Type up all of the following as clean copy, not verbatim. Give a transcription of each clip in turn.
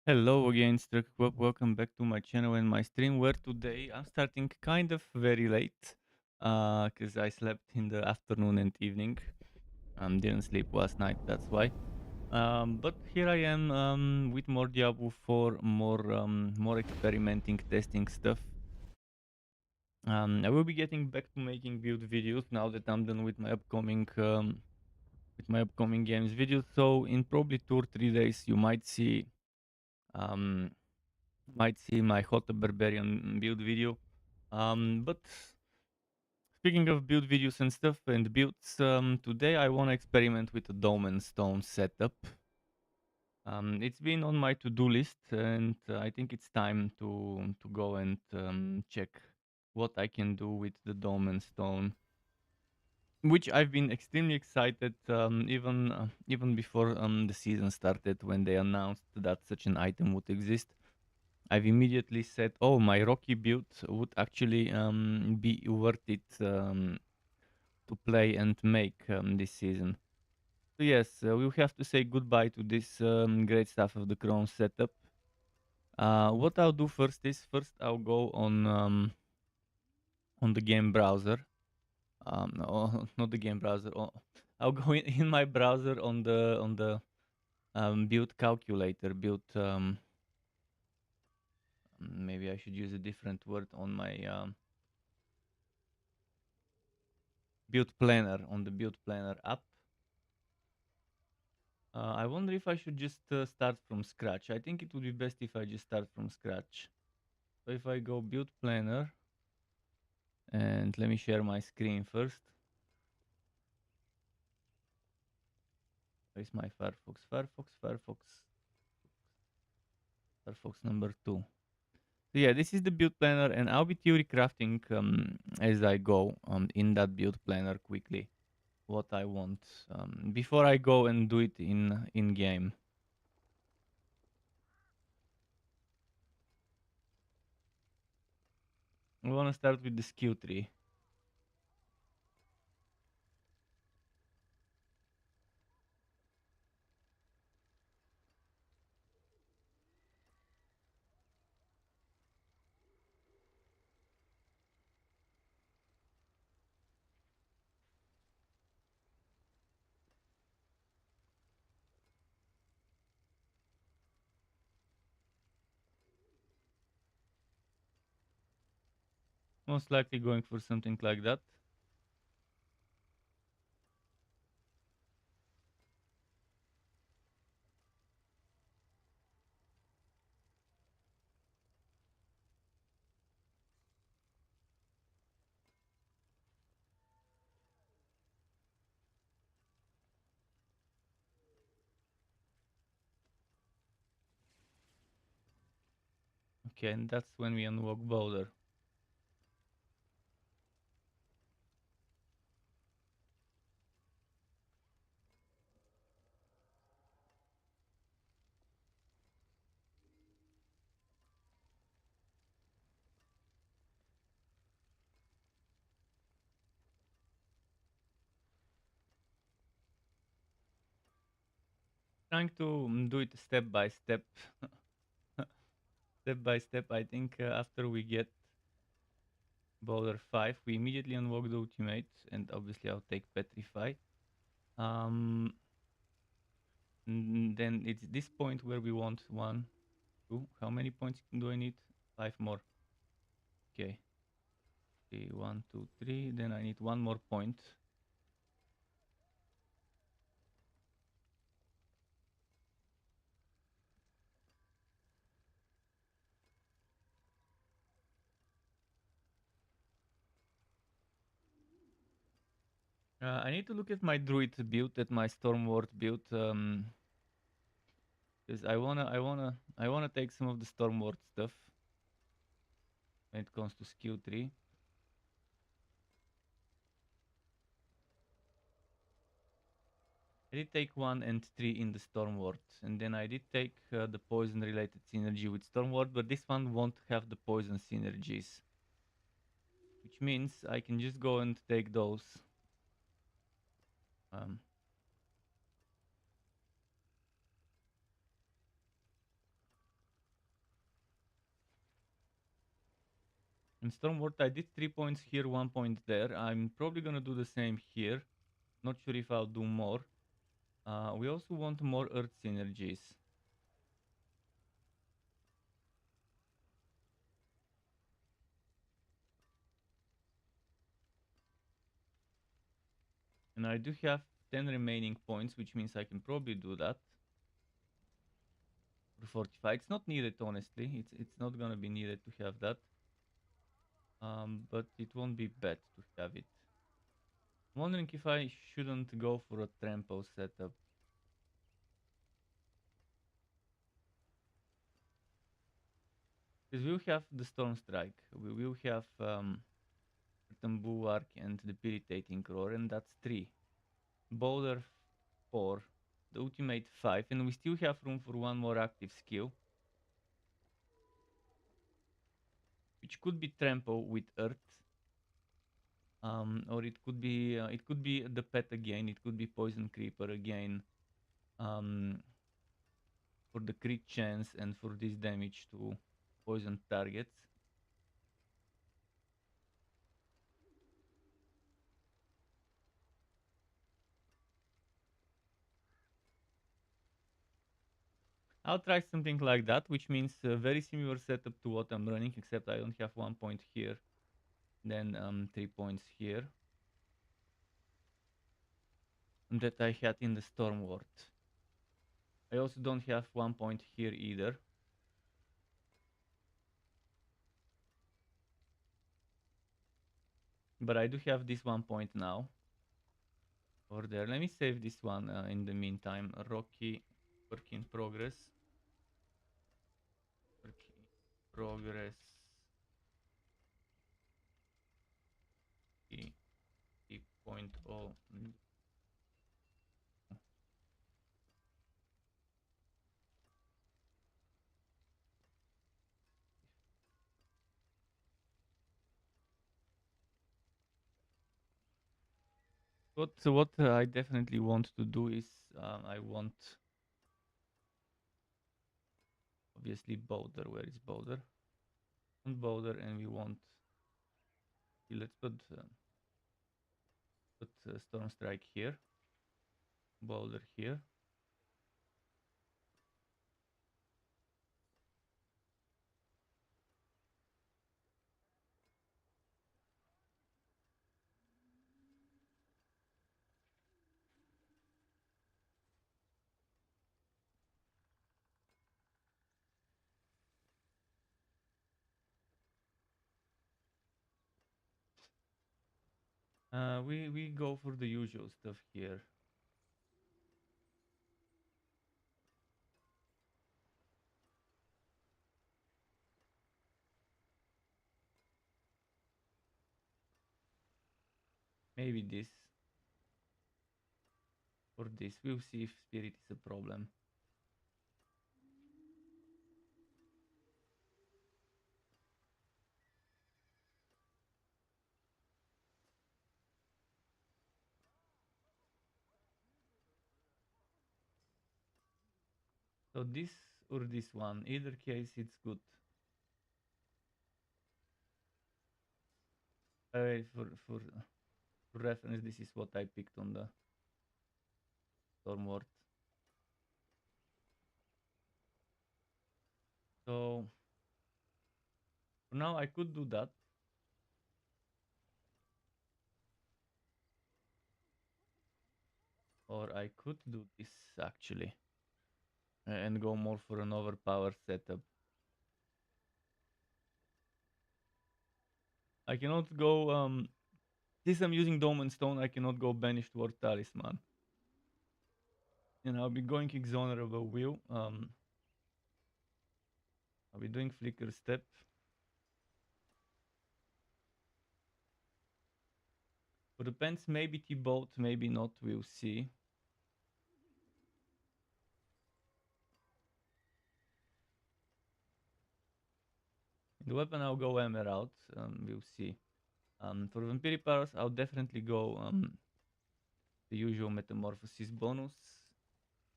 Hello again, STRUCKTLF. Welcome back to my channel and my stream. Where today I'm starting kind of very late, because I slept in the afternoon and evening. Didn't sleep last night. That's why. But here I am with more Diablo 4, more experimenting, testing stuff. I will be getting back to making build videos now that I'm done with my upcoming games videos. So in probably 2 or 3 days, you um might see my Hot Barbarian build video. But speaking of build videos and stuff and builds, today I want to experiment with the Dolmen Stone setup. It's been on my to-do list, and I think it's time to go and check what I can do with the Dolmen Stone, which I've been extremely excited even before the season started when they announced that such an item would exist. I've immediately said, "Oh, my Rocky build would actually be worth it to play and make this season." So yes, we'll have to say goodbye to this great stuff of the Chrome setup. What I'll do first I'll go on the game browser. No, not the game browser. I'll go in my browser on the build calculator. Maybe I should use a different word on my build planner on the build planner app. I wonder if I should just start from scratch. I think it would be best if I just start from scratch. So if I go build planner and let me share my screen first. Where's my Firefox? Firefox number 2. So yeah, this is the build planner, and I'll be theory crafting as I go in that build planner quickly what I want before I go and do it in game. I want to start with the skill tree. Most likely going for something like that. Okay, and that's when we unlock Boulder. Trying to do it step by step. Step by step. I think after we get Boulder 5, we immediately unlock the ultimate, and obviously I'll take Petrify. Um, then it's this point where we want 1, 2. How many points do I need? 5 more. Okay. 3, 1, 2, 3. Then I need 1 more point. I need to look at my Druid build, at my Stormward build, because I wanna take some of the Stormward stuff when it comes to skill tree. I did take 1 and 3 in the Stormward, and then I did take the poison related synergy with Stormward, but this one won't have the poison synergies, which means I can just go and take those. Um, In Stormward, I did 3 points here, 1 point there. I'm probably gonna do the same here. Not sure if I'll do more. We also want more Earth synergies. And I do have 10 remaining points, which means I can probably do that. For Fortify. It's not needed, honestly. It's not gonna be needed to have that. But it won't be bad to have it. I'm wondering if I shouldn't go for a trampo setup. Because we'll have the Storm Strike. We will have Bulwark and Debilitating Roar, and that's 3. Boulder 4. The ultimate 5. And we still have room for one more active skill. Which could be Trample with Earth. Or it could be the pet again. It could be Poison Creeper again. For the crit chance and for this damage to poison targets. I'll try something like that, which means a very similar setup to what I'm running, except I don't have 1 point here, then 3 points here. And that I had in the Stormward. I also don't have 1 point here either. But I do have this 1 point now. Over there. Let me save this one in the meantime. Rocky work in progress. Work in progress. 3.0. What I definitely want to do is I want obviously Boulder. Where is Boulder? And Boulder, and we want. Let's put Storm Strike here. Boulder here. We go for the usual stuff here. Maybe this or this. We'll see if Spirit is a problem. So this or this one. Either case, it's good. For reference, this is what I picked on the Stormward. So for now, I could do that. Or I could do this actually. And go more for an overpowered setup. I cannot go, since I'm using Dolmen Stone, I cannot go Banished Ward Talisman. And I'll be going Exonerable Will. I'll be doing Flicker Step. For the pens, maybe T-Bolt, maybe not, we'll see. The weapon, I'll go Emerald, we'll see. For Vampiric Powers, I'll definitely go the usual Metamorphosis bonus.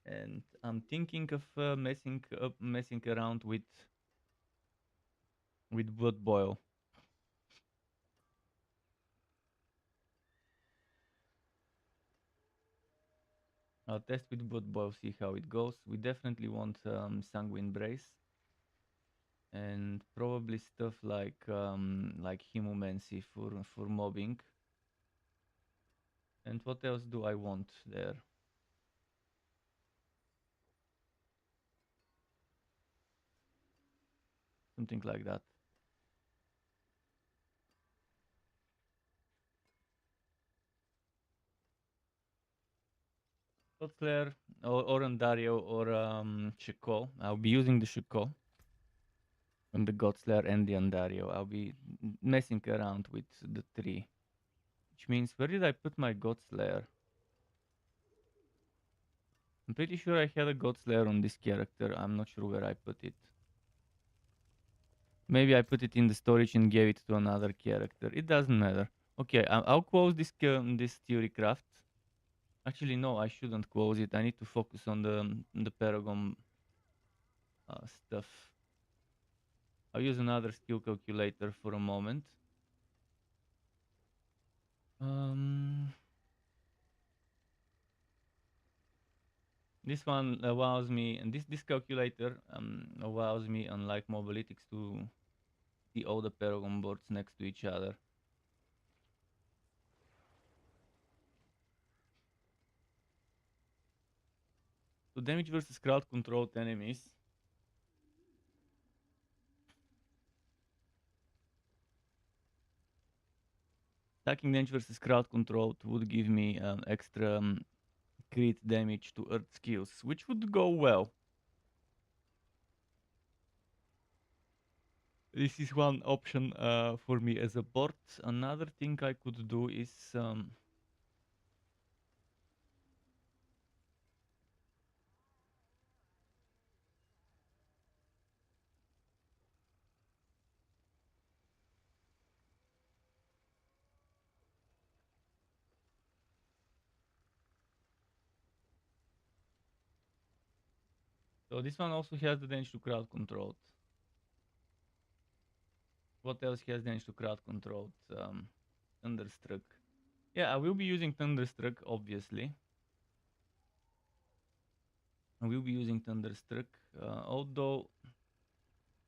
And I'm thinking of messing around with Blood Boil. I'll test with both bow, see how it goes. We definitely want Sanguine Brace. And probably stuff like Hemomancy for mobbing. And what else do I want there? Something like that. Godslayer or Andario or Shiko. I'll be using the Shiko and the Godslayer and the Andario. I'll be messing around with the three. Which means, where did I put my Godslayer? I'm pretty sure I had a Godslayer on this character. I'm not sure where I put it. Maybe I put it in the storage and gave it to another character. It doesn't matter. Okay, I'll close this theory craft. Actually, no, I shouldn't close it. I need to focus on the Paragon stuff. I'll use another skill calculator for a moment. This one allows me, and this calculator allows me, unlike Mobalytics, to see all the Paragon boards next to each other. So damage versus crowd controlled enemies. Attacking damage versus crowd controlled would give me extra crit damage to earth skills, which would go well. This is one option for me as a board. Another thing I could do is so this one also has the damage to crowd controlled. What else has damage to crowd controlled? Thunderstruck. Yeah, I will be using Thunderstruck, obviously. I will be using Thunderstruck, although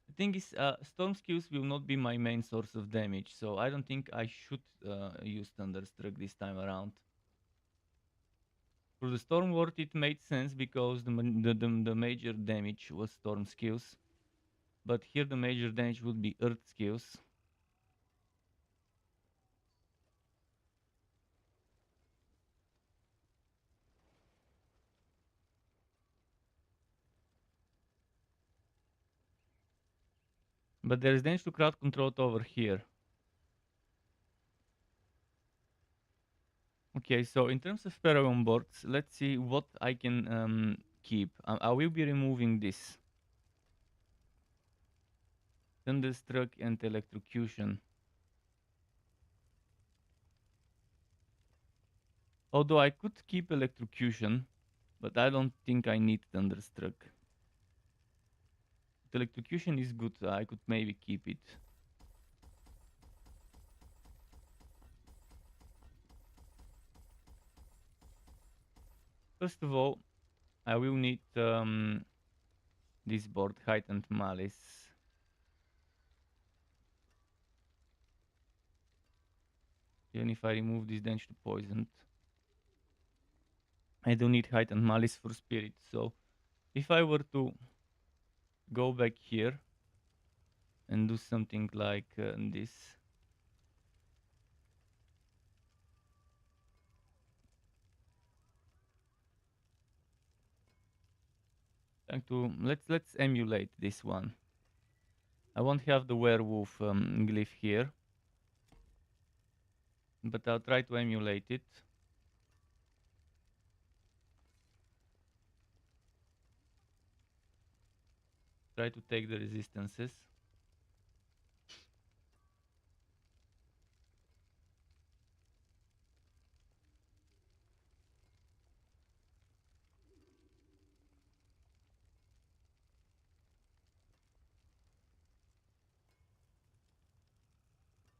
the thing is, Storm skills will not be my main source of damage, so I don't think I should use Thunderstruck this time around. For the Storm Ward, it made sense because the major damage was Storm skills, but here the major damage would be Earth skills. But there is damage to crowd control over here. Okay, so in terms of Paragon boards, let's see what I can keep. I will be removing this. Thunderstruck and Electrocution. Although I could keep Electrocution, but I don't think I need Thunderstruck. The Electrocution is good, I could maybe keep it. First of all, I will need this board, Heightened Malice. Even if I remove this damage to poisoned, I don't need Heightened Malice for Spirit. So if I were to go back here and do something like this, let's emulate this one. I won't have the werewolf glyph here, but I'll try to emulate it. Try to take the resistances.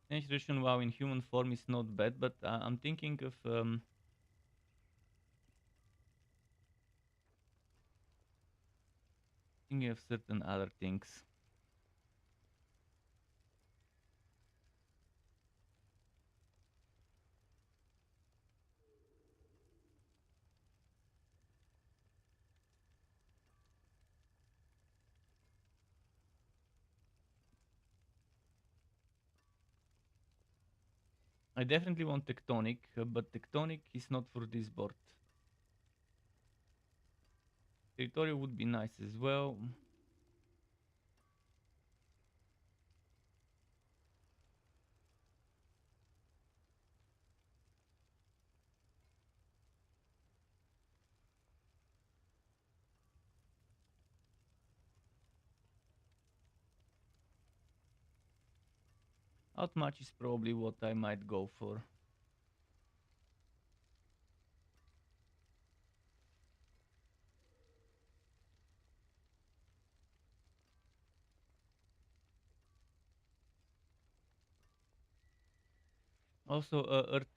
Penetration, wow, in human form is not bad, but I'm thinking of thinking of certain other things. I definitely want tectonic, but tectonic is not for this board. Territorial would be nice as well. Outmatch is probably what I might go for. Also, Earth.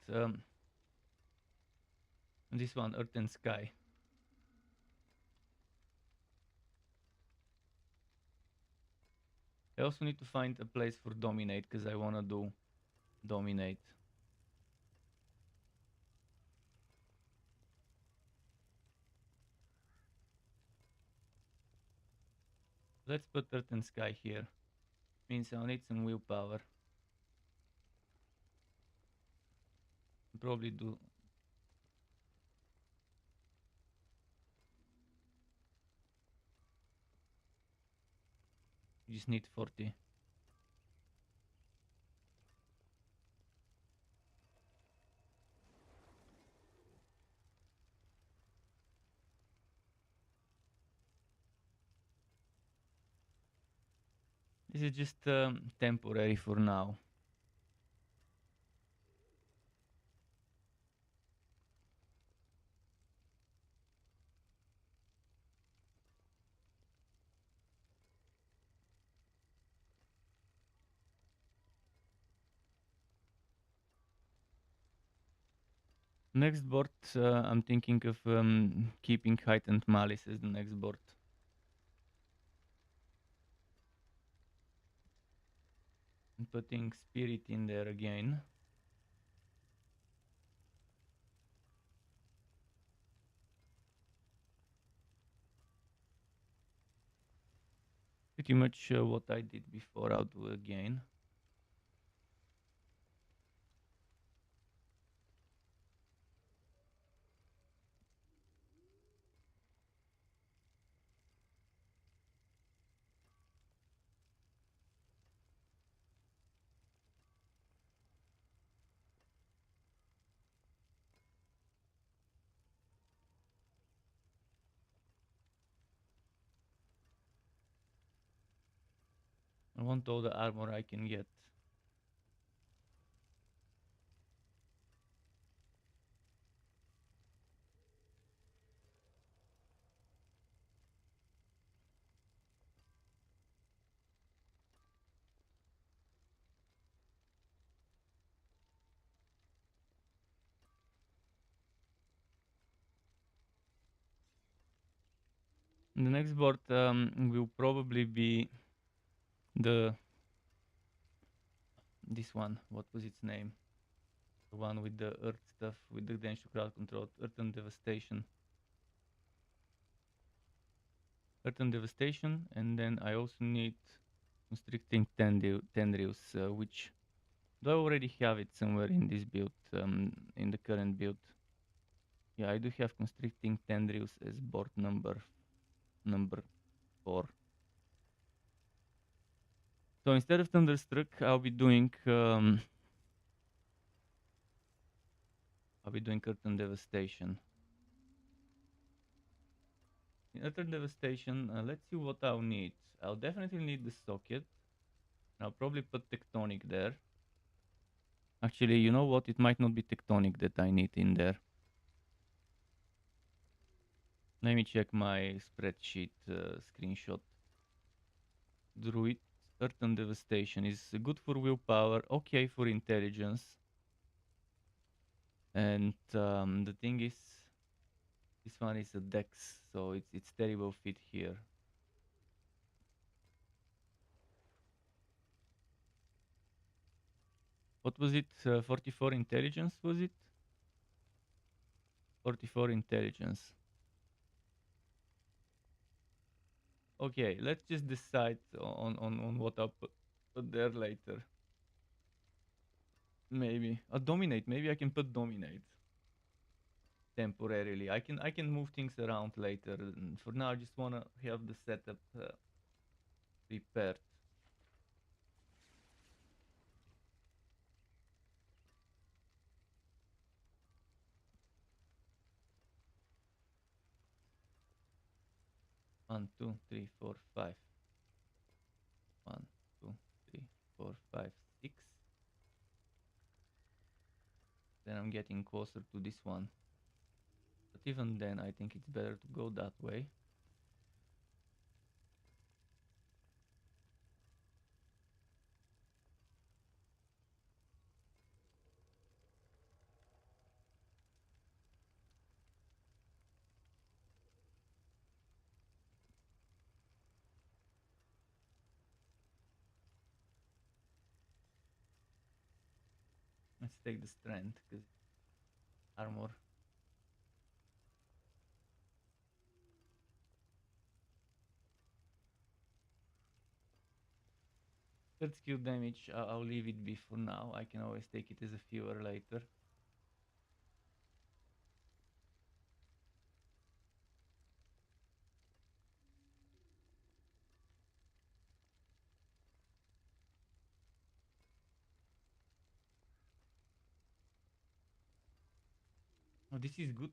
This one, Earth and Sky. I also need to find a place for Dominate because I want to do Dominate. Let's put Earth and Sky here. Means I'll need some willpower. Probably do. Just need 40. This is just temporary for now. Next board, I'm thinking of keeping Heightened Malice as the next board. And putting Spirit in there again. Pretty much what I did before, I'll do again. I want all the armor I can get. The next board will probably be this one. What was its name? The one with the earth stuff, with the Densho crowd control, Earth and Devastation. Earth and Devastation, and then I also need Constricting Tendrils, which do I already have it somewhere in this build, in the current build? Yeah, I do have Constricting Tendrils as board number 4. So instead of Thunderstruck, I'll be doing Earth and Devastation. In Earth and Devastation, let's see what I'll need. I'll definitely need the socket. I'll probably put Tectonic there. Actually, you know what? It might not be Tectonic that I need in there. Let me check my spreadsheet screenshot. Druid, Earth and Devastation is good for willpower, okay for intelligence. And the thing is, this one is a dex, so it's terrible fit here. What was it? 44 intelligence, was it? 44 intelligence. Okay, let's just decide on what I'll put there later. Maybe a dominate. Maybe I can put dominate temporarily. I can move things around later. For now, I just wanna have the setup prepared. 1, 2, 3, 4, 5. 1, 2, 3, 4, 5, 6. Then I'm getting closer to this one. But even then, I think it's better to go that way. Let's take the strength, because armor. Third skill damage, I'll leave it be for now. I can always take it as a fewer later. Oh, this is good.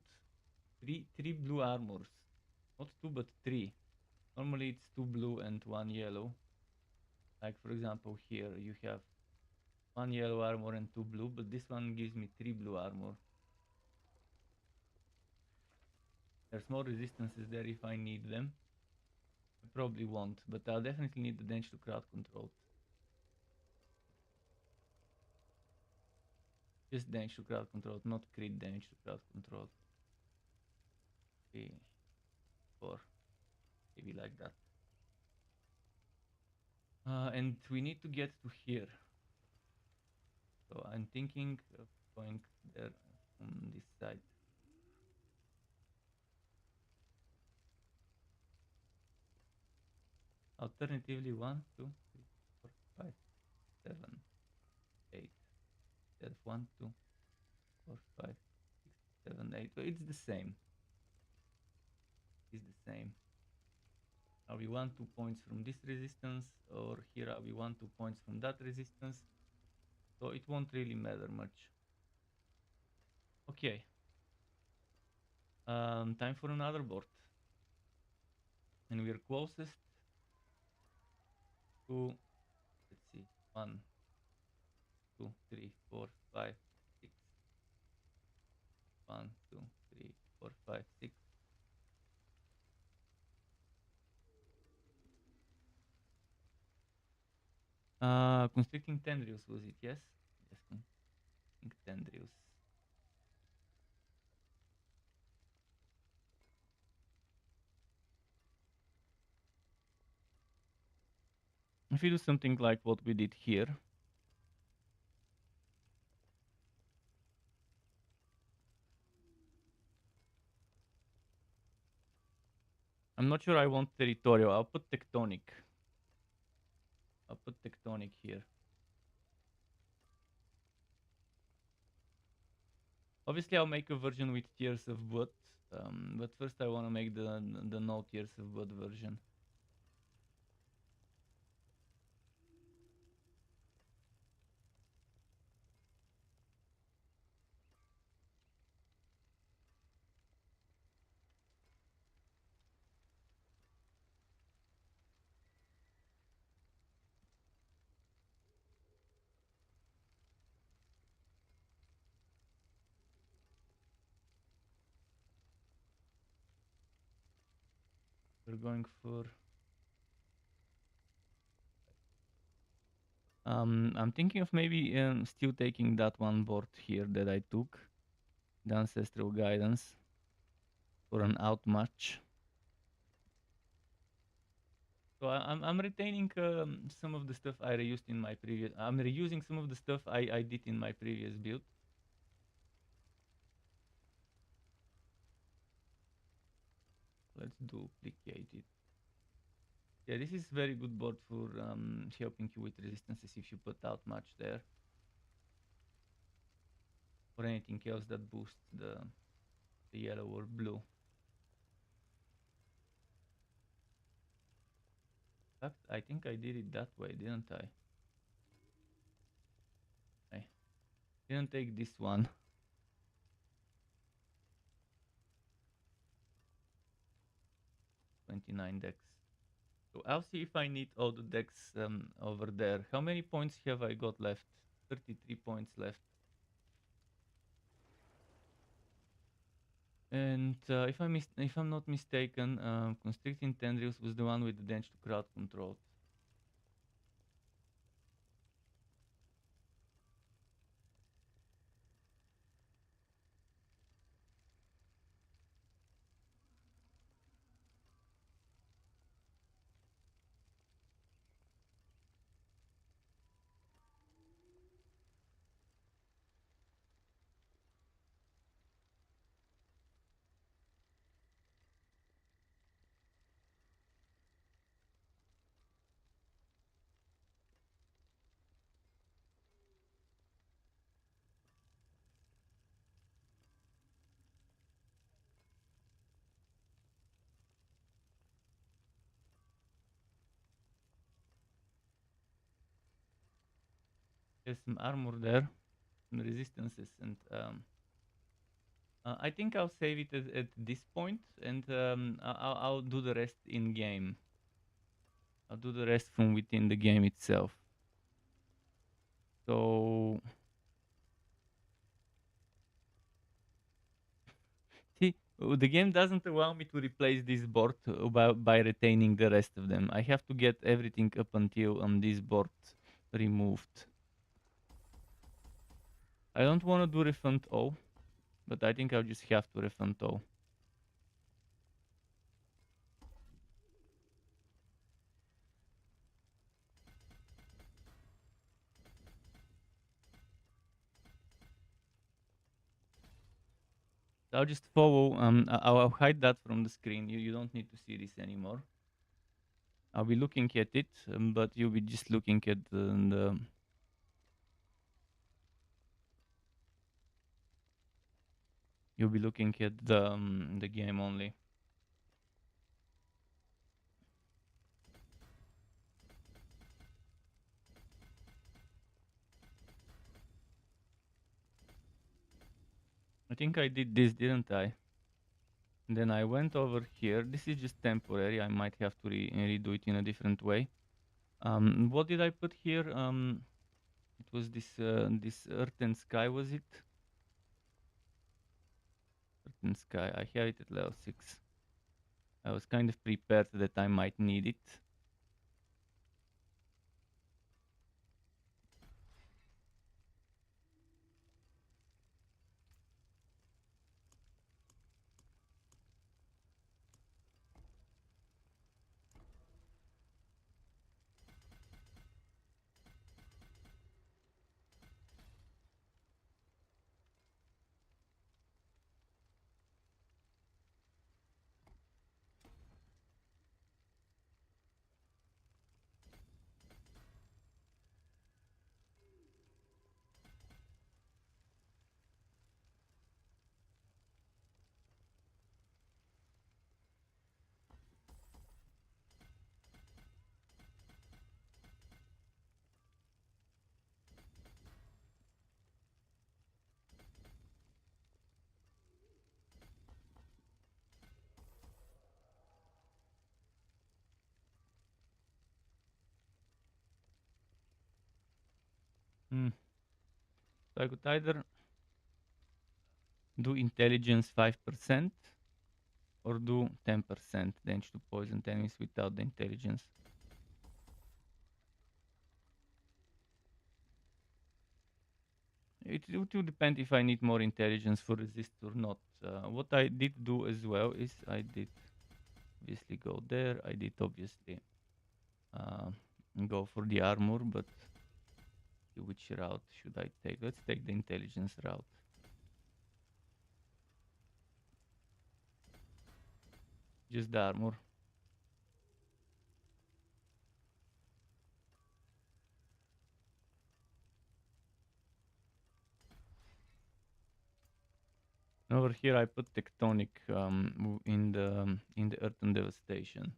Three blue armors. Not 2, but 3. Normally it's 2 blue and 1 yellow. Like for example here you have 1 yellow armor and 2 blue, but this one gives me 3 blue armor. There's more resistances there if I need them. I probably won't, but I'll definitely need the damage to crowd control. Just damage to crowd control, not crit damage to crowd control. 3, 4, maybe like that. And we need to get to here. So I'm thinking of going there on this side. Alternatively, 1, 2, 3, 4, 5, 7, 8. There's 1, 2, 4, 5, 6, 7, 8. So it's the same. It's the same. Are we 1, 2 points from this resistance, or here are we 1, 2 points from that resistance? So it won't really matter much. Okay. Time for another board. And we're closest to, let's see, 1, 2, 3, 4, 5, 6. 1, 2, 3, 4, 5, 6. Constricting tendrils, was it? Yes? Yes, constricting tendrils. If we do something like what we did here, I'm not sure I want territorial. I'll put tectonic. I'll put tectonic here. Obviously, I'll make a version with Tears of Blood, but first I want to make the no Tears of Blood version. We're going for... I'm thinking of maybe still taking that one board here that I took, the Ancestral Guidance, for an outmatch. So I'm retaining some of the stuff I reused in my previous. I'm reusing some of the stuff I did in my previous build. Let's duplicate it. Yeah, this is very good board for helping you with resistances if you put out much there. Or anything else that boosts the yellow or blue. In fact, I think I did it that way, didn't I? I didn't take this one. 29 decks. So I'll see if I need all the decks over there. How many points have I got left? 33 points left. And if I'm not mistaken, Constricting Tendrils was the one with the damage to crowd control. There's some armor there, some resistances, and I think I'll save it at this point, and I'll do the rest in game. I'll do the rest from within the game itself. So, see, the game doesn't allow me to replace this board by retaining the rest of them. I have to get everything up until this board removed. I don't want to do refund all, but I think I'll just have to refund all. I'll just follow. I'll hide that from the screen. You don't need to see this anymore. I'll be looking at it, but you'll be just looking at the you'll be looking at the game only. I think I did this, didn't I? And then I went over here. This is just temporary. I might have to redo it in a different way. What did I put here? It was this Earth and Sky, was it? Earth and Sky. I have it at level 6. I was kind of prepared that I might need it. So I could either do intelligence 5% or do 10% damage to poison enemies without the intelligence. It will depend if I need more intelligence for resist or not. What I did do as well is I did obviously go there. I did obviously uh, go for the armor, but which route should I take? Let's take the intelligence route. Just the armor. Over here I put tectonic in the earthen devastation.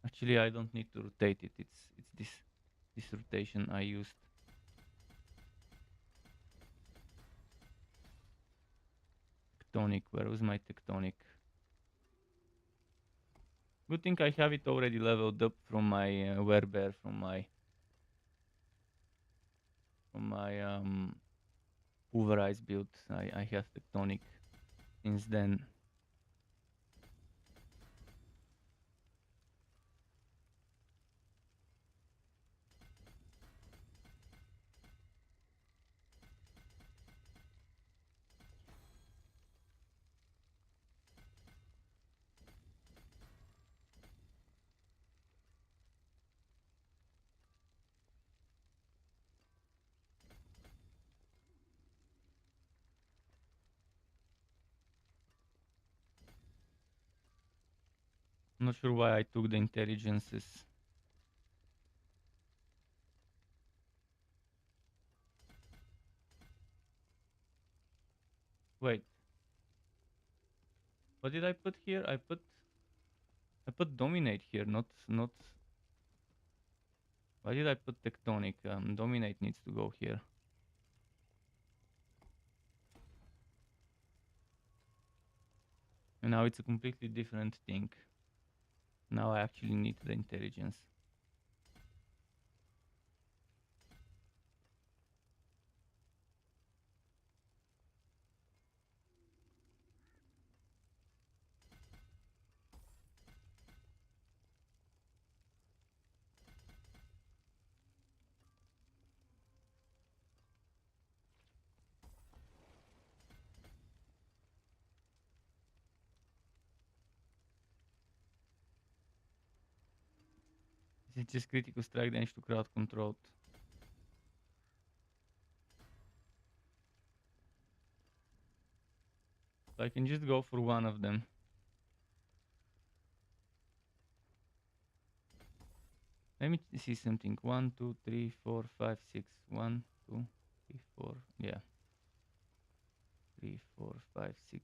Actually, I don't need to rotate it. It's this rotation I used. Tectonic. Where was my tectonic? Good thing I have it already leveled up from my werebear, from my pulverized build. I have tectonic since then. I'm not sure why I took the intelligences. Wait, what did I put here? I put dominate here, not. Why did I put tectonic? Dominate needs to go here. And now it's a completely different thing. Now I actually need the intelligence. It's just critical strike damage to crowd controlled. So I can just go for one of them. Let me see something. 1, 2, 3, 4, 5, 6. 1, 2, 3, 4. Yeah. 3, 4, 5, 6.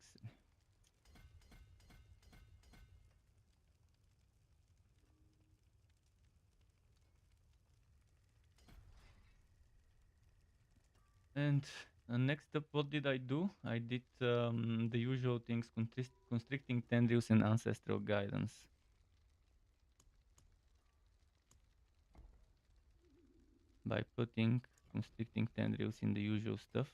And next up, what did I do? I did the usual things, constricting tendrils and ancestral guidance. By putting constricting tendrils in the usual stuff.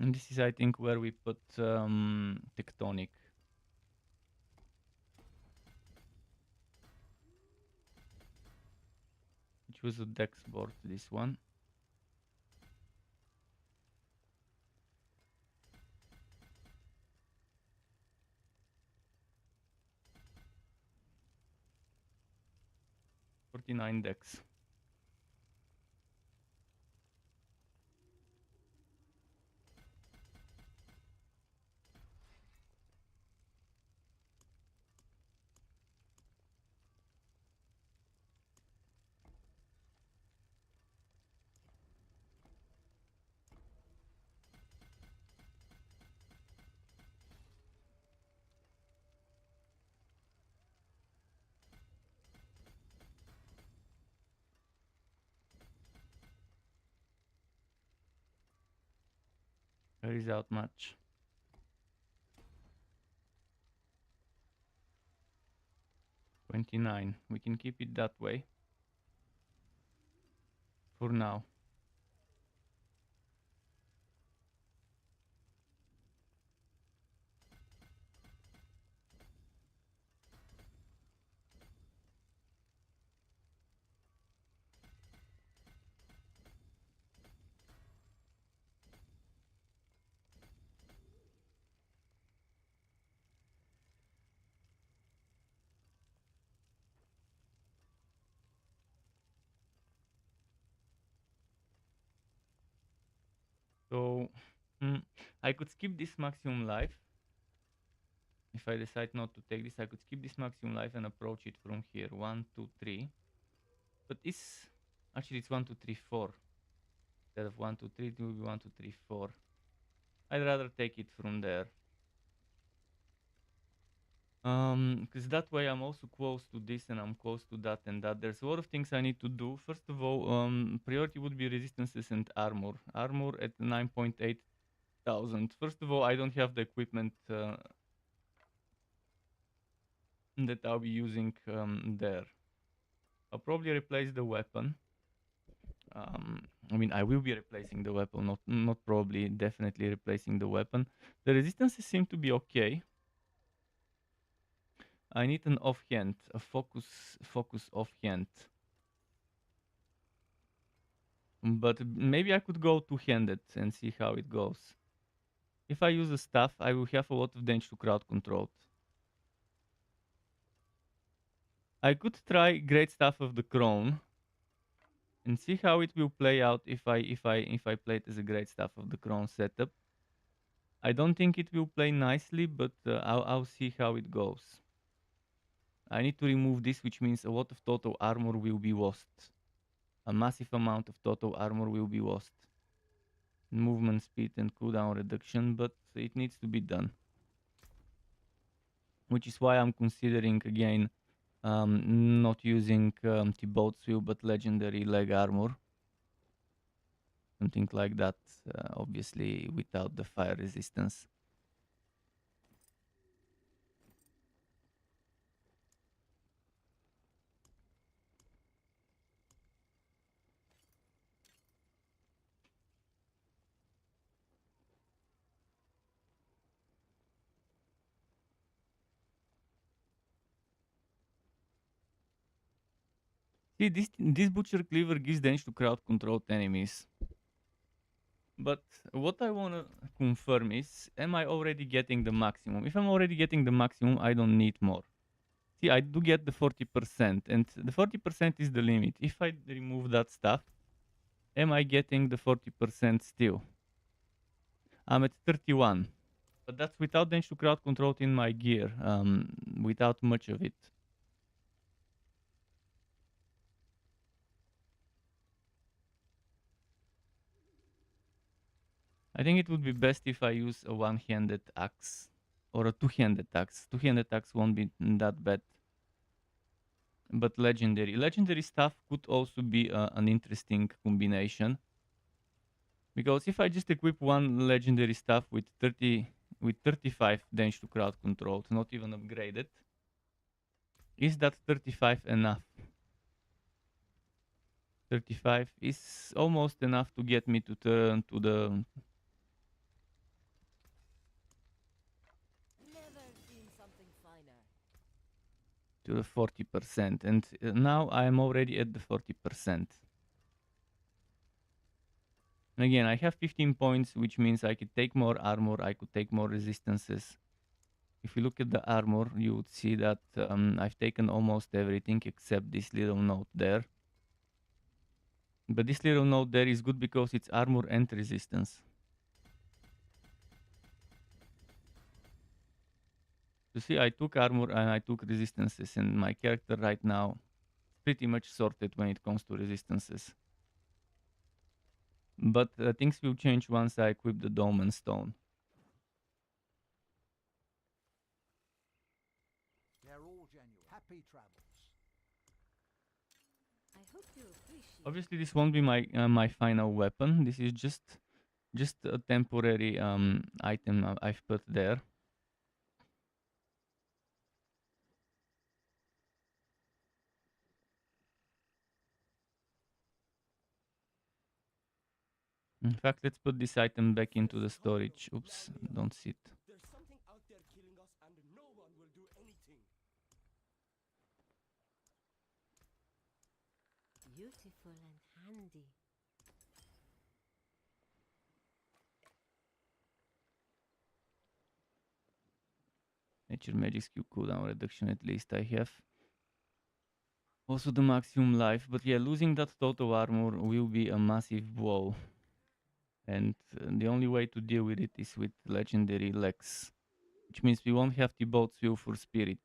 And this is, I think, where we put tectonic. Which was a dex board, this one. $49 dex. Carries out much. $29. We can keep it that way for now. I could skip this maximum life. If I decide not to take this, I could skip this maximum life and approach it from here. 1, 2, 3. But it's actually it's 1, 2, 3, 4. Instead of 1, 2, 3, it will be 1, 2, 3, 4. I'd rather take it from there. Because that way I'm also close to this and I'm close to that and that. There's a lot of things I need to do. First of all, priority would be resistances and armor. Armor at 9.8 thousand. First of all, I don't have the equipment that I'll be using there. I'll probably replace the weapon. I mean, I will be replacing the weapon, not probably, definitely replacing the weapon. The resistances seem to be okay. I need an offhand, a focus offhand. But maybe I could go two-handed and see how it goes. If I use a staff, I will have a lot of damage to crowd control. I could try Great Staff of the Crown and see how it will play out if I play it as a Great Staff of the Crown setup. I don't think it will play nicely, but I'll see how it goes. I need to remove this, which means a lot of total armor will be lost. A massive amount of total armor will be lost. Movement speed and cooldown reduction, but it needs to be done. Which is why I'm considering again not using Thibaut's Wheel, but legendary leg armor. Something like that, obviously without the fire resistance. See, this Butcher Cleaver gives damage to crowd-controlled enemies. But what I want to confirm is, am I already getting the maximum? If I'm already getting the maximum, I don't need more. See, I do get the 40%, and the 40% is the limit. If I remove that stuff, am I getting the 40% still? I'm at 31. But that's without damage to crowd control in my gear, without much of it. I think it would be best if I use a one-handed axe or a two-handed axe. Two-handed axe won't be that bad. But legendary stuff could also be an interesting combination. Because if I just equip one legendary stuff with 35 damage to crowd control, not even upgraded, is that 35 enough? 35 is almost enough to get me to turn to the 40%, and now I am already at the 40%. And again, I have 15 points, which means I could take more armor, I could take more resistances. If you look at the armor, you would see that I've taken almost everything except this little note there. But this little note there is good because it's armor and resistance. You see, I took armor and I took resistances, and my character right now is pretty much sorted when it comes to resistances. But things will change once I equip the Dolmen Stone. They're all genuine. Happy travels. I hope you appreciate. Obviously, this won't be my final weapon. This is just a temporary item I've put there. In fact, let's put this item back into the storage. Oops, don't sit. There's something out there killing us and no one will do anything. Beautiful and handy. Nature magic skill cooldown reduction at least I have. Also the maximum life, but yeah, losing that total armor will be a massive blow. And the only way to deal with it is with legendary legs, which means we won't have to both swill for spirit.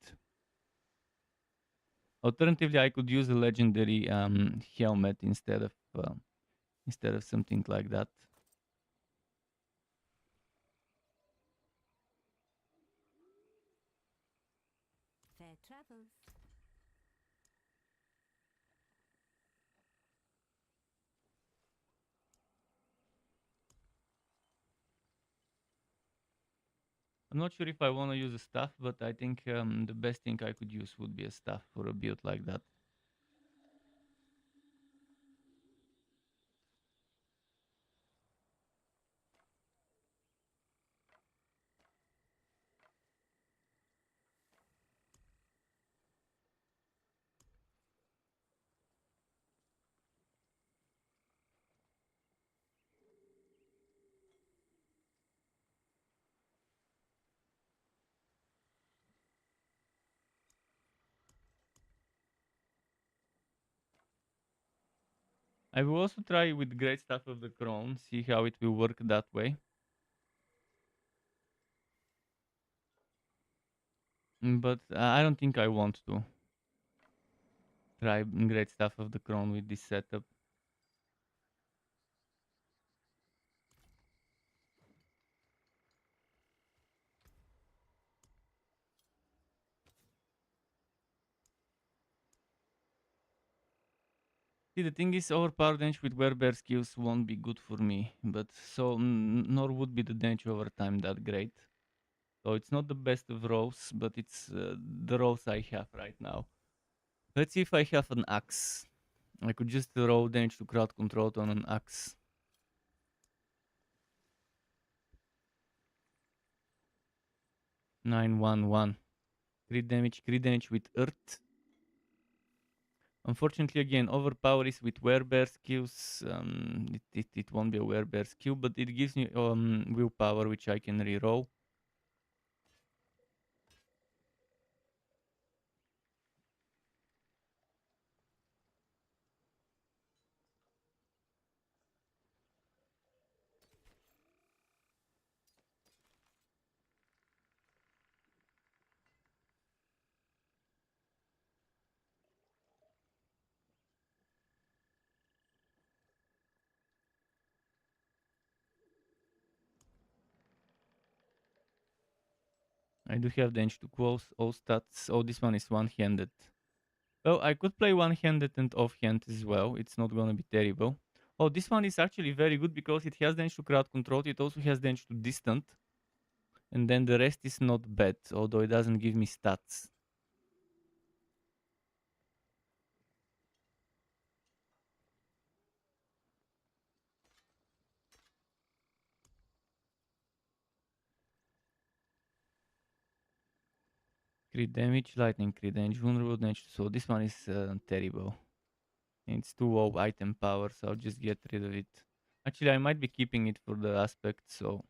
Alternatively, I could use a legendary helmet instead of something like that. Fair travels. I'm not sure if I want to use a staff, but I think the best thing I could use would be a staff for a build like that. I will also try with Great Staff of the Crown, see how it will work that way. But I don't think I want to try Great Staff of the Crown with this setup. See, the thing is, overpower damage with werebear skills won't be good for me, but so nor would be the damage over time that great. So it's not the best of rows, but it's the rows I have right now. Let's see if I have an axe. I could just roll damage to crowd control on an axe. 911. Crit damage with earth. Unfortunately, again, overpower is with werebear skills. It won't be a werebear skill, but it gives me willpower, which I can reroll. I do have damage to close all stats. Oh, this one is one-handed. Well, I could play one-handed and off-hand as well. It's not gonna be terrible. Oh, this one is actually very good because it has damage to crowd control. It also has damage to distant. And then the rest is not bad, although it doesn't give me stats. Crit damage, lightning crit damage, vulnerable damage. So this one is terrible. It's too low item power, so I'll just get rid of it. Actually, I might be keeping it for the aspect, so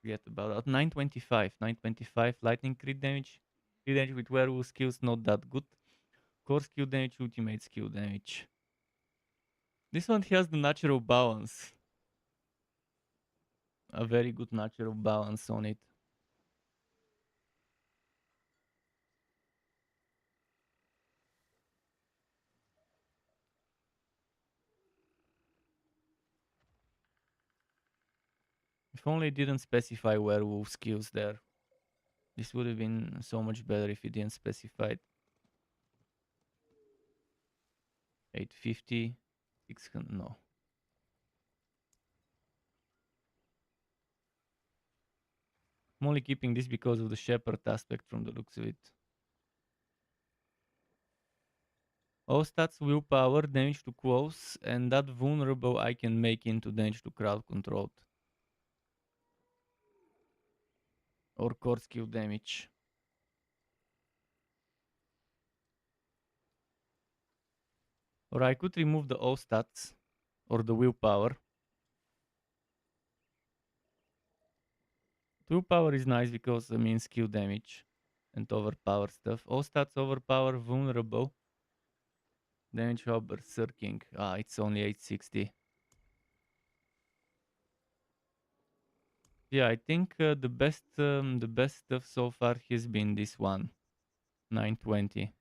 forget about that. 925, 925 lightning crit damage. Crit damage with werewolf skills not that good. Core skill damage, ultimate skill damage. This one has the natural balance. A very good natural balance on it. If only it didn't specify werewolf skills there. This would have been so much better if it didn't specify it. 850, 600, no. I'm only keeping this because of the shepherd aspect from the looks of it. All stats, willpower, damage to close, and that vulnerable I can make into damage to crowd controlled. Or core skill damage. Or I could remove the all stats or the willpower. Willpower is nice because it means skill damage and overpower stuff. All stats overpower, vulnerable. Damage of berserking. Ah, it's only 860. Yeah, I think the best stuff so far has been this one, 920.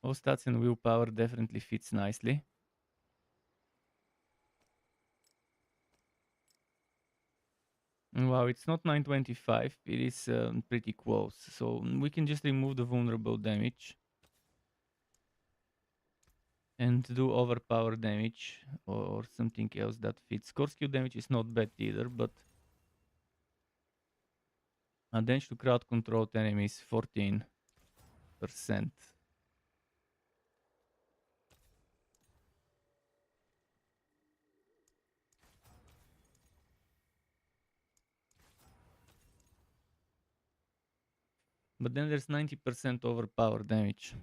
Oh, stats and willpower definitely fits nicely. Wow, it's not 925. It is pretty close. So we can just remove the vulnerable damage and do overpower damage or something else that fits. Core skill damage is not bad either, but damage to crowd controlled enemies 14%. But then there's 90% overpower damage.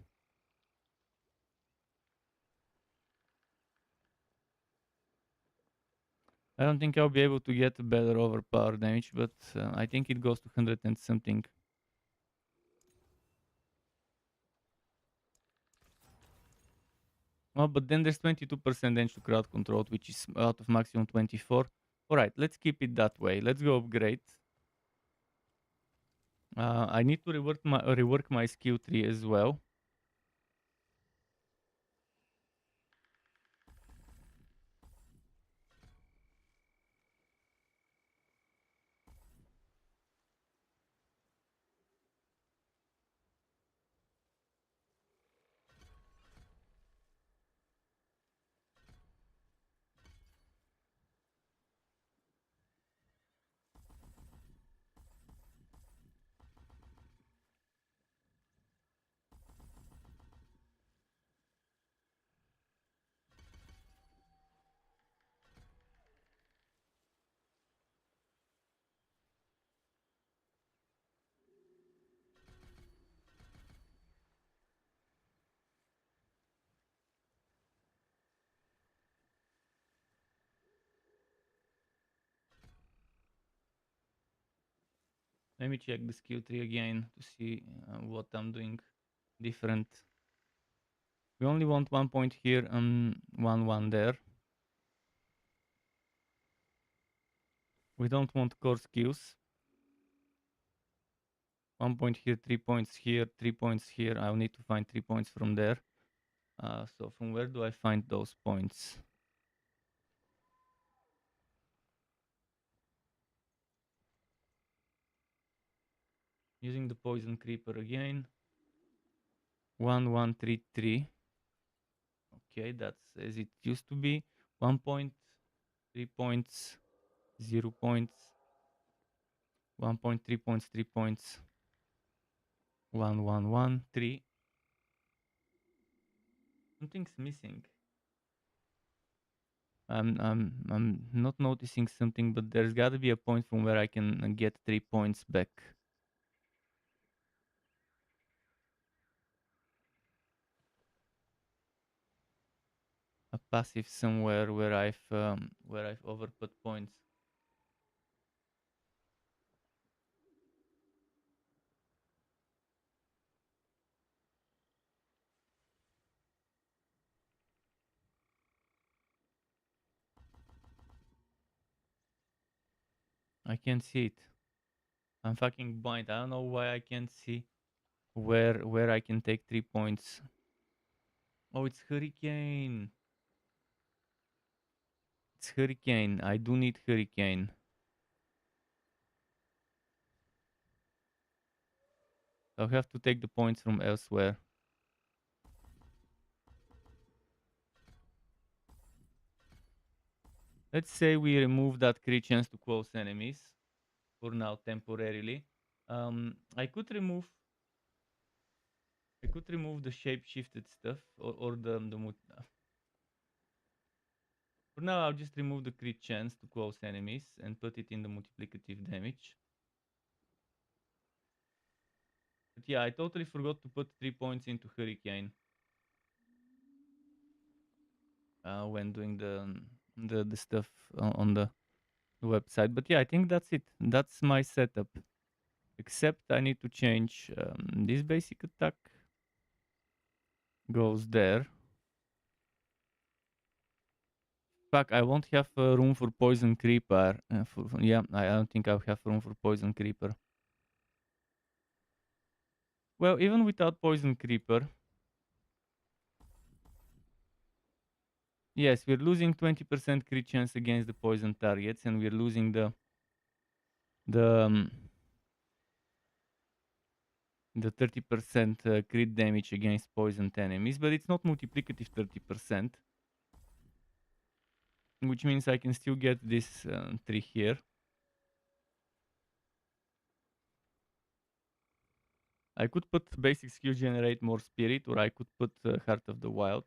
I don't think I'll be able to get better overpower damage, but I think it goes to 100 and something. Oh, but then there's 22% damage to crowd controlled, which is out of maximum 24. Alright, let's keep it that way. Let's go upgrade. I need to rework my skill tree as well. Let me check the skill tree again to see what I'm doing different. We only want 1 point here and 1 there. We don't want core skills. 1 point here, 3 points here, 3 points here. I'll need to find 3 points from there. So from where do I find those points? Using the poison creeper again. 1133. Okay, that's as it used to be. 1 point, 3 points, 0 points, 1 point, 3 points, 3 points, 1113. Something's missing. I'm not noticing something, but there's got to be a point from where I can get 3 points back. A passive somewhere where I've overput points. I can't see it. I'm fucking blind. I don't know why I can't see where I can take 3 points. Oh, it's hurricane. It's hurricane. I do need hurricane. I'll have to take the points from elsewhere. Let's say we remove that crit chance to close enemies for now temporarily. I could remove the shape shifted stuff or the for now I'll just remove the crit chance to close enemies and put it in the multiplicative damage. But yeah, I totally forgot to put 3 points into hurricane when doing the stuff on the website. But yeah, I think that's it. That's my setup. Except I need to change this basic attack. Goes there. Fuck, I won't have room for poison creeper. Yeah, I don't think I'll have room for poison creeper. Well, even without poison creeper. Yes, we're losing 20% crit chance against the poison targets, and we're losing the 30% crit damage against poisoned enemies, but it's not multiplicative 30%, which means I can still get this 3 here. I could put basic skill generate more spirit, or I could put Heart of the Wild.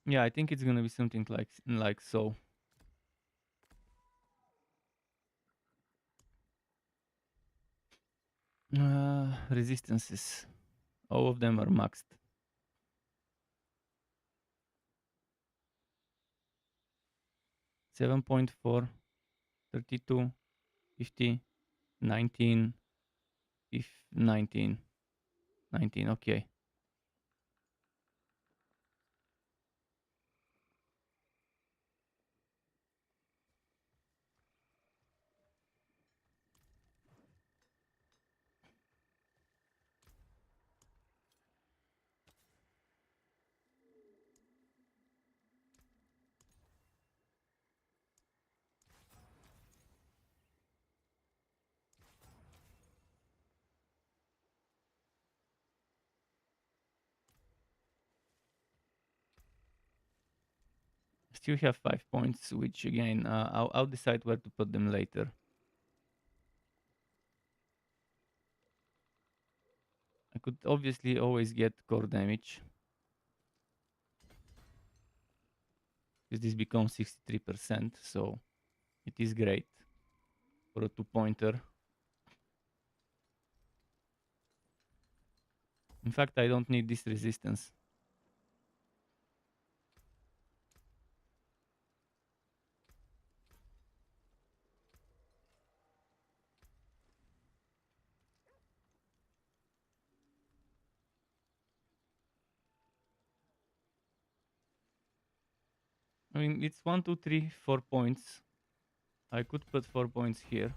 Yeah, I think it's gonna be something like so. Resistances. All of them are maxed. 7.4, 32, 50, 19, if 19, 19, okay. Still have 5 points, which again, I'll decide where to put them later. I could obviously always get core damage, because this becomes 63%, so it is great for a 2-pointer. In fact, I don't need this resistance. I mean, it's 1, 2, 3, 4 points. I could put 4 points here.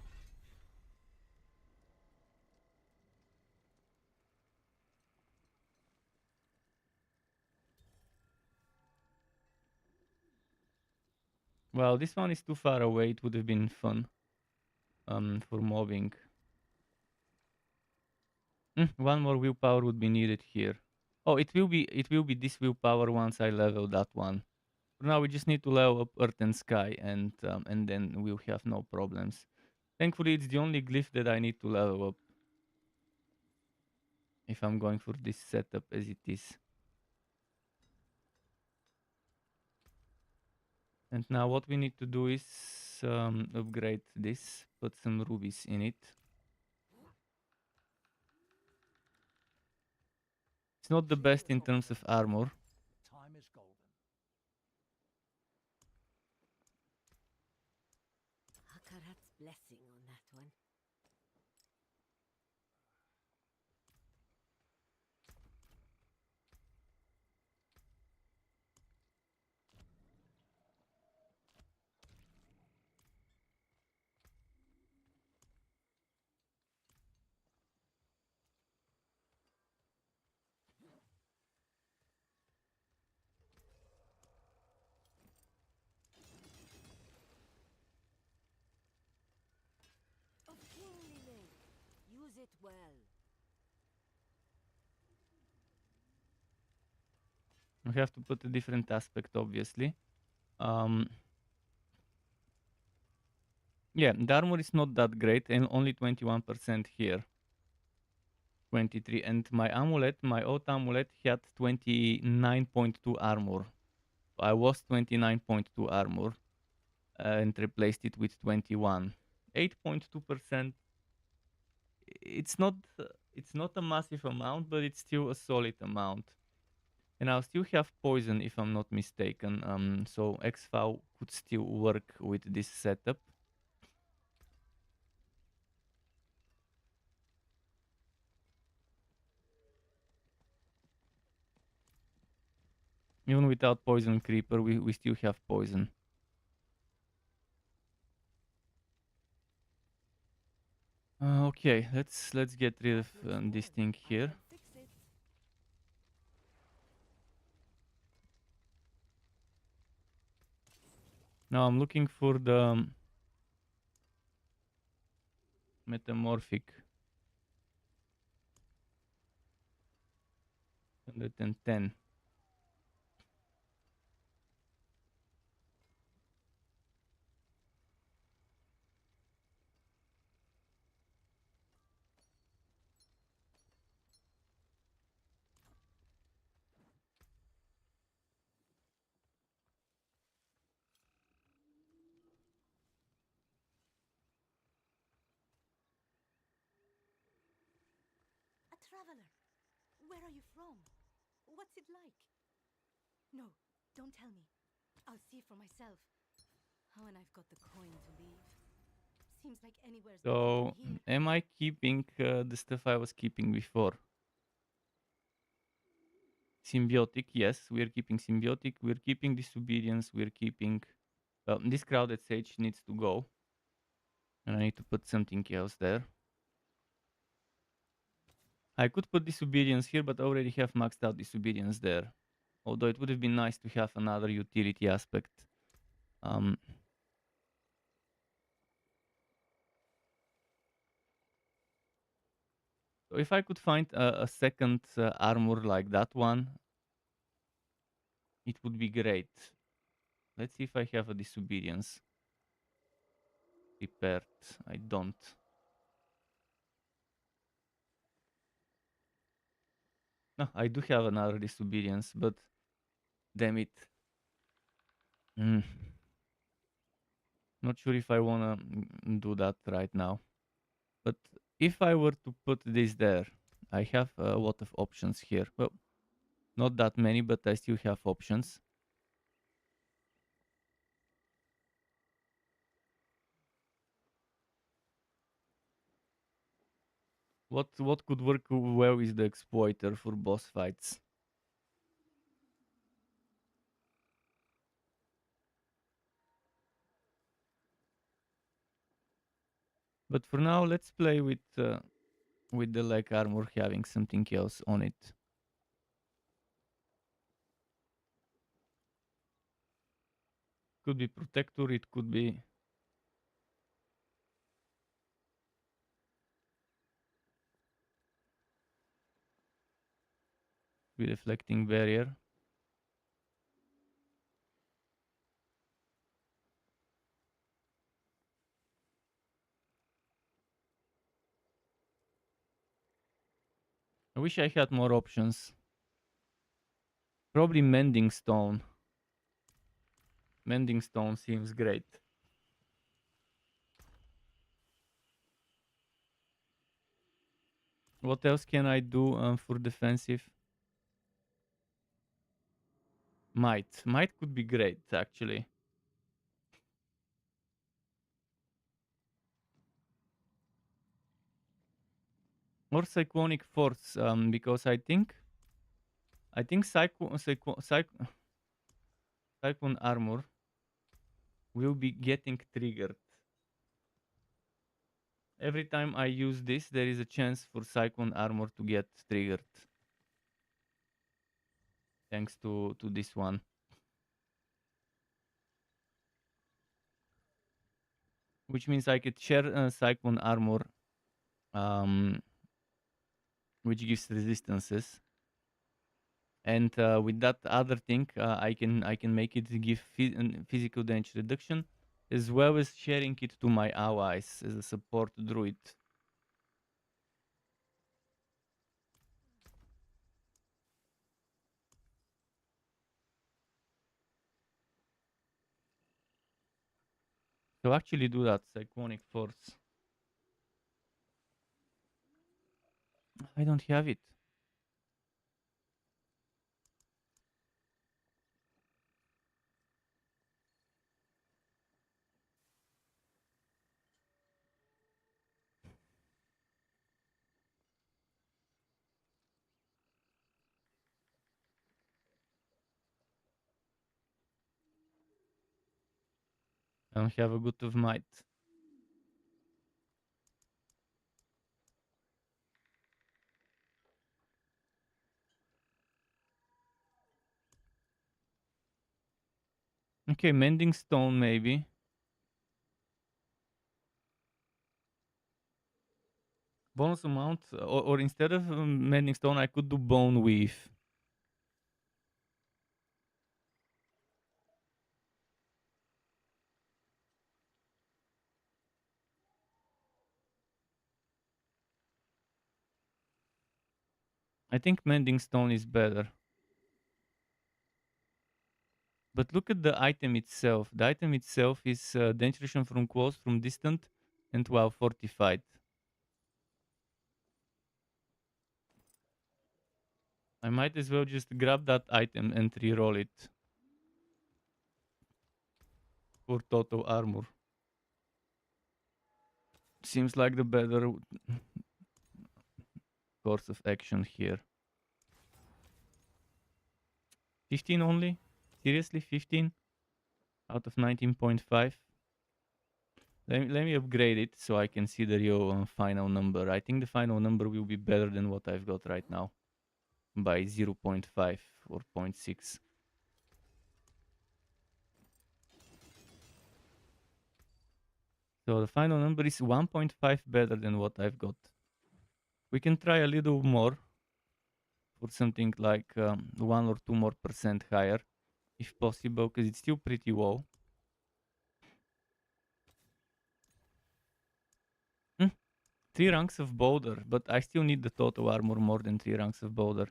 Well, this one is too far away. It would have been fun for mobbing. One more willpower would be needed here. Oh, it will be this willpower once I level that one. For now, we just need to level up Earth and Sky, and then we'll have no problems. Thankfully, it's the only glyph that I need to level up if I'm going for this setup as it is. And now what we need to do is upgrade this, put some rubies in it. It's not the best in terms of armor. Time is golden. Akarat's blessing on that one. Of kingly make. Use it well. We have to put a different aspect, obviously. Um, yeah, the armor is not that great, and only 21% here. 23, and my amulet, my old amulet had 29.2 armor. I lost 29.2 armor and replaced it with 21. 8.2%. It's not a massive amount, but it's still a solid amount. And I'll still have poison if I'm not mistaken. So XV could still work with this setup. Even without poison creeper, we still have poison. Okay, let's get rid of this thing here. Now I'm looking for the metamorphic. 110. A traveler. Where are you from? What's it like? No, don't tell me. I'll see for myself. Oh, and I've got the coin to leave. Seems like anywhere's better So than here. am I keeping the stuff I was keeping before? Symbiotic, yes, we're keeping symbiotic. We're keeping disobedience. We're keeping this crowded sage needs to go, and I need to put something else there. I could put disobedience here, but I already have maxed out disobedience there. Although it would have been nice to have another utility aspect. So if I could find a second armor like that one, it would be great. Let's see if I have a disobedience prepared. I don't. No, I do have another disobedience, but damn it. Not sure if I wanna do that right now. But if I were to put this there, I have a lot of options here. Well, not that many, but I still have options. What could work well is the exploiter for boss fights. But for now, let's play with the leg armor having something else on it. Could be protector, it could be reflecting barrier. I wish I had more options. Probably mending stone. Mending stone seems great. What else can I do for defensive? Might. Might could be great, actually. Or cyclonic force, because I think cyclone armor will be getting triggered. Every time I use this, there is a chance for cyclone armor to get triggered. Thanks to this one. Which means I could share cyclone armor, which gives resistances. And with that other thing, I can make it give physical damage reduction, as well as sharing it to my allies as a support druid. So actually do that, Cyclonic Force. I don't have it. I don't have a good of might. Okay, Mending Stone maybe. Bonus amount, or instead of Mending Stone, I could do Bone Weave. I think Mending Stone is better. But look at the item itself. The item itself is denaturation from close, from distant, and while fortified. I might as well just grab that item and reroll it for total armor. Seems like the better course of action here. 15 only? Seriously, 15 out of 19.5? Let me upgrade it so I can see the real final number. I think the final number will be better than what I've got right now by 0.5 or 0.6. So the final number is 1.5 better than what I've got. We can try a little more for something like 1 or 2 more percent higher if possible, because it's still pretty low. 3 ranks of boulder, but I still need the total armor more than 3 ranks of boulder.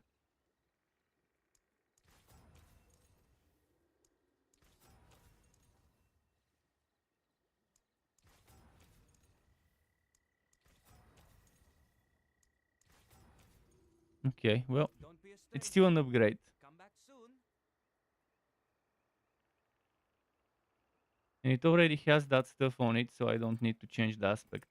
Okay, well, Don't be a it's stranger. still an upgrade. Come back soon. And it already has that stuff on it, so I don't need to change the aspect.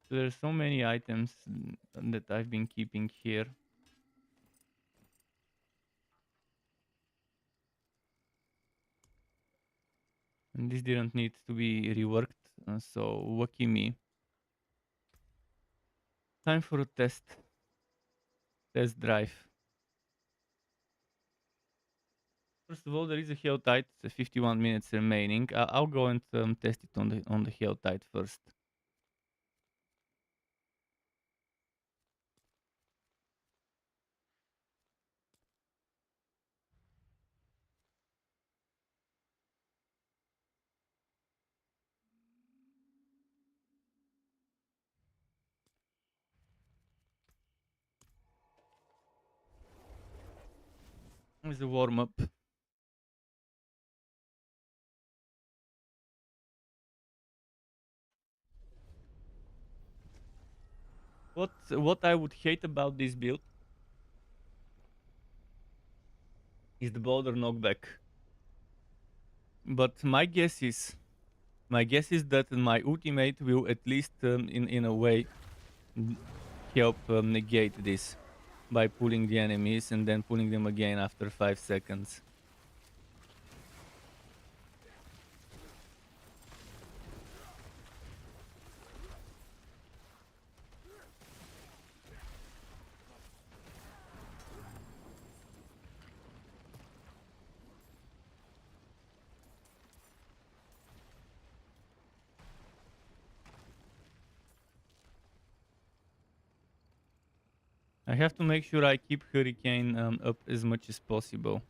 So there's so many items that I've been keeping here. And this didn't need to be reworked, so lucky me. Time for a test drive. First of all, there is a hell tide, 51 minutes remaining. I'll go and test it on the hell tide first. As a warm up. What I would hate about this build is the boulder knockback. But my guess is that my ultimate will at least in a way help negate this by pulling the enemies and then pulling them again after 5 seconds. I have to make sure I keep Hurricane up as much as possible.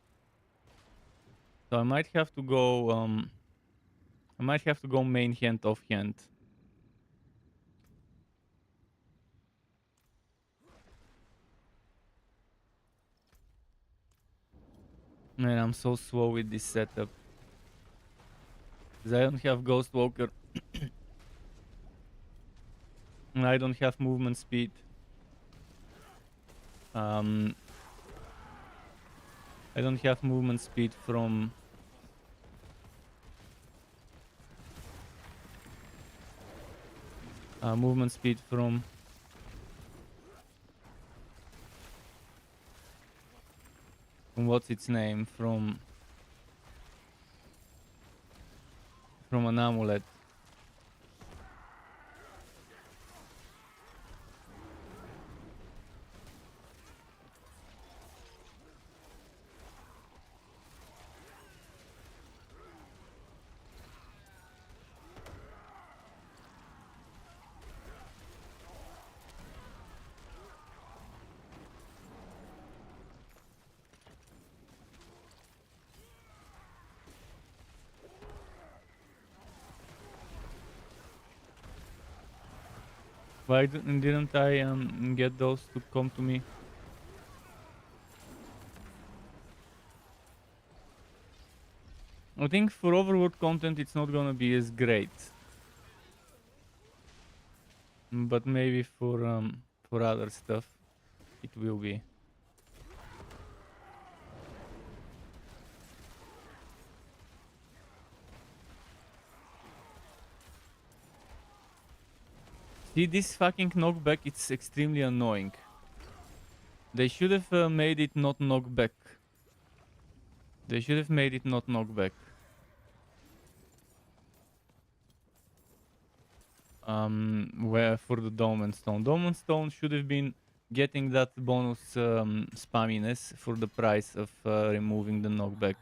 So I might have to go main hand off hand. Man, I'm so slow with this setup. 'Cause I don't have Ghost Walker. And I don't have movement speed. I don't have movement speed from what's its name, from an amulet. Why didn't I get those to come to me? I think for Overworld content it's not gonna be as great. But maybe for other stuff it will be. See, this fucking knockback, it's extremely annoying. They should have made it not knockback. They should have made it not knockback. Where for the Dolmen Stone. Dolmen Stone should have been getting that bonus spamminess for the price of removing the knockback.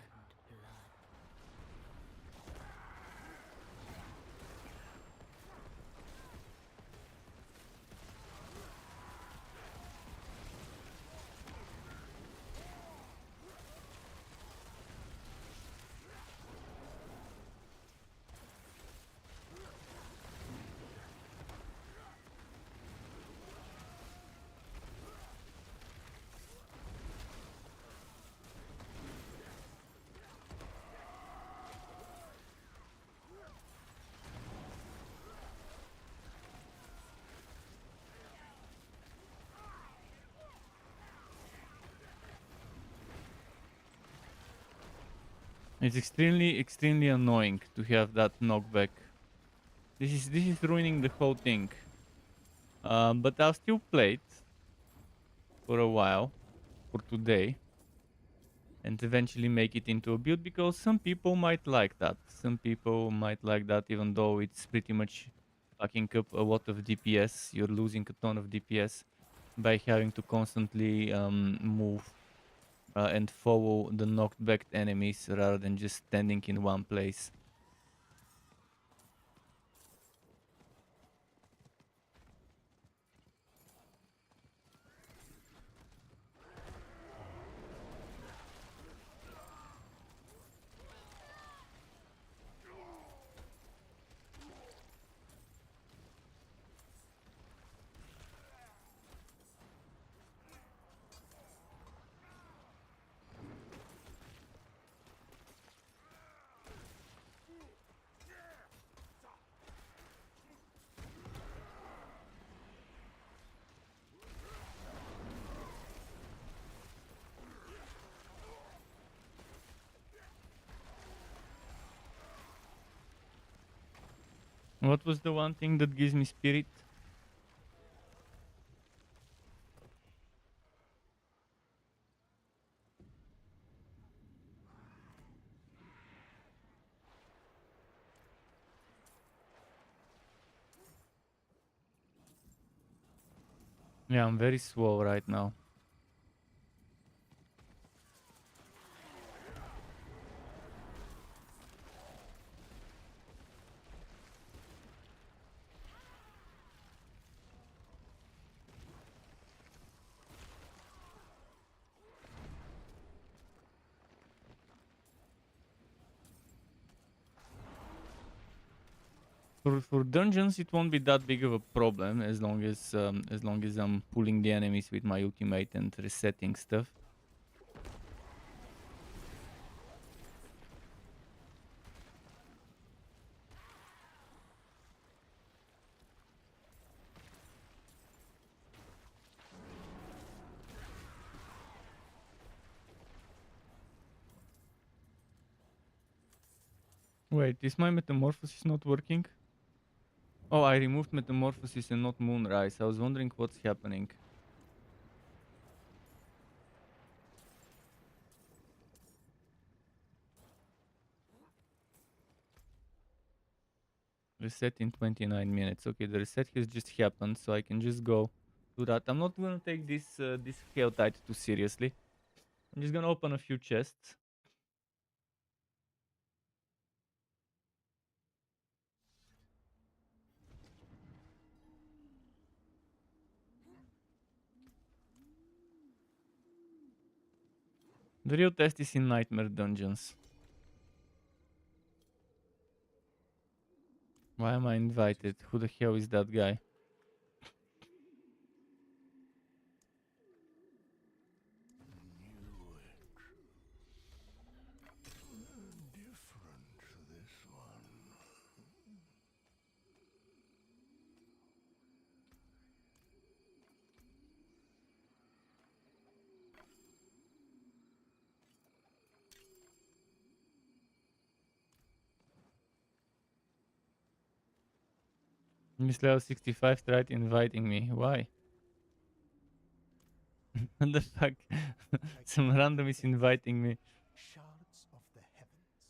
It's extremely annoying to have that knockback. This is ruining the whole thing. But I'll still play it for a while, for today, and eventually make it into a build, because some people might like that. Some people might like that, even though it's pretty much fucking up a lot of DPS. You're losing a ton of DPS by having to constantly move and follow the knocked back enemies rather than just standing in one place. What was the one thing that gives me spirit? Yeah, I'm very slow right now. For dungeons, it won't be that big of a problem as long as I'm pulling the enemies with my ultimate and resetting stuff. Wait, is my metamorphosis not working? Oh, I removed metamorphosis and not moonrise. I was wondering what's happening. Reset in 29 minutes. Okay, the reset has just happened, so I can just go do that. I'm not gonna take this Helltide too seriously. I'm just gonna open a few chests. The real test is in Nightmare Dungeons. Why am I invited? Who the hell is that guy? Miss Level 65 tried inviting me. Why? What the fuck? Some random is inviting me. Shards of the heavens.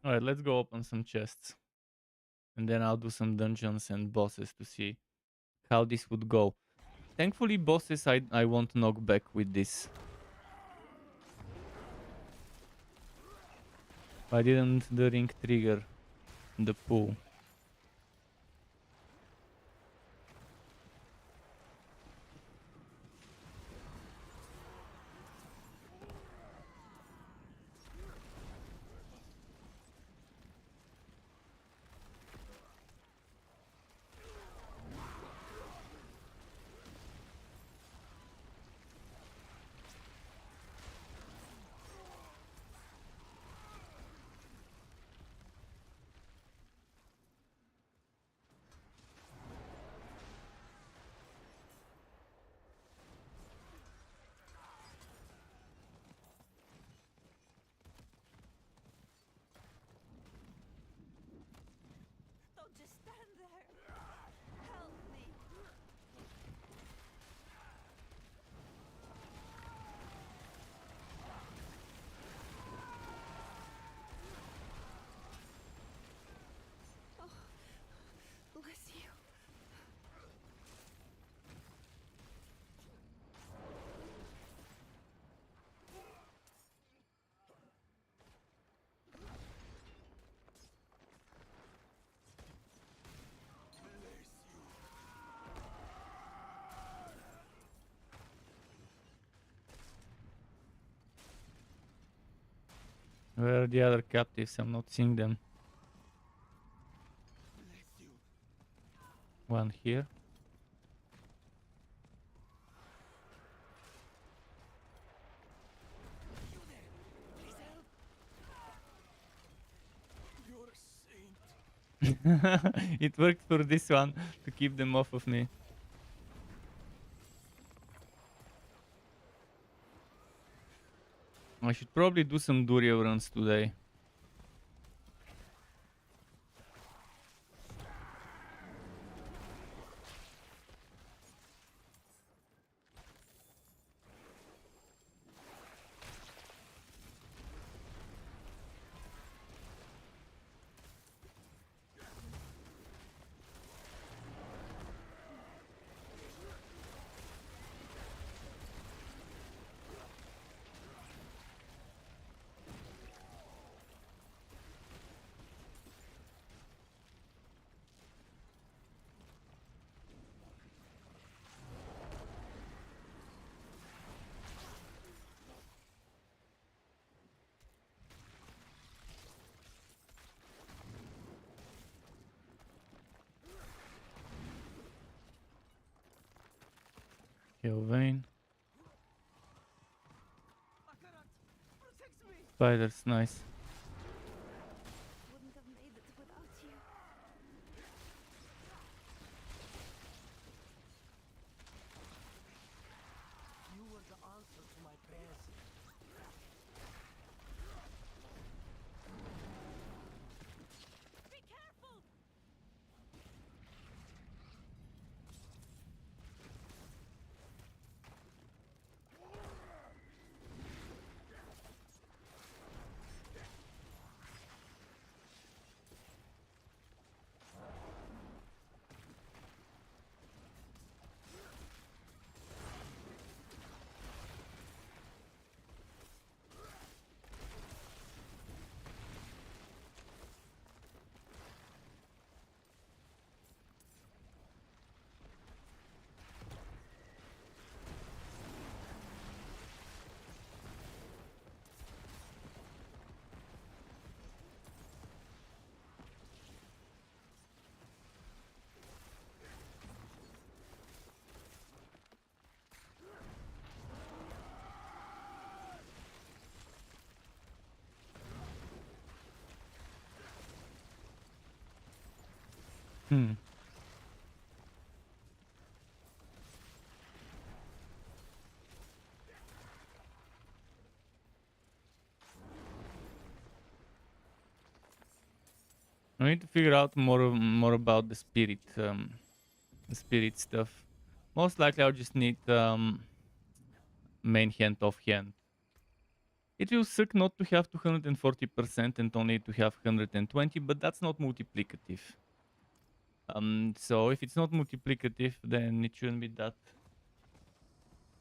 Alright, let's go open some chests. And then I'll do some dungeons and bosses to see how this would go. Thankfully, bosses I won't knock back with this. Why didn't the ring trigger the pool? Don't just stand there. Help me. Oh, bless you. Where are the other captives? I'm not seeing them. One here. You're a saint. It worked for this one to keep them off of me. I should probably do some Durio runs today. Kill Vayne. Akarat, protect me! Spider's nice. Wouldn't have made it without you. You were the answer to my prayers. Be careful! Hmm. I need to figure out more about the spirit stuff. Most likely, I'll just need main hand off hand. It will suck not to have 240% and only to have 120, but that's not multiplicative. So if it's not multiplicative, then it shouldn't be that.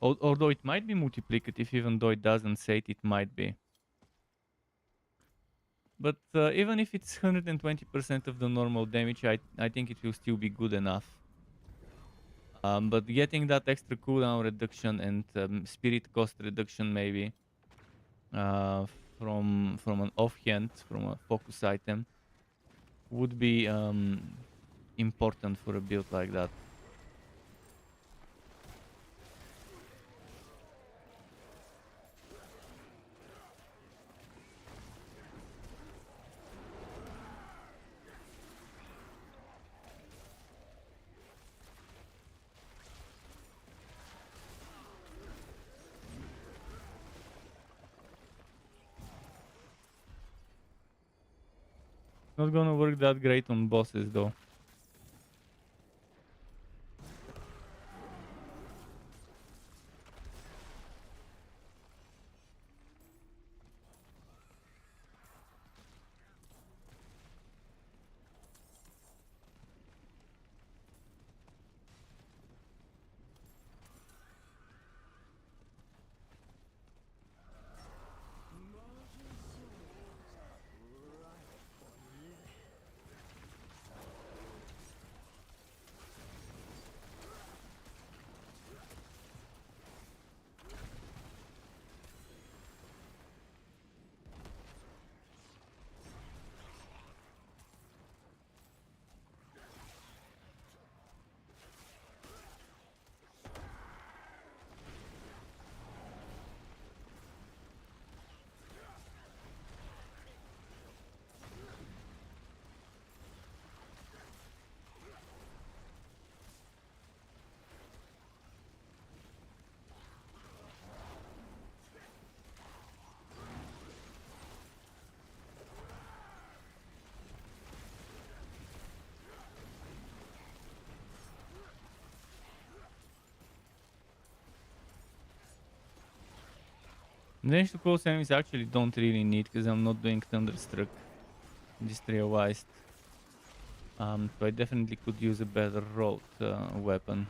Although it might be multiplicative, even though it doesn't say it, it might be. But even if it's 120% of the normal damage, I think it will still be good enough. But getting that extra cooldown reduction and spirit cost reduction maybe uh, from an offhand, from a focus item, would be important for a build like that. Not gonna work that great on bosses though. Range to close enemies actually don't really need because I'm not doing Thunderstruck. Just realized. So I definitely could use a better rolled weapon.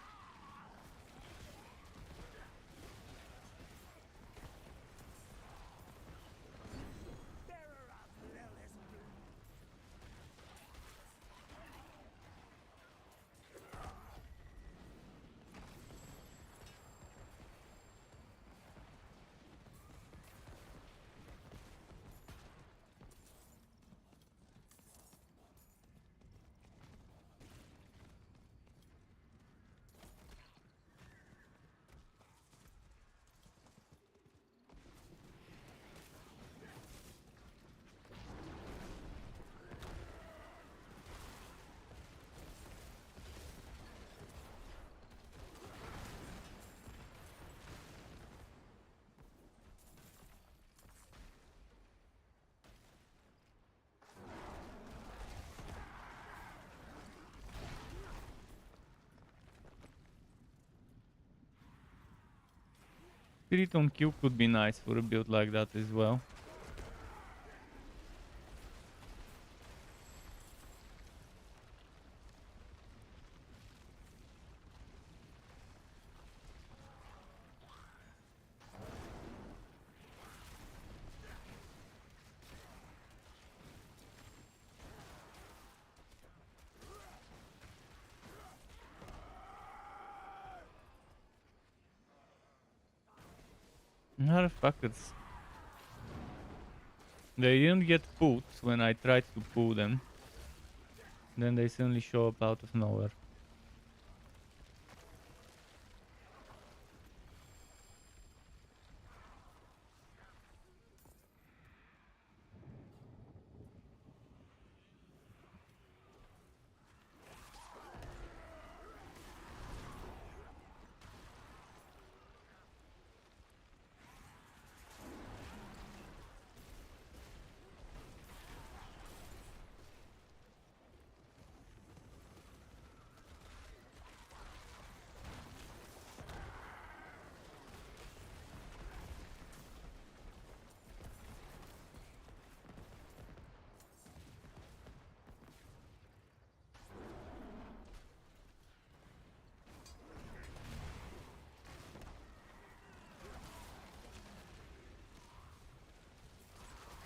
Spirit on Q could be nice for a build like that as well. Motherfuckers. They didn't get put when I tried to pull them. Then they suddenly show up out of nowhere.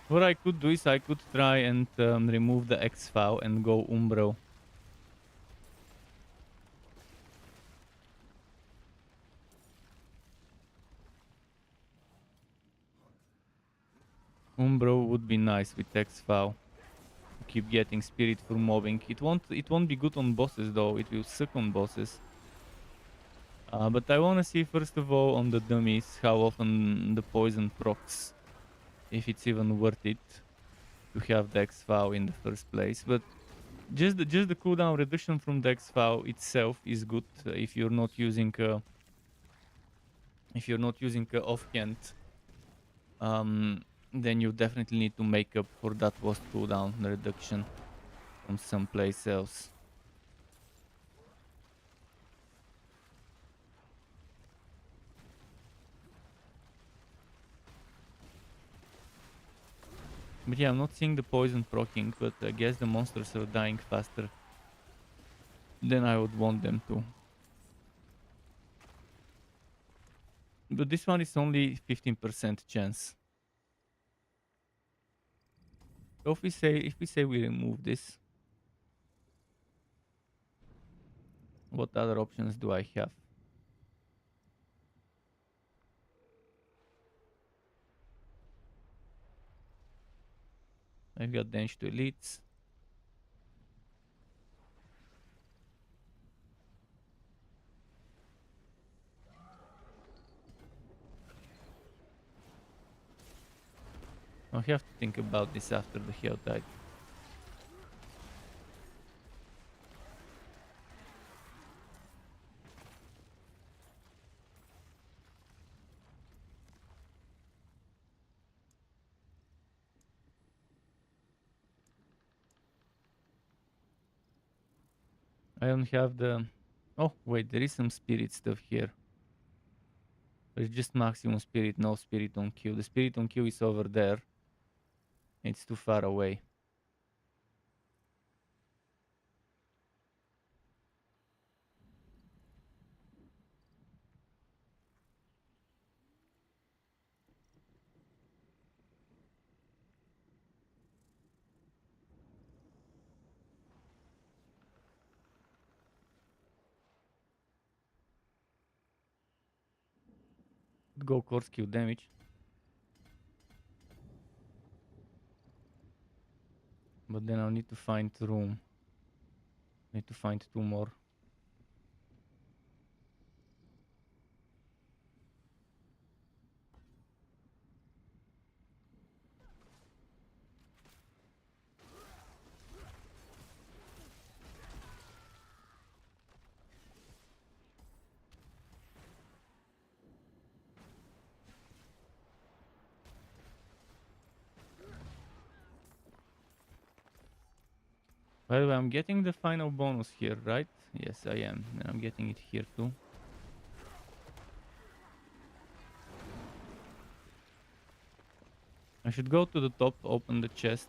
What I could do is I could try and remove the X-Fow and go Umbro. Umbro would be nice with X-Fow. Keep getting spirit for mobbing. It won't be good on bosses though. It will suck on bosses. But I wanna see first of all on the dummies how often the poison procs. If it's even worth it to have the X-Fow in the first place. But just the cooldown reduction from the X-Fow itself is good if you're not using offhand. Then you definitely need to make up for that lost cooldown reduction from someplace else. But yeah, I'm not seeing the poison proccing, but I guess the monsters are dying faster than I would want them to. But this one is only 15% chance. So if we say we remove this, what other options do I have? I've got damage to elites. I'll have to think about this after the Hell died. I don't have the... Oh, wait, there is some spirit stuff here. There's just maximum spirit, no spirit on Q. The spirit on Q is over there. It's too far away. Go course Q damage. But then I'll need to find room. Need to find 2 more. By the way, I'm getting the final bonus here, right? Yes, I am. And I'm getting it here too. I should go to the top, open the chest.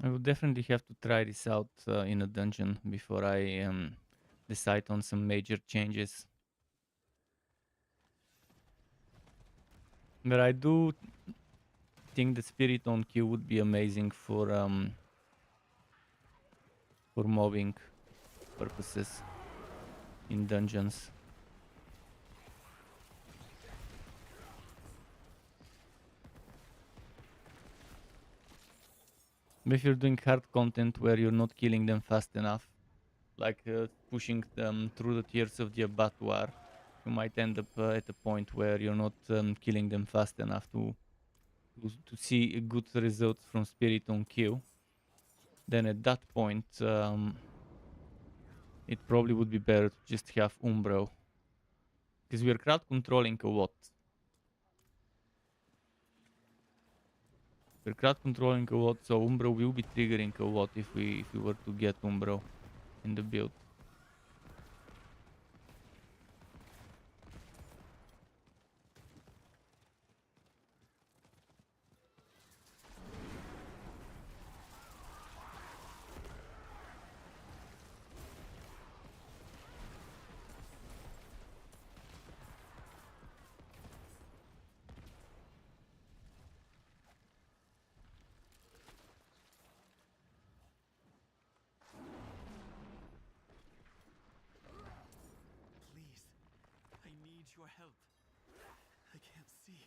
I will definitely have to try this out in a dungeon before I decide on some major changes. But I do think the Spirit on Q would be amazing for mobbing purposes in dungeons. But if you're doing hard content where you're not killing them fast enough, like pushing them through the tiers of the abattoir, you might end up at a point where you're not killing them fast enough to see a good result from Spirit on Q. Then at that point, it probably would be better to just have Umbro. Because we're crowd controlling a lot. We're crowd controlling a lot, so Umbro will be triggering a lot if we were to get Umbro in the build. Please, I need your help. I can't see.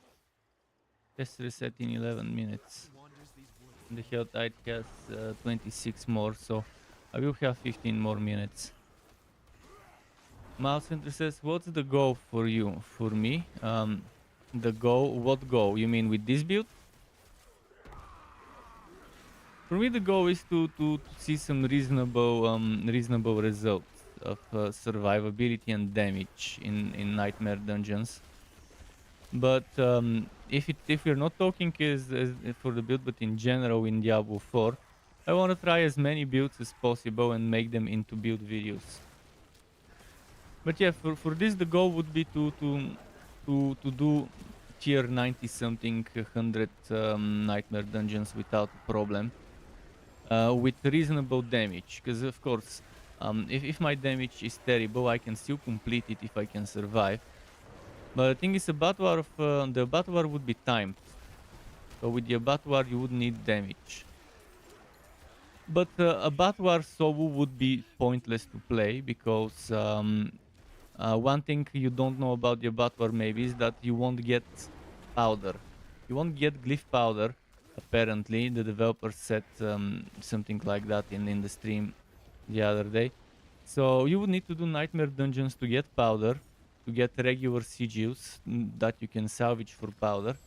Test reset in 11 minutes. Wanders these woods. The Hell Tide has 26 more, so I will have 15 more minutes. Mouse Center says, what's the goal for you? For me? The goal? What goal? You mean with this build? For me, the goal is to see some reasonable results of survivability and damage in Nightmare dungeons. But if we're not talking as for the build, but in general in Diablo 4, I want to try as many builds as possible and make them into build videos. But yeah, for this the goal would be to do tier 90 something 100 Nightmare dungeons without a problem. With reasonable damage, because of course, if my damage is terrible, I can still complete it if I can survive. But the thing is, the abattoir would be timed, so with the abattoir you would need damage. But abattoir solo would be pointless to play because one thing you don't know about the abattoir maybe is that you won't get powder. You won't get glyph powder. Apparently, the developer said something like that in the stream the other day. So you would need to do nightmare dungeons to get powder, to get regular sigils that you can salvage for powder,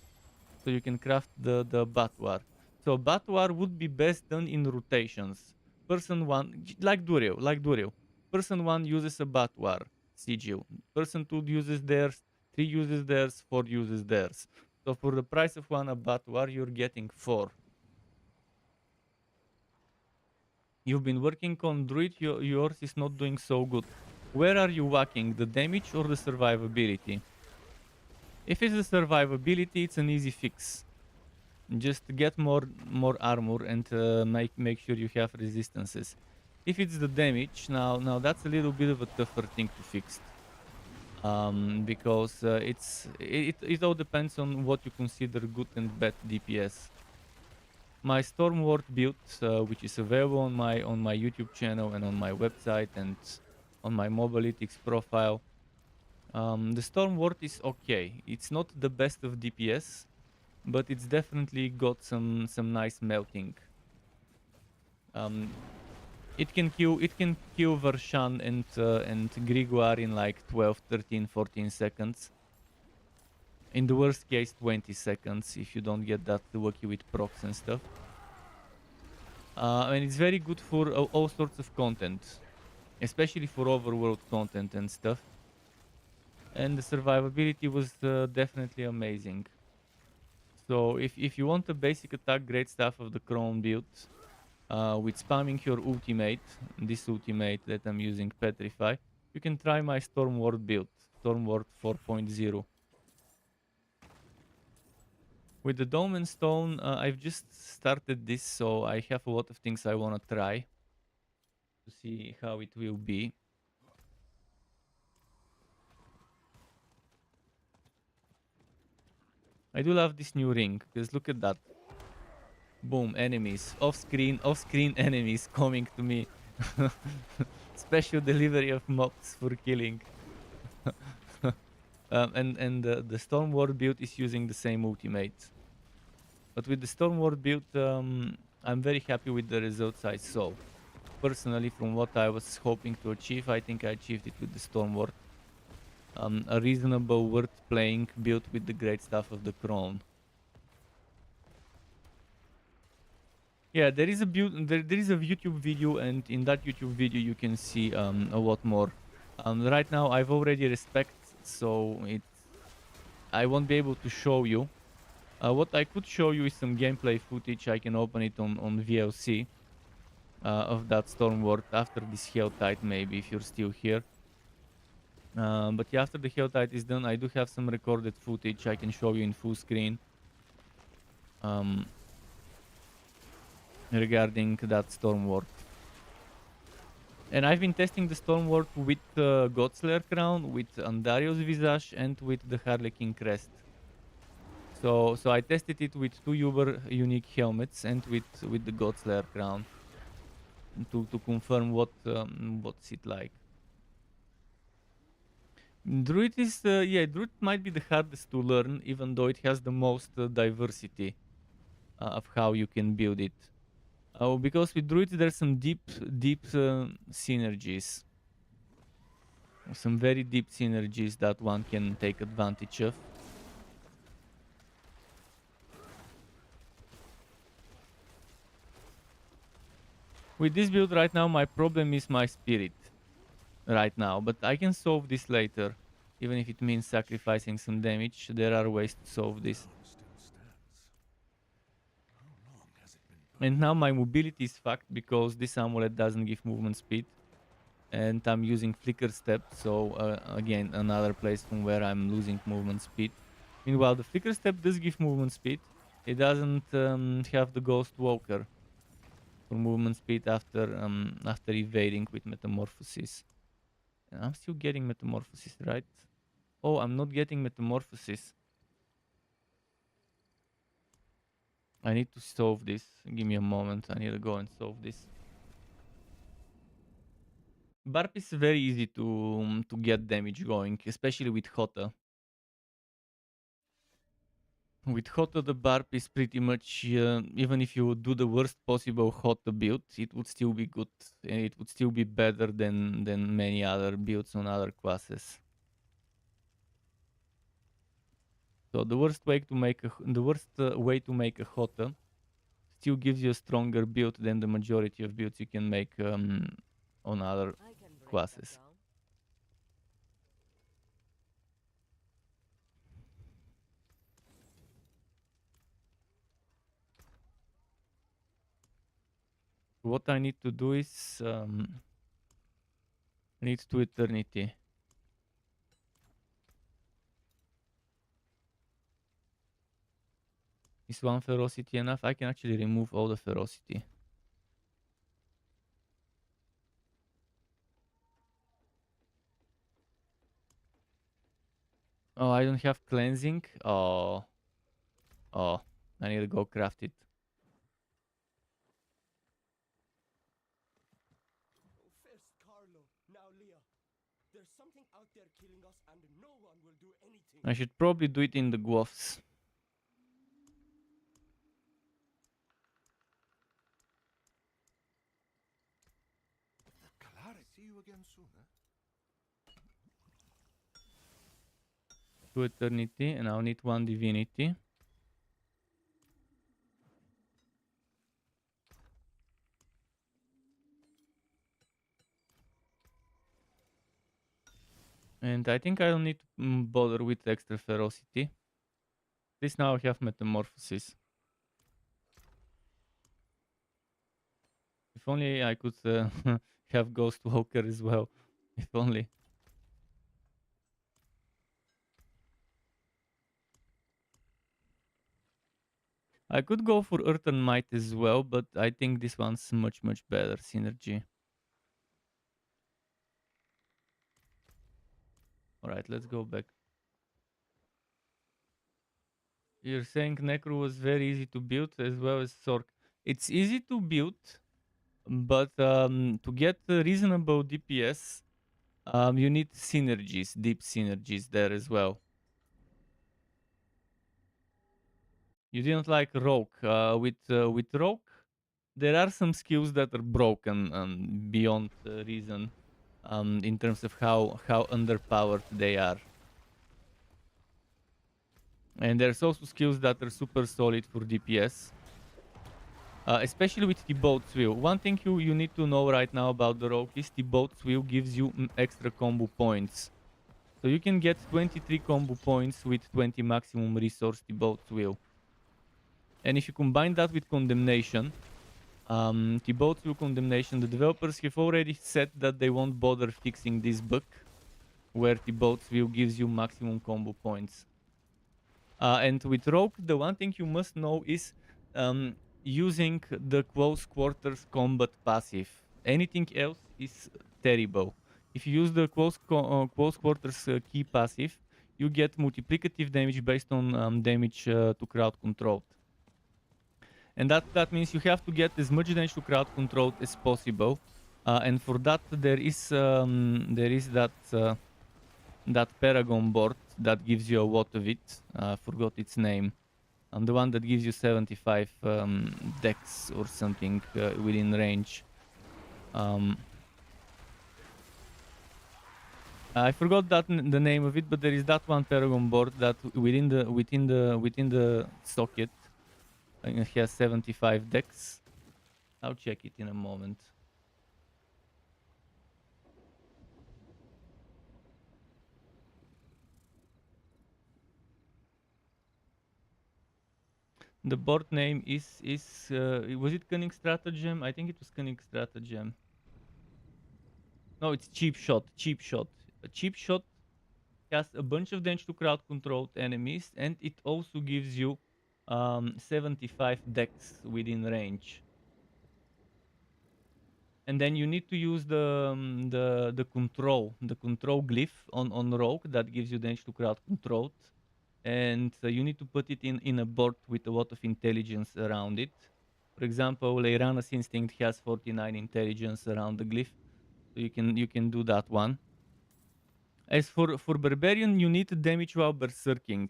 so you can craft the abattoir. So abattoir would be best done in rotations. Person 1, like Duril. Person 1 uses abattoir sigil. Person 2 uses theirs, 3 uses theirs, 4 uses theirs. So for the price of one abattoir, you're getting 4. You've been working on Druid, yours is not doing so good. Where are you whacking, the damage or the survivability? If it's the survivability, it's an easy fix. Just get more armor and make sure you have resistances. If it's the damage, now that's a little bit of a tougher thing to fix. Because it all depends on what you consider good and bad DPS. My Storm Ward build, which is available on my YouTube channel and on my website and on my Mobalytics profile, the Storm Ward is okay. It's not the best of DPS, but it's definitely got some nice melting. It can kill Vershan and Grigor in like 12, 13, 14 seconds. In the worst case, 20 seconds if you don't get that lucky with procs and stuff. And it's very good for all sorts of content, especially for overworld content and stuff. And the survivability was definitely amazing. So if you want the basic attack, great stuff of the Chrome build, with spamming your ultimate, this ultimate that I'm using, Petrify, you can try my Stormward build, Stormward 4.0. With the Dolmen Stone, I've just started this, so I have a lot of things I want to try to see how it will be. I do love this new ring, because look at that. Boom, enemies. Off-screen enemies coming to me. Special delivery of mobs for killing. And the Stormward build is using the same ultimate. But with the Stormward build, I'm very happy with the results I saw. Personally, from what I was hoping to achieve, I think I achieved it with the Stormward. A reasonable, worth playing build with the great stuff of the Crown. Yeah, there is a there is a YouTube video, and in that YouTube video you can see a lot more. Right now I've already respect, so I won't be able to show you. What I could show you is some gameplay footage. I can open it on VLC of that Stormward after this Hell Tide, maybe, if you're still here. But yeah, after the Hell Tide is done, I do have some recorded footage I can show you in full screen. Regarding that Stormward. And I've been testing the Stormward with Godslayer Crown, with Andario's Visage, and with the Harlequin Crest. So I tested it with 2 Uber unique helmets and with the Godslayer Crown to confirm what's it like. Druid is yeah, Druid might be the hardest to learn, even though it has the most diversity of how you can build it. Because with Druid there's some deep synergies. Some very deep synergies that one can take advantage of. With this build right now, my problem is my spirit. Right now, but I can solve this later. Even if it means sacrificing some damage, there are ways to solve this. And now my mobility is fucked because this amulet doesn't give movement speed. And I'm using flicker step, so again, another place from where I'm losing movement speed. Meanwhile, the flicker step does give movement speed. It doesn't have the ghost walker for movement speed after evading with metamorphosis. And I'm still getting metamorphosis, right? Oh, I'm not getting metamorphosis. I need to solve this. Give me a moment. I need to go and solve this. Barb is very easy to get damage going, especially with Hota. With Hota, the Barb is pretty much, even if you do the worst possible Hota build, it would still be good. And it would still be better than many other builds on other classes. So the worst way to make a Hota still gives you a stronger build than the majority of builds you can make on other classes. What I need to do is I need 2 eternity. Is 1 ferocity enough? I can actually remove all the ferocity. Oh, I don't have cleansing. Oh, I need to go craft it. First Carlo, now Leah. There's something out there killing us and no one will do anything. I should probably do it in the Guoths. See you again soon, eh? 2 eternity, and I'll need 1 divinity. And I think I don't need to bother with extra ferocity. At least now I have metamorphosis. If only I could have Ghost Walker as well. If only. I could go for Earth and Might as well, but I think this one's much better synergy. Alright, let's go back. You're saying Necro was very easy to build as well as Sork. It's easy to build, but to get reasonable DPS, you need synergies, deep synergies there as well. You didn't like Rogue. With Rogue, there are some skills that are broken beyond reason in terms of how underpowered they are. And there's also skills that are super solid for DPS. Especially with the boat's wheel. One thing you need to know right now about the Rogue is the boat's wheel gives you extra combo points. So you can get 23 combo points with 20 maximum resource the boat's wheel. And if you combine that with Condemnation, the boat's wheel Condemnation, the developers have already said that they won't bother fixing this bug, where the boat's wheel gives you maximum combo points. And with Rogue, the one thing you must know is using the close quarters combat passive. Anything else is terrible. If you use the close quarters key passive, you get multiplicative damage based on damage to crowd controlled. And that means you have to get as much damage to crowd controlled as possible. And for that, there is that Paragon board that gives you a lot of it. Forgot its name. The one that gives you 75 dex or something within range. I forgot the name of it, but there is that one Paragon board that within the socket it has 75 dex. I'll check it in a moment. The board name is was it Cunning Stratagem? I think it was Cunning Stratagem. No, it's Cheap Shot. Cheap Shot. A Cheap Shot has a bunch of damage to crowd controlled enemies, and it also gives you 75 dex within range. And then you need to use the control glyph on Rogue that gives you damage to crowd controlled. And you need to put it in a board with a lot of intelligence around it. For example, Leirana's Instinct has 49 intelligence around the glyph, so you can do that one. As for Barbarian, you need damage while berserking,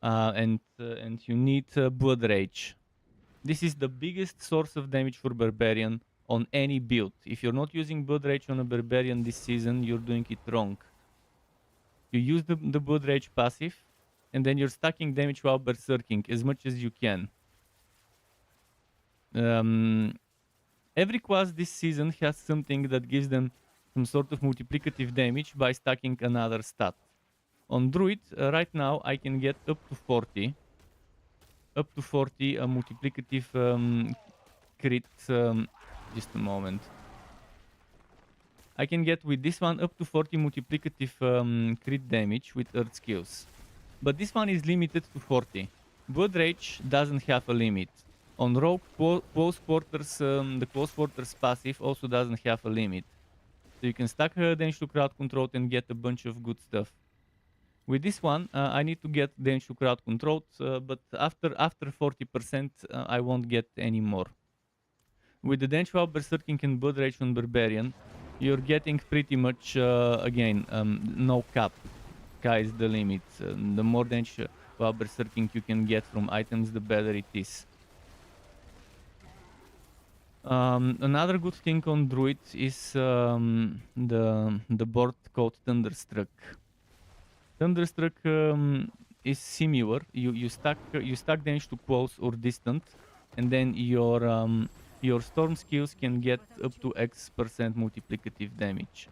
and you need Blood Rage. This is the biggest source of damage for Barbarian on any build. If you're not using Blood Rage on a Barbarian this season, you're doing it wrong. You use the Blood Rage passive, and then you're stacking damage while berserking as much as you can. Every class this season has something that gives them some sort of multiplicative damage by stacking another stat. On Druid, right now I can get up to 40 multiplicative crit. Just a moment. I can get with this one up to 40 multiplicative crit damage with Earth skills. But this one is limited to 40. Blood Rage doesn't have a limit. On Rogue, close quarters, the close quarters passive also doesn't have a limit. So you can stack damage to crowd control and get a bunch of good stuff. With this one, I need to get damage to crowd control, but after 40%, I won't get any more. With the damage while berserking and Blood Rage on Barbarian, you're getting pretty much, again, no cap. Sky is the limit. The more damage while berserking you can get from items, the better it is. Another good thing on Druid is the board called Thunderstruck. Thunderstruck is similar. You stack damage to close or distant, and then your storm skills can get up to X% multiplicative damage.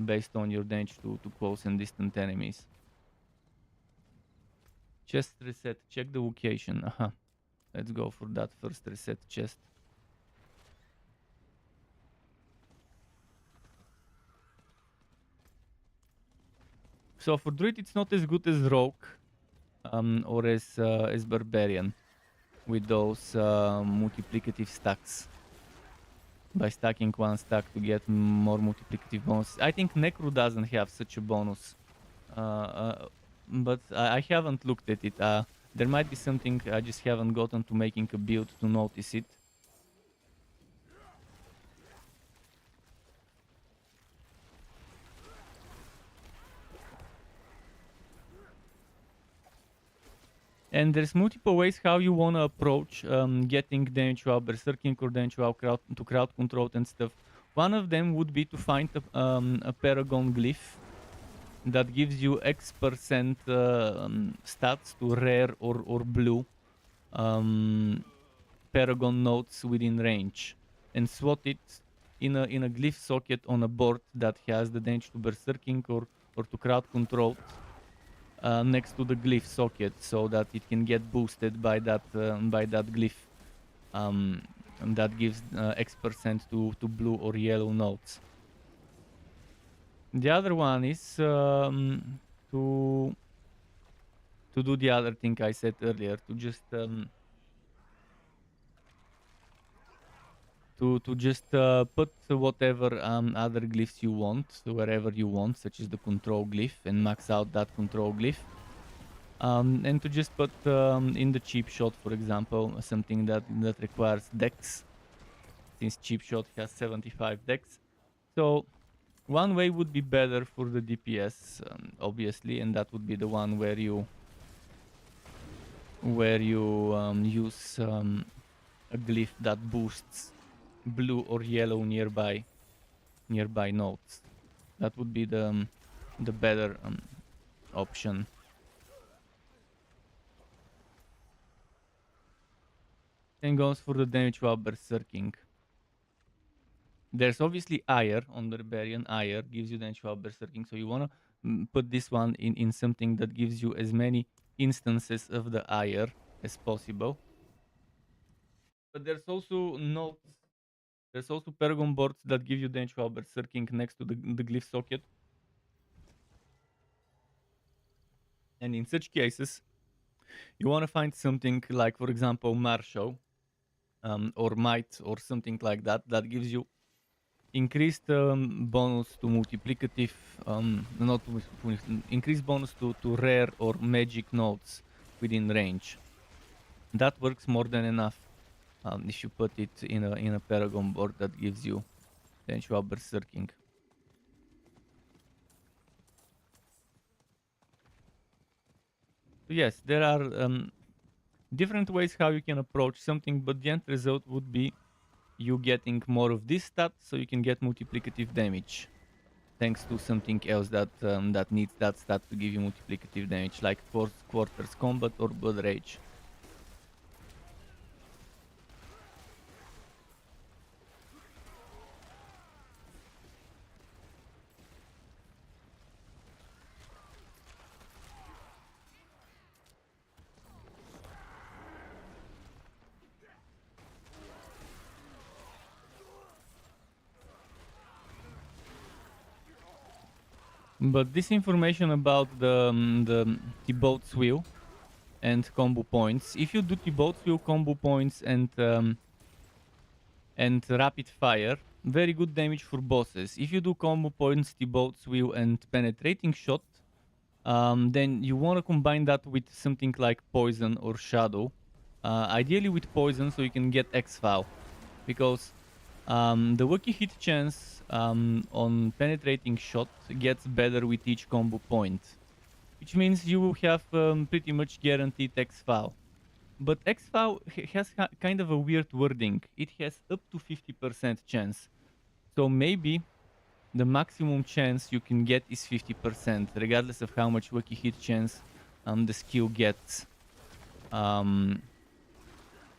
based on your damage to close and distant enemies. Chest reset. Check the location. Aha. Let's go for that first reset chest. So for Druid, it's not as good as Rogue or as Barbarian with those multiplicative stacks. By stacking one stack to get more multiplicative bonuses. I think Necro doesn't have such a bonus. But I haven't looked at it. There might be something I just haven't gotten to making a build to notice it. And there's multiple ways how you want to approach getting damage while berserking or damage while crowd control and stuff. One of them would be to find a paragon glyph that gives you X% stats to rare or blue paragon nodes within range, and slot it in a glyph socket on a board that has the damage to berserking or to crowd control next to the glyph socket, so that it can get boosted by that glyph, and that gives X% to blue or yellow nodes. The other one is to do the other thing I said earlier, to just put whatever other glyphs you want wherever you want, such as the control glyph, and max out that control glyph. And to just put in the cheap shot, for example, something that requires dex, since cheap shot has 75 dex. So one way would be better for the DPS, obviously, and that would be the one where you use a glyph that boosts blue or yellow nearby nodes. That would be the better option. Same goes for the damage while berserking. There's obviously ire on the Barbarian. Ire gives you damage while berserking, so you wanna put this one in something that gives you as many instances of the ire as possible. But there's also nodes. There's also paragon boards that give you damage while berserking next to the glyph socket. And in such cases, you want to find something like, for example, Marshall or Might or something like that, that gives you increased bonus to multiplicative, not to increased bonus to rare or magic nodes within range. That works more than enough if you put it in a paragon board that gives you damage while berserking. So yes, there are different ways how you can approach something, but the end result would be you getting more of this stat, so you can get multiplicative damage, thanks to something else that that needs that stat to give you multiplicative damage, like quarters combat or blood rage. But this information about the Thibaut's Wheel and combo points, if you do Thibaut's Wheel combo points and rapid fire, very good damage for bosses. If you do combo points, Thibaut's Wheel and penetrating shot, then you want to combine that with something like poison or shadow. Ideally with poison, so you can get X-Foul, because the lucky hit chance on penetrating shot gets better with each combo point, which means you will have pretty much guaranteed X-Foul. But X-Foul has kind of a weird wording. It has up to 50% chance. So maybe the maximum chance you can get is 50%, regardless of how much lucky hit chance the skill gets.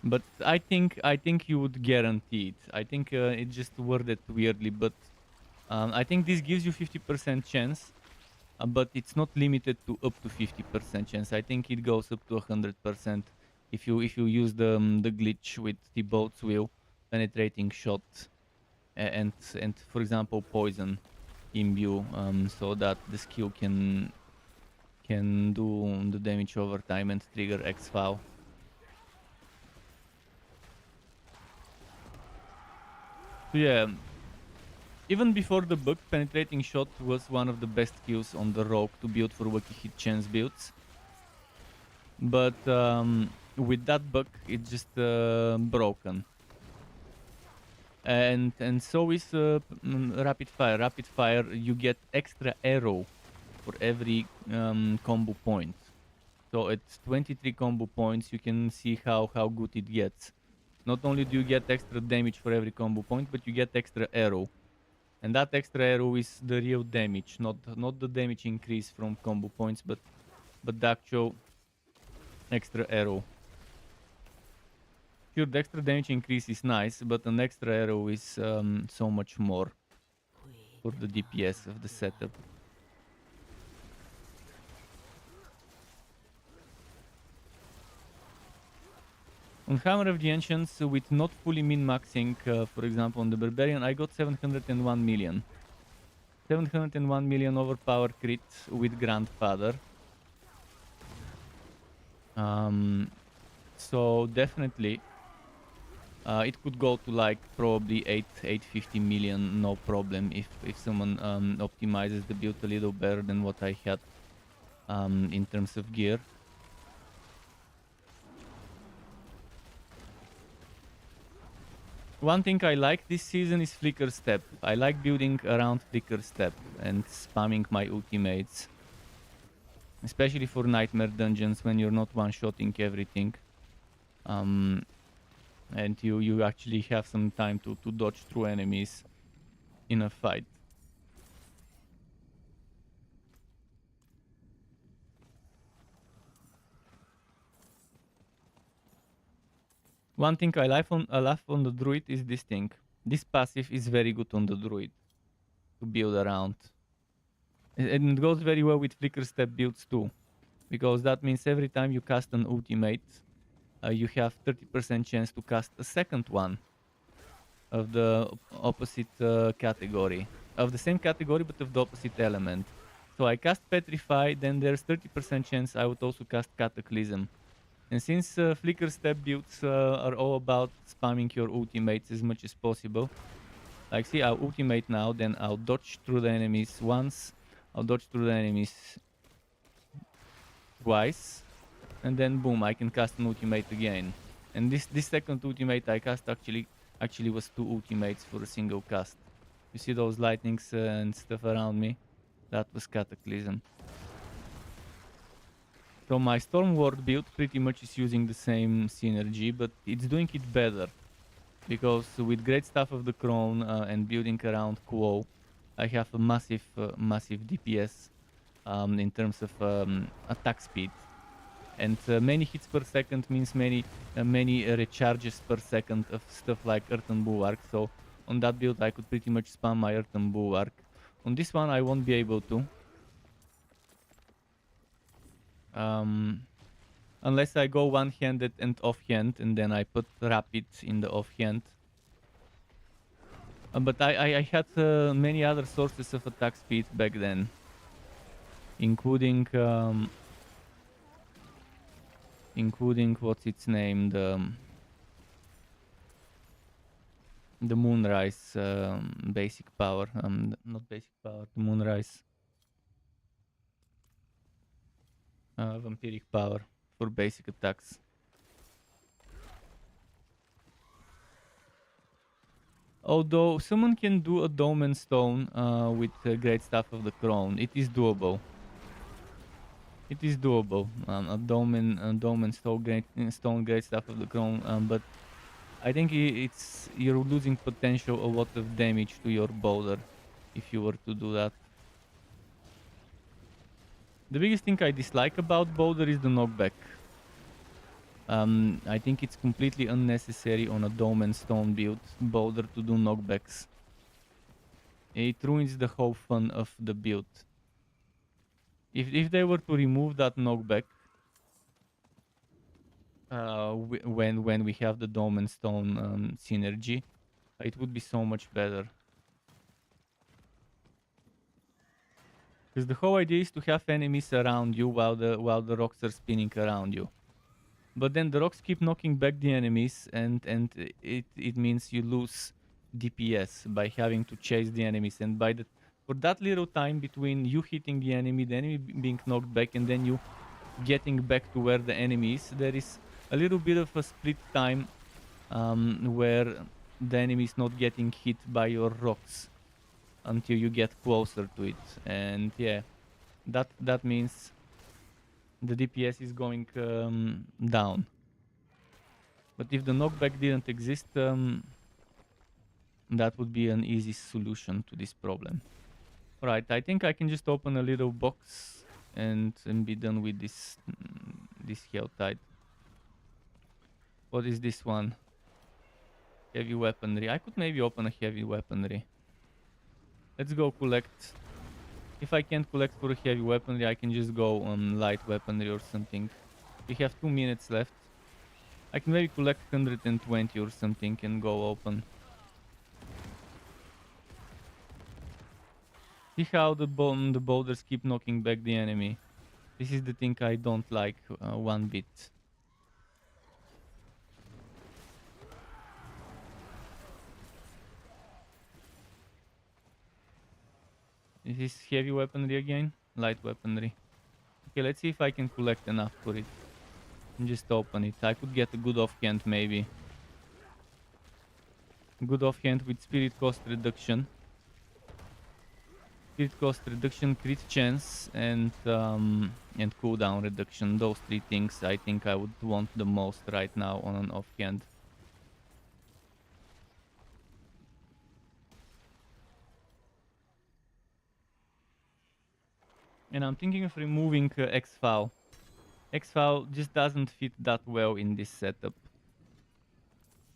But I think you would guarantee it. I think it just worded weirdly, but I think this gives you 50% chance, but it's not limited to up to 50% chance. I think it goes up to 100% if you use the glitch with the boat's wheel, penetrating shot, and for example poison imbue, so that the skill can do the damage over time and trigger X-Foul. So yeah, even before the bug, penetrating shot was one of the best skills on the rogue to build for wacky hit chance builds. But with that bug, it's just broken. And so is rapid fire. Rapid fire, you get extra arrow for every combo point. So at 23 combo points, you can see how good it gets. Not only do you get extra damage for every combo point, but you get extra arrow. And that extra arrow is the real damage, not the damage increase from combo points, but the actual extra arrow. Sure, the extra damage increase is nice, but an extra arrow is so much more for the DPS of the setup. On Hammer of the Ancients, with not fully min-maxing, for example, on the Barbarian, I got 701 million. 701 million overpower crit with Grandfather. So definitely, it could go to like probably 850 million, no problem, if someone optimizes the build a little better than what I had in terms of gear. One thing I like this season is Flicker Step. I like building around Flicker Step and spamming my ultimates. Especially for Nightmare Dungeons when you're not one-shotting everything. And you actually have some time to dodge through enemies in a fight. One thing I love on the Druid is this thing. This passive is very good on the Druid to build around. And it goes very well with Flicker Step builds too. Because that means every time you cast an ultimate, you have 30% chance to cast a second one of the opposite category. Of the same category, but of the opposite element. So I cast Petrify, then there's 30% chance I would also cast Cataclysm. And since Flicker Step builds are all about spamming your ultimates as much as possible, like see, I'll ultimate now, then I'll dodge through the enemies once, I'll dodge through the enemies twice, and then boom, I can cast an ultimate again. And this second ultimate I cast actually was 2 ultimates for a single cast. You see those lightnings and stuff around me? That was Cataclysm. So my Stormward build pretty much is using the same synergy, but it's doing it better. Because with Great Staff of the Crown and building around Quo, I have a massive DPS in terms of attack speed. And many hits per second means many recharges per second of stuff like Earthen Bulwark. So on that build I could pretty much spam my Earthen Bulwark. On this one I won't be able to. Unless I go one-handed and off-hand, and then I put Rapid in the off-hand. But I had many other sources of attack speed back then. Including what's its name, the Moonrise basic power, not basic power, the Moonrise vampiric power for basic attacks. Although someone can do a Dolmen Stone with Great Staff of the Crown, it is doable. It is doable. A Dolmen Stone, Great Staff of the Crown, but I think you're losing potential a lot of damage to your boulder if you were to do that. The biggest thing I dislike about boulder is the knockback. I think it's completely unnecessary on a Dolmen Stone build boulder to do knockbacks. it ruins the whole fun of the build. If they were to remove that knockback, when we have the Dolmen Stone synergy, it would be so much better. Because the whole idea is to have enemies around you while the rocks are spinning around you. But then the rocks keep knocking back the enemies, and it means you lose DPS by having to chase the enemies. And for that little time between you hitting the enemy being knocked back, and then you getting back to where the enemy is, there is a little bit of a split time where the enemy is not getting hit by your rocks until you get closer to it. And yeah, that means the DPS is going down. But if the knockback didn't exist, that would be an easy solution to this problem. Alright, I think I can just open a little box and be done with this hell tide. What is this one? Heavy weaponry. I could maybe open a heavy weaponry. Let's go collect. If I can't collect for a heavy weaponry, I can just go on light weaponry or something. We have 2 minutes left. I can maybe collect 120 or something and go open. See how the boulders keep knocking back the enemy. This is the thing I don't like one bit. Is this heavy weaponry again? Light weaponry. Okay, let's see if I can collect enough for it. And just open it. I could get a good offhand maybe. Good offhand with spirit cost reduction. Spirit cost reduction, crit chance, and cooldown reduction. Those 3 things I think I would want the most right now on an offhand. And I'm thinking of removing X-Foul. X-Foul just doesn't fit that well in this setup.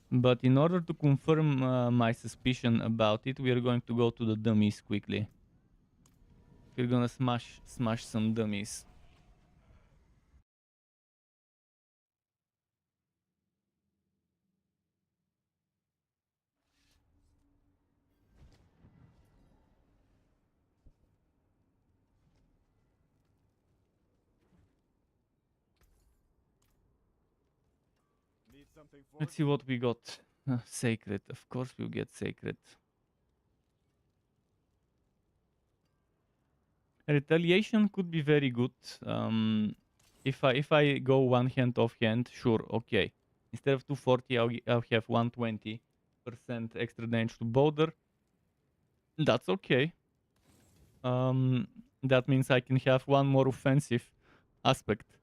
But in order to confirm my suspicion about it, we are going to go to the dummies quickly. We're gonna smash some dummies. Let's see what we got. Sacred. Of course we'll get sacred. Retaliation could be very good. If I go one hand off hand, sure, okay. Instead of 240, I'll have 120% extra damage to boulder. That's okay. That means I can have one more offensive aspect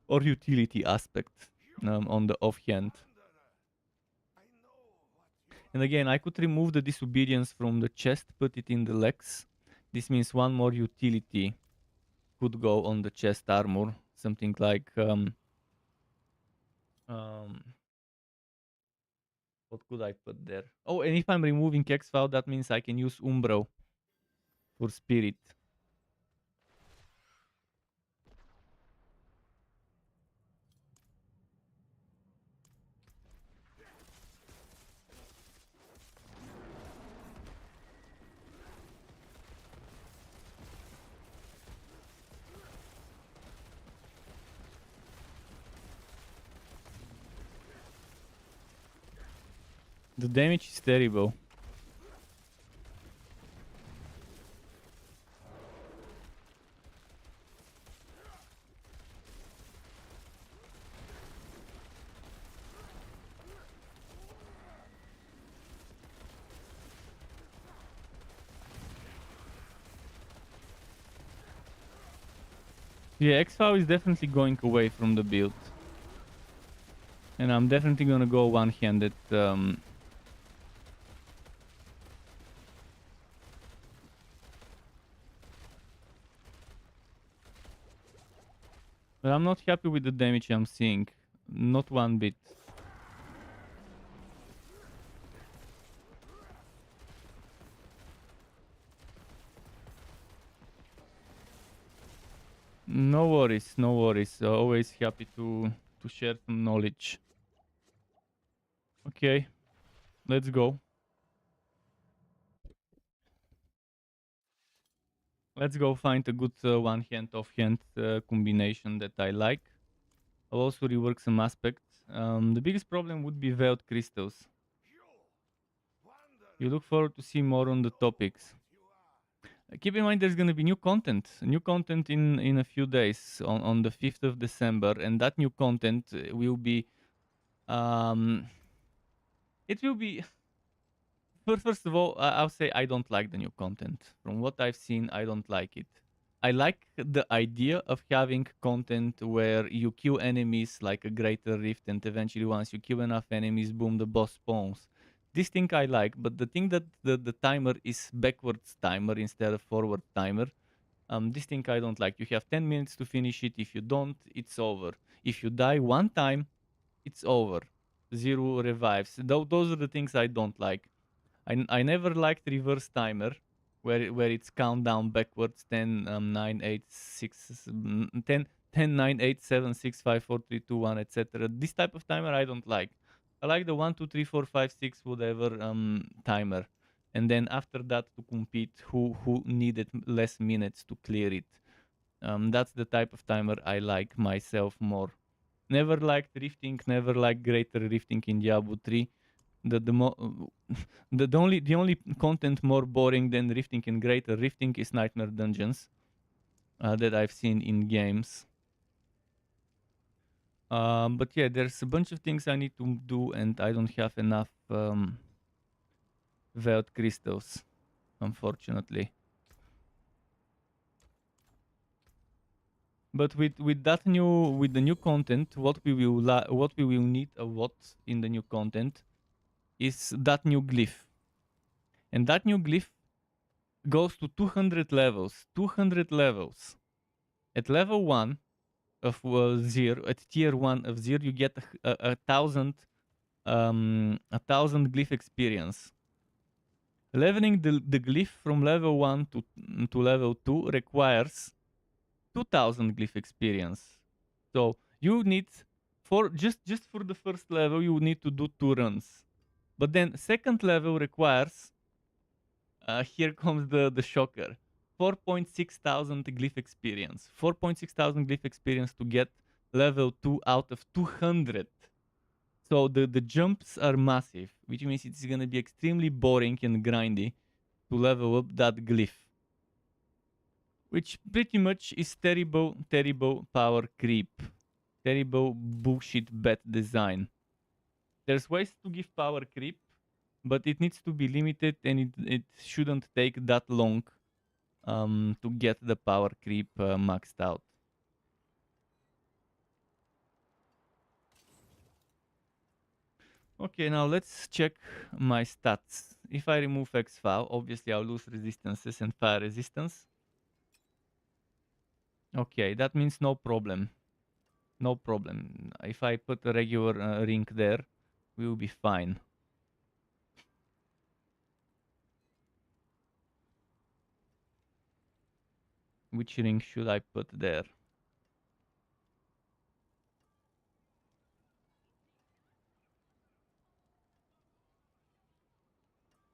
or utility aspect on the offhand. And again, I could remove the disobedience from the chest, put it in the legs. This means one more utility could go on the chest armor. Something like what could I put there? Oh, and if I'm removing X-Foul, that means I can use Umbro for spirit. The damage is terrible. Yeah, X-Foul is definitely going away from the build. And I'm definitely gonna go one-handed. But I'm not happy with the damage I'm seeing. Not one bit. No worries, no worries. Always happy to share some knowledge. Okay, let's go. Let's go find a good one hand off hand combination that I like. I'll also rework some aspects. The biggest problem would be veiled crystals. You look forward to see more on the topics. Keep in mind there's going to be new content in a few days on the 5th of December, and that new content will be it will be first of all, I'll say I don't like the new content. From what I've seen, I don't like it. I like the idea of having content where you kill enemies like a greater rift, and eventually once you kill enough enemies, boom, the boss spawns. This thing I like, but the thing that the timer is backwards timer instead of forward timer, this thing I don't like. You have 10 minutes to finish it. If you don't, it's over. If you die one time, it's over. Zero revives. Those are the things I don't like. I never liked reverse timer, where it's countdown backwards 10, 9, 8, 6, 10, 10, 9, 8, 7, 6, 5, 4, 3, 2, 1, etc. This type of timer I don't like. I like the 1, 2, 3, 4, 5, 6, whatever timer. And then after that to compete who needed less minutes to clear it. That's the type of timer I like myself more. Never liked rifting, never liked greater rifting in Diablo 3. The only content more boring than rifting and greater rifting is nightmare dungeons that I've seen in games. But yeah, there's a bunch of things I need to do, and I don't have enough veiled crystals, unfortunately. But with the new content, what we will need a lot in the new content is that new glyph, and that new glyph goes to 200 levels. 200 levels. At level 1 of Zir, at tier 1 of Zir, you get a thousand glyph experience. Leveling the glyph from level 1 to level 2 requires 2000 glyph experience. So you need, for just for the first level, you need to do 2 runs. But then second level requires, here comes the shocker, 4.6 thousand glyph experience. 4.6 thousand glyph experience to get level 2 out of 200. So the jumps are massive, which means it's gonna be extremely boring and grindy to level up that glyph. Which pretty much is terrible, terrible power creep. Terrible bullshit bad design. There's ways to give power creep, but it needs to be limited, and it shouldn't take that long to get the power creep maxed out. Okay, now let's check my stats. If I remove X-File, obviously I'll lose resistances and fire resistance. Okay, that means no problem. No problem. If I put a regular ring there, we will be fine. Which ring should I put there?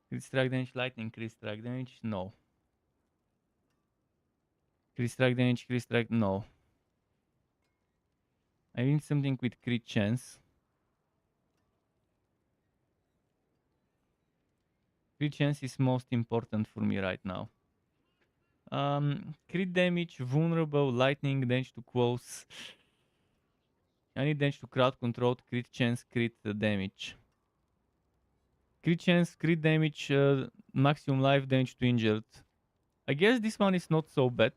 Crit strike damage, lightning, crit strike damage, no. Crit strike damage, crit strike, no. I need something with crit chance. Crit chance is most important for me right now. Crit damage, vulnerable, lightning, damage to close. I need damage to crowd control, crit chance, crit damage. Crit chance, crit damage, maximum life damage to injured. I guess this one is not so bad.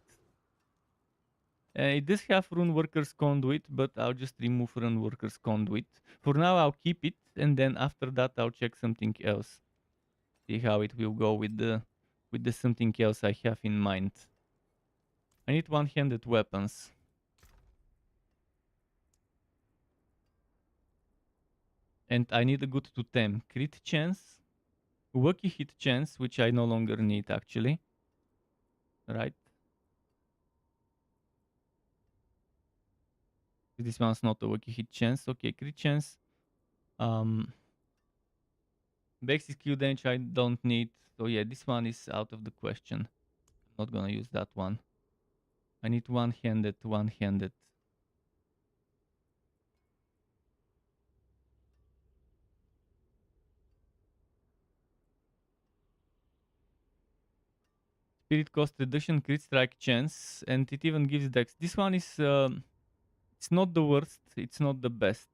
It does have Rune Worker's Conduit, but I'll just remove Rune Worker's Conduit. For now, I'll keep it, and then after that, I'll check something else. See how it will go with the something else I have in mind. I need one-handed weapons. And I need a good to tem. Crit chance, Wacky hit chance, which I no longer need actually. Right? This one's not a lucky hit chance. Okay, crit chance. Basic skill damage I don't need. So yeah, this one is out of the question. I'm not gonna use that one. I need one-handed, one-handed. Spirit cost reduction, crit strike chance, and it even gives dex. This one is, it's not the worst, it's not the best.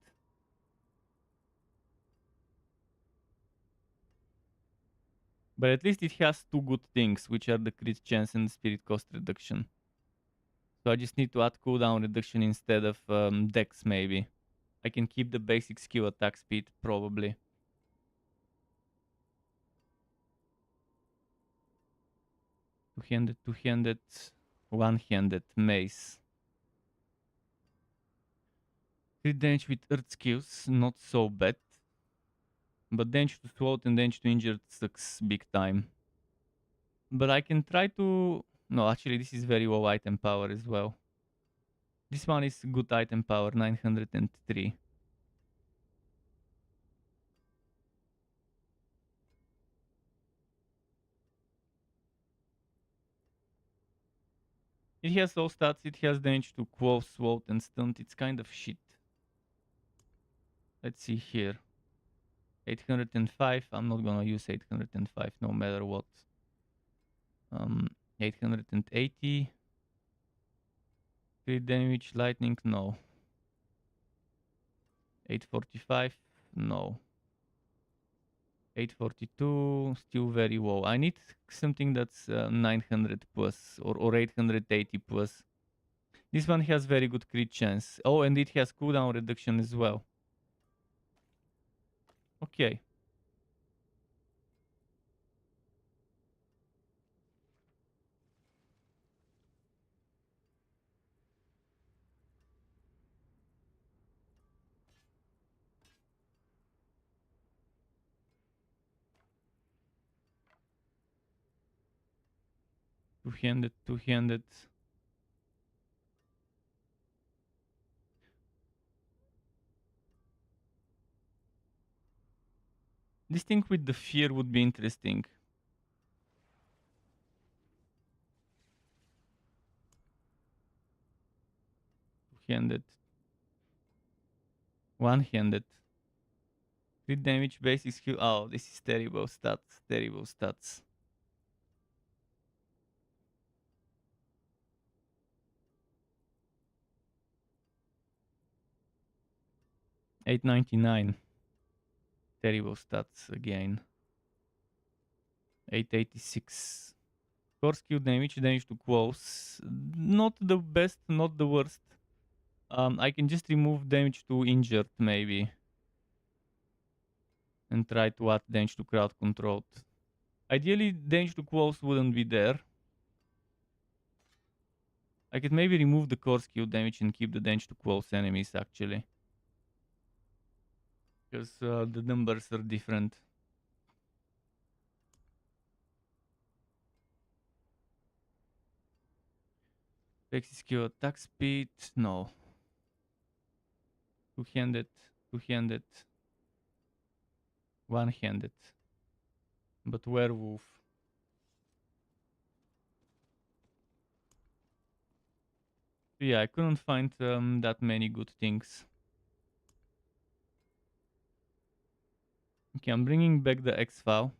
But at least it has two good things, which are the crit chance and spirit cost reduction. So I just need to add cooldown reduction instead of dex maybe. I can keep the basic skill attack speed probably. Two-handed, two-handed, one-handed mace. Crit damage with earth skills, not so bad. But damage to throat and damage to injured sucks big time. But I can try to... No, actually this is very low item power as well. This one is good item power, 903. It has low stats, it has damage to quo, swoop and stunt. It's kind of shit. Let's see here. 805. I'm not gonna use 805 no matter what. 880. Crit damage, lightning, no. 845, no. 842, still very low. I need something that's 900 plus or 880 plus. This one has very good crit chance. Oh, and it has cooldown reduction as well. Okay. Two-handed, two-handed. This thing with the fear would be interesting. Two-handed. One-handed. Crit damage, basic skill. Oh, this is terrible stats. Terrible stats. $8.99. Terrible stats again. 886. Core skill damage, damage to close. Not the best, not the worst. I can just remove damage to injured maybe. And try to add damage to crowd controlled. Ideally, damage to close wouldn't be there. I could maybe remove the core skill damage and keep the damage to close enemies actually. Because the numbers are different. Basic skill attack speed, no. Two-handed, two-handed. One-handed. But werewolf. Yeah, I couldn't find that many good things. Okay, I'm bringing back the X-File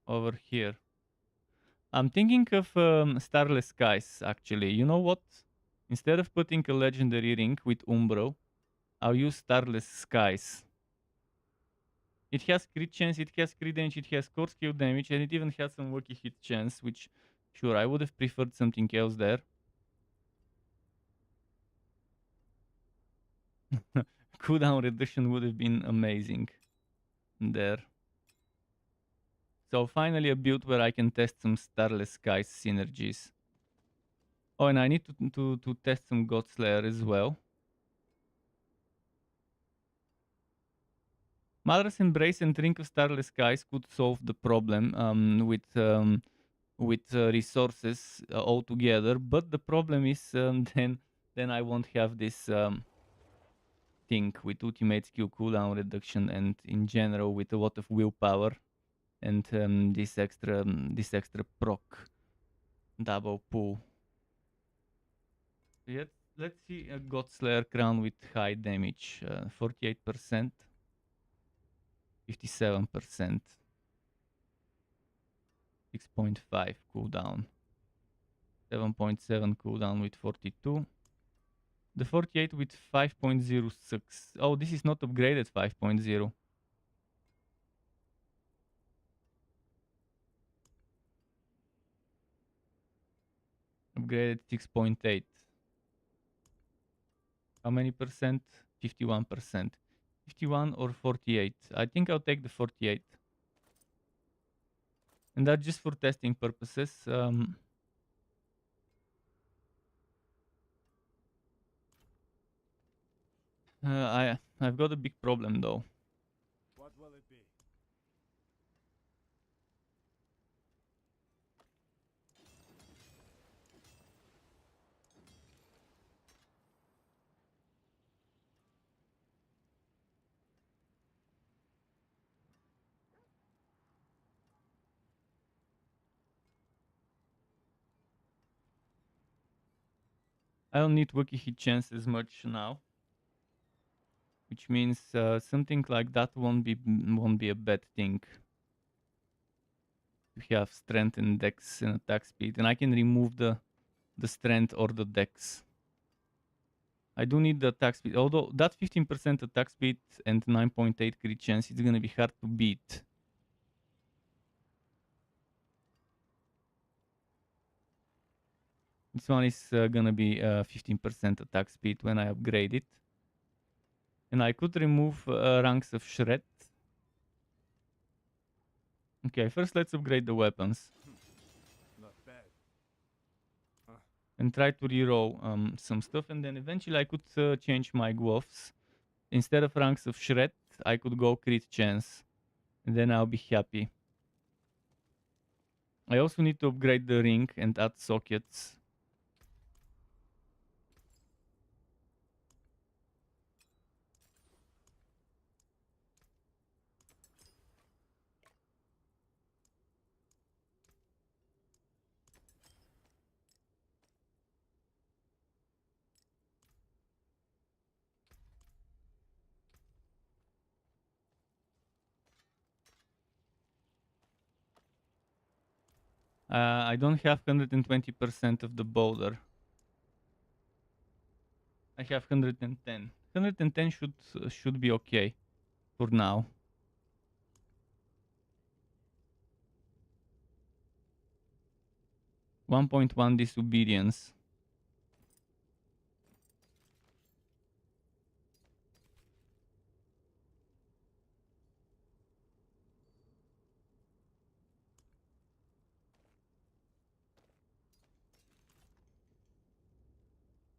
over here. I'm thinking of Starless Skies, actually. You know what? Instead of putting a legendary ring with Umbro, I'll use Starless Skies. It has crit chance, it has crit damage, it has core skill damage, and it even has some lucky hit chance, which, sure, I would have preferred something else there. Cooldown reduction would have been amazing there. So finally a build where I can test some Starless Skies synergies. Oh, and I need to test some Godslayer as well. Mother's Embrace and Drink of Starless Skies could solve the problem with resources altogether, but the problem is then then I won't have this thing with ultimate skill cooldown reduction and in general with a lot of willpower and this extra proc double pull. Yet, let's see a Godslayer crown with high damage, 48%, 57%, 6.5 cooldown, 7.7 cooldown with 42. The 48 with 5.06. Oh, this is not upgraded 5.0. Upgraded 6.8. How many percent? 51%. 51 or 48? I think I'll take the 48. And that's just for testing purposes. I've got a big problem though. What will it be? I don't need Wiki hit chance as much now, which means something like that won't be a bad thing. We have strength and dex and attack speed, and I can remove the strength or the dex. I do need the attack speed, although that 15% attack speed and 9.8 crit chance is gonna be hard to beat. This one is gonna be 15% attack speed when I upgrade it. And I could remove ranks of shred. Okay, first let's upgrade the weapons. Not bad. And try to reroll some stuff, and then eventually I could change my gloves. Instead of ranks of shred, I could go crit chance, and then I'll be happy. I also need to upgrade the ring and add sockets. I don't have 120% of the boulder. I have 110. 110 should be okay for now. .1 disobedience.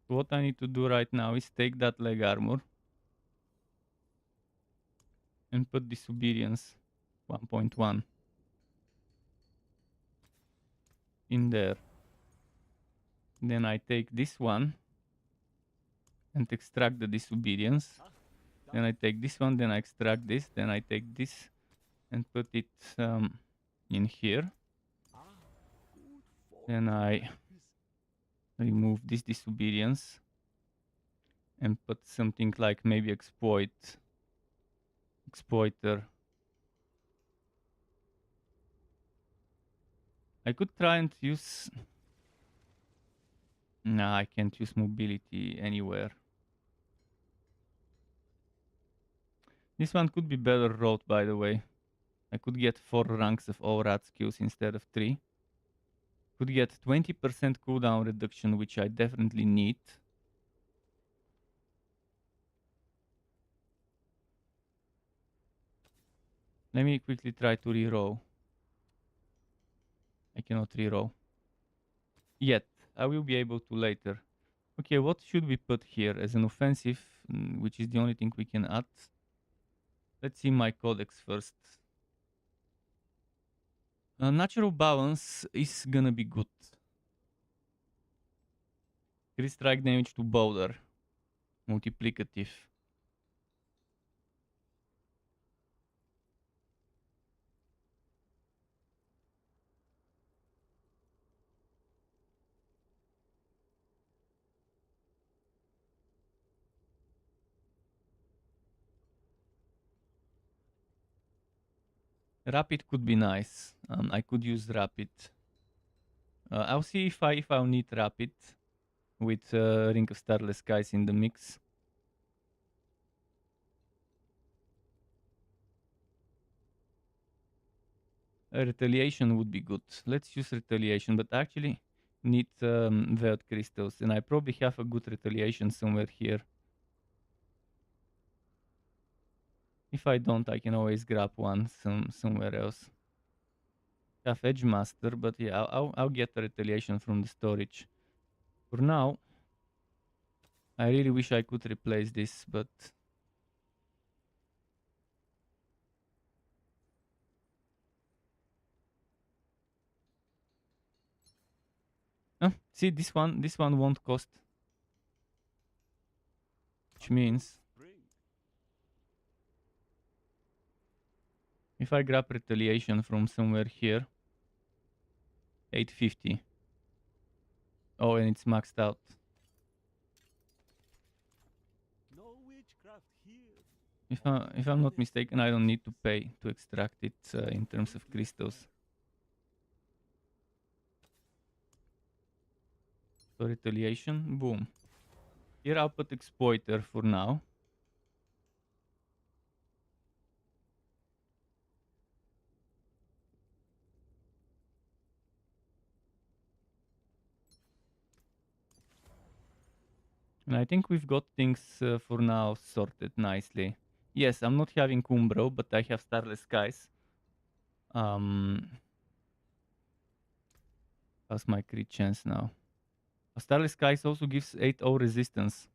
What I need to do right now is take that leg armor and put disobedience 1.1 in there. Then I take this one and extract the disobedience. Then I take this one, then I extract this, then I take this and put it in here. Then I remove this disobedience and put something like maybe exploiter. I could try and use... Nah, I can't use mobility anywhere. This one could be better rolled, by the way. I could get 4 ranks of all rat skills instead of 3. Could get 20% cooldown reduction, which I definitely need. Let me quickly try to reroll. I cannot reroll. Yet. I will be able to later. Okay, what should we put here as an offensive, which is the only thing we can add? Let's see my codex first. Natural balance is gonna be good. Crit strike damage to Bowler. Multiplicative. Rapid could be nice. I could use rapid. I'll see if I'll need rapid with Ring of Starless Skies in the mix. Retaliation would be good. Let's use retaliation, but actually need Veiled Crystals, and I probably have a good retaliation somewhere here. If I don't, I can always grab one somewhere else. Have Edge Master, but yeah, I'll get the retaliation from the storage. For now, I really wish I could replace this, but see, this one won't cost, which means if I grab retaliation from somewhere here, 850. Oh, and it's maxed out. No witchcraft here. If I'm not mistaken, I don't need to pay to extract it in terms of crystals. So retaliation, boom. Here I'll put exploiter for now. And I think we've got things for now sorted nicely. Yes, I'm not having Umbro, but I have Starless Skies. How's my crit chance now? Starless Skies also gives 8-0 resistance.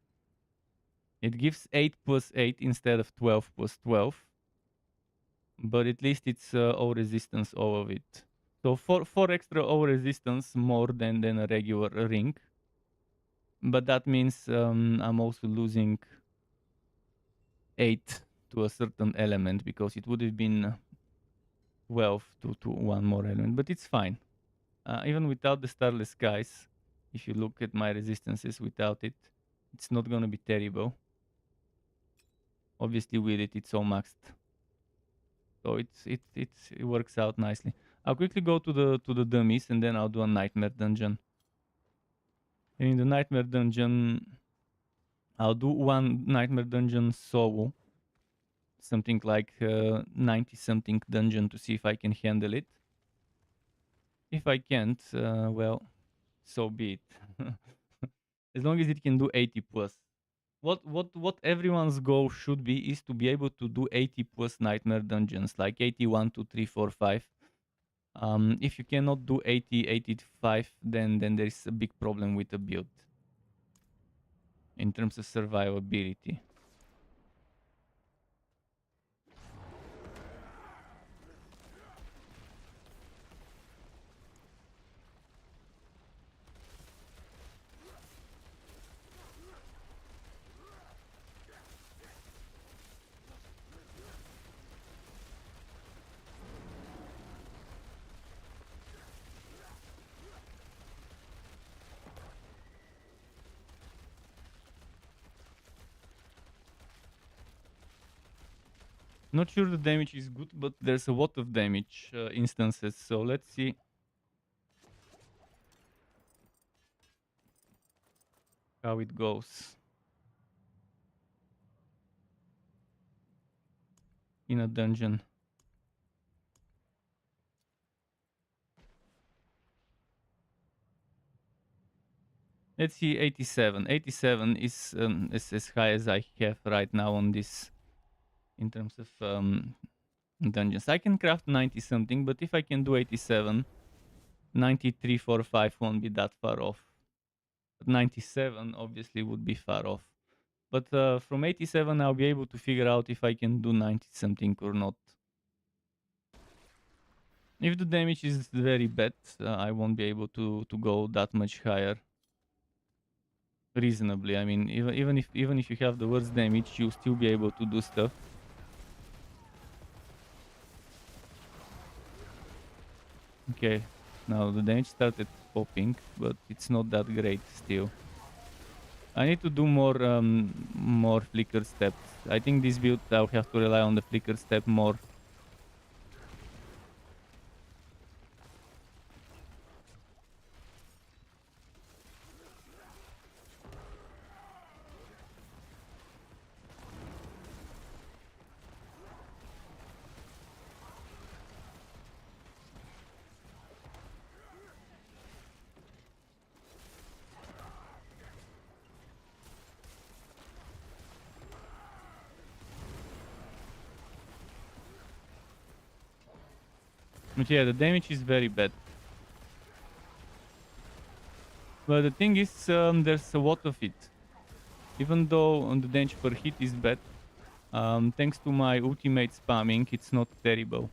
It gives 8 plus 8 instead of 12 plus 12. But at least it's 0 resistance all of it. So 4 extra 0 resistance more than a regular ring. But that means I'm also losing 8 to a certain element, because it would have been 12 to one more element. But it's fine. Even without the Starless Skies, if you look at my resistances without it, it's not going to be terrible. Obviously with it, it's all maxed. So it works out nicely. I'll quickly go to the dummies, and then I'll do a Nightmare Dungeon. And in the Nightmare Dungeon, I'll do one Nightmare Dungeon solo. Something like 90-something dungeon to see if I can handle it. If I can't, well, so be it. As long as it can do 80 plus. What everyone's goal should be is to be able to do 80 plus nightmare dungeons, like 81, 2, 3, 4, 5. If you cannot do 80, 85, then there is a big problem with the build in terms of survivability. Not sure the damage is good, but there's a lot of damage instances, so let's see. How it goes in a dungeon. Let's see, 87. 87 is as high as I have right now on this in terms of dungeons. I can craft 90 something, but if I can do 87, 93, 4, 5 won't be that far off. But 97 obviously would be far off. But from 87 I'll be able to figure out if I can do 90 something or not. If the damage is very bad, I won't be able to go that much higher. reasonably. I mean, even if you have the worst damage, you'll still be able to do stuff. Okay, now the damage started popping, but it's not that great still. I need to do more flicker steps. I think this build I'll have to rely on the flicker step more. But yeah, the damage is very bad. But the thing is, there's a lot of it. Even though the damage per hit is bad, thanks to my ultimate spamming, it's not terrible.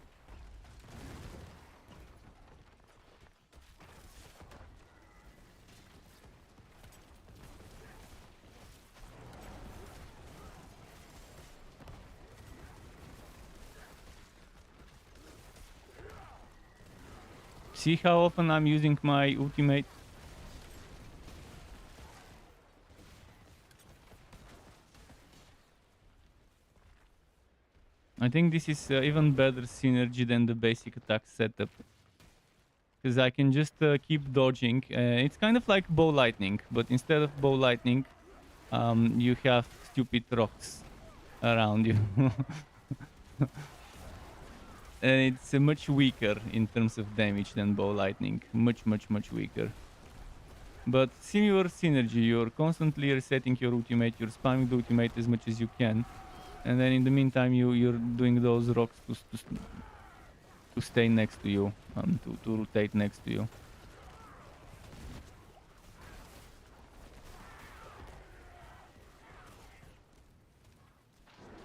See how often I'm using my ultimate? I think this is even better synergy than the basic attack setup. Because I can just keep dodging. It's kind of like bow lightning, but instead of bow lightning, you have stupid rocks around you. And it's much weaker in terms of damage than bow lightning. Much weaker. But similar synergy, you're constantly resetting your ultimate, you're spamming the ultimate as much as you can. And then in the meantime, you're doing those rocks to stay next to you, to rotate next to you.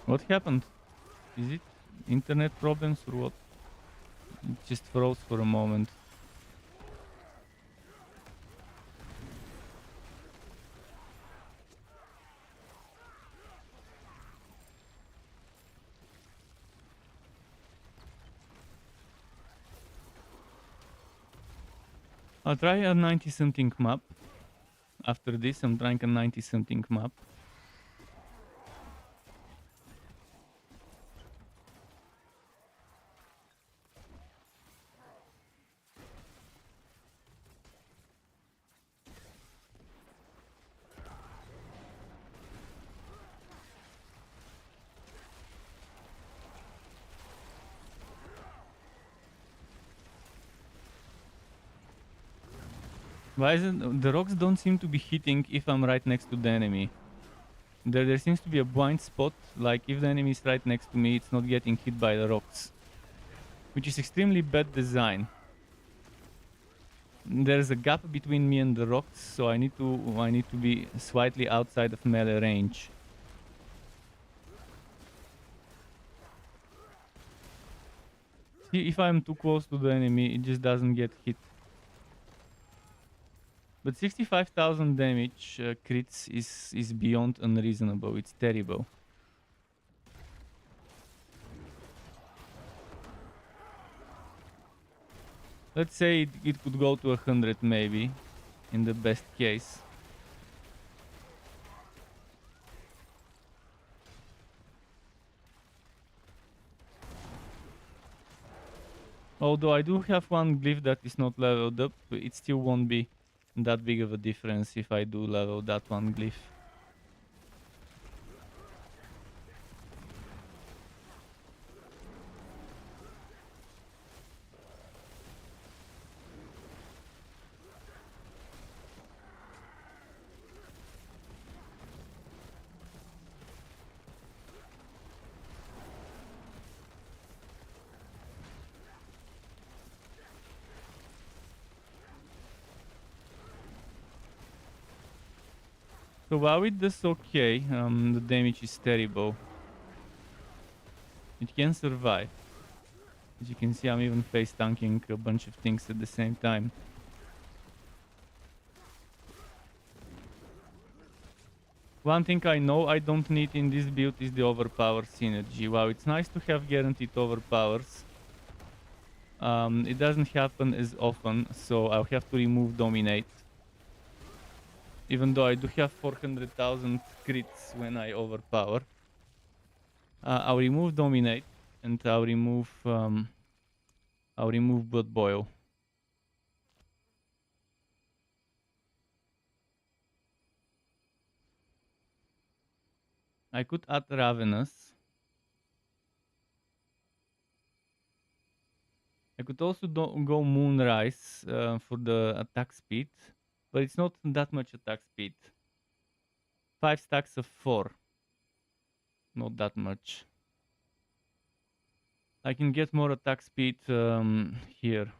What happened? Is it internet problems or what? It just froze for a moment. I'll try a 90 something map. After this, I'm trying a 90 something map. Why is it the rocks don't seem to be hitting if I'm right next to the enemy? There seems to be a blind spot, like if the enemy is right next to me, it's not getting hit by the rocks. Which is extremely bad design. There's a gap between me and the rocks, so I need to be slightly outside of melee range. See, if I'm too close to the enemy, it just doesn't get hit. But 65,000 damage crits is beyond unreasonable. It's terrible. Let's say it could go to 100 maybe, in the best case. Although I do have one glyph that is not leveled up, it still won't be that big of a difference if I do level that one glyph. So while it does okay, the damage is terrible. It can survive. As you can see, I'm even face tanking a bunch of things at the same time. One thing I know I don't need in this build is the overpower synergy. Wow, it's nice to have guaranteed overpowers. It doesn't happen as often, so I'll have to remove Dominate. Even though I do have 400,000 crits when I overpower. I'll remove Dominate and I'll remove Blood Boil. I could add Ravenous. I could also go Moonrise for the attack speed, but it's not that much attack speed. 5 stacks of 4. Not that much. I can get more attack speed here.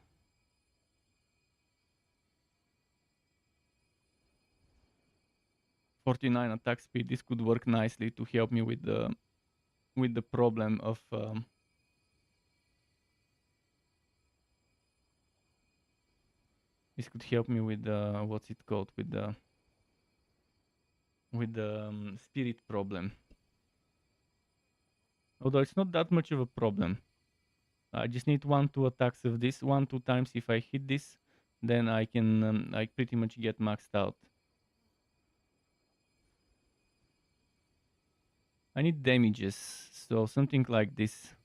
.49 attack speed. This could work nicely to help me with the problem of this could help me with what's it called, with the spirit problem. Although it's not that much of a problem. I just need 1-2 attacks of this. 1-2 times. If I hit this, then I can I pretty much get maxed out. I need damages, so something like this.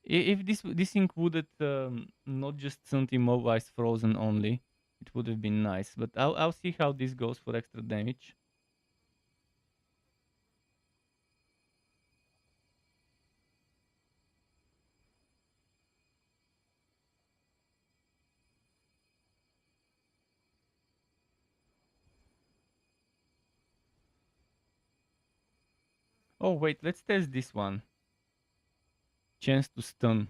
If this thing would not just something immobilize frozen only, it would have been nice. But I'll see how this goes for extra damage. Oh wait, let's test this one. Chance to stun.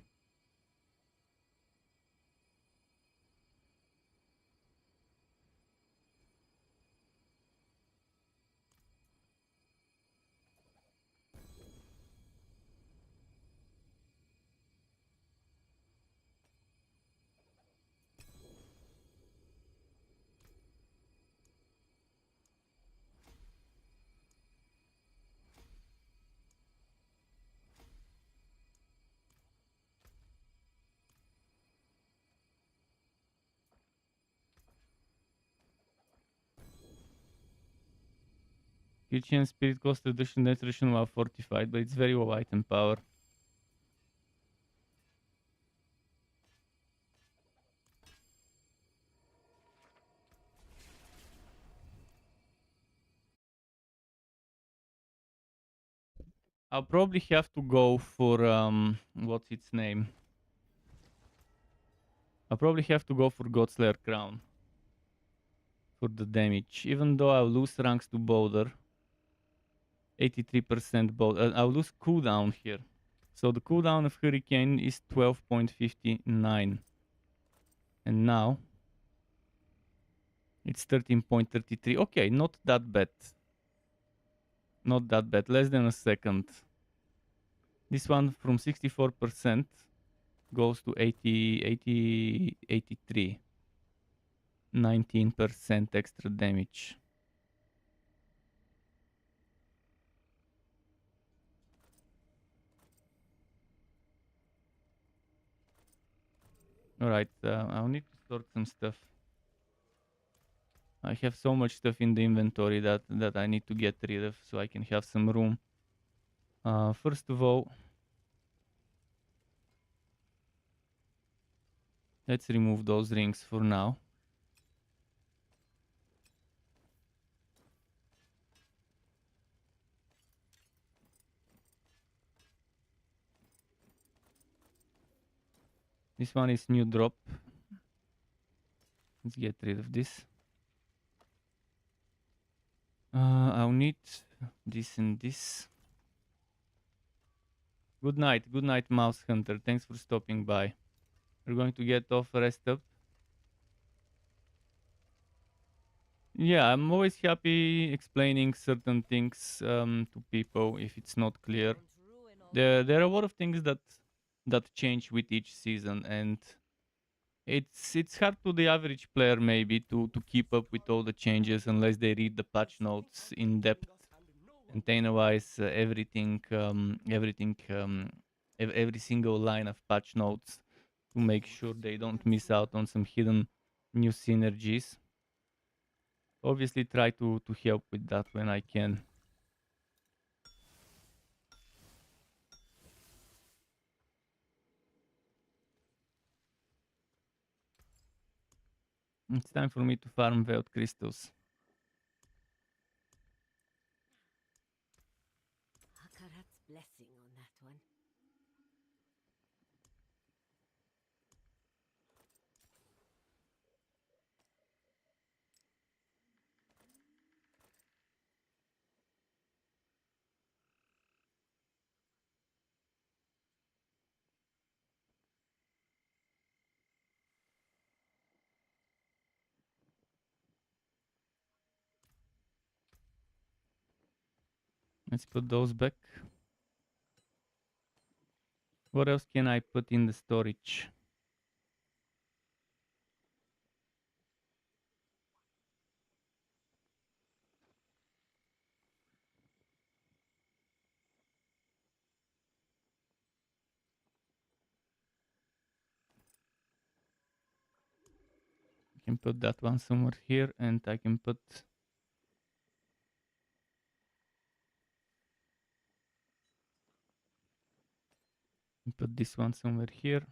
Kill chance, spirit cost reduction, net reduction while fortified, but it's very low item power. I'll probably have to go for what's its name? I'll probably have to go for Godslayer Crown for the damage, even though I'll lose ranks to Boulder. 83% Boulder. I'll lose cooldown here. So the cooldown of Hurricane is 12.59. And now it's 13.33. Okay, not that bad. Not that bad. Less than a second. This one from 64% goes to 83. 19% extra damage. Alright, I'll need to sort some stuff. I have so much stuff in the inventory that I need to get rid of so I can have some room. First of all, let's remove those rings for now. This one is new drop. Let's get rid of this. I'll need this and this. Good night, Mouse Hunter. Thanks for stopping by. We're going to get off, rest up. Yeah, I'm always happy explaining certain things to people if it's not clear. There are a lot of things that change with each season, and It's hard to the average player maybe to keep up with all the changes unless they read the patch notes in depth, and analyze every single line of patch notes to make sure they don't miss out on some hidden new synergies. Obviously try to help with that when I can. It's time for me to farm Veiled Crystals. Akarat's blessing on that one. Let's put those back. What else can I put in the storage? I can put that one somewhere here, and I can put this one somewhere here.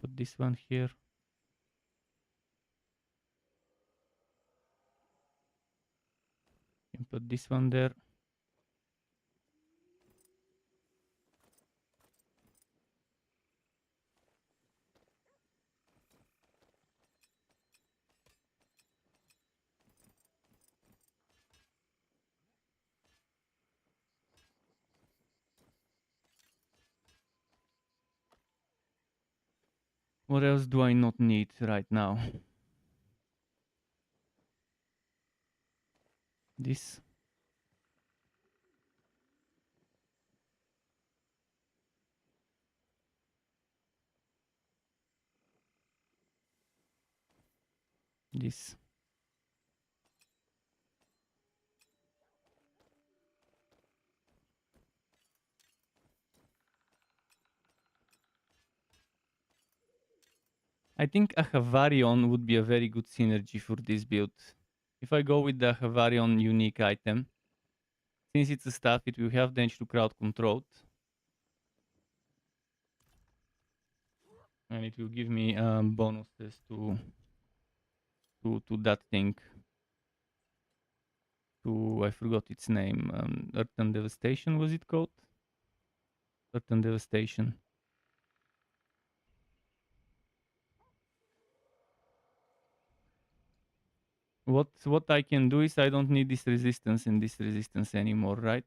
Put this one here. Can put this one there. What else do I not need right now? This. This. I think a Havarion would be a very good synergy for this build. If I go with the Havarion unique item, since it's a staff, it will have damage to crowd controlled. And it will give me bonuses to that thing. I forgot its name. Earth and Devastation, was it called? Earth and Devastation. What I can do is I don't need this resistance and this resistance anymore, right?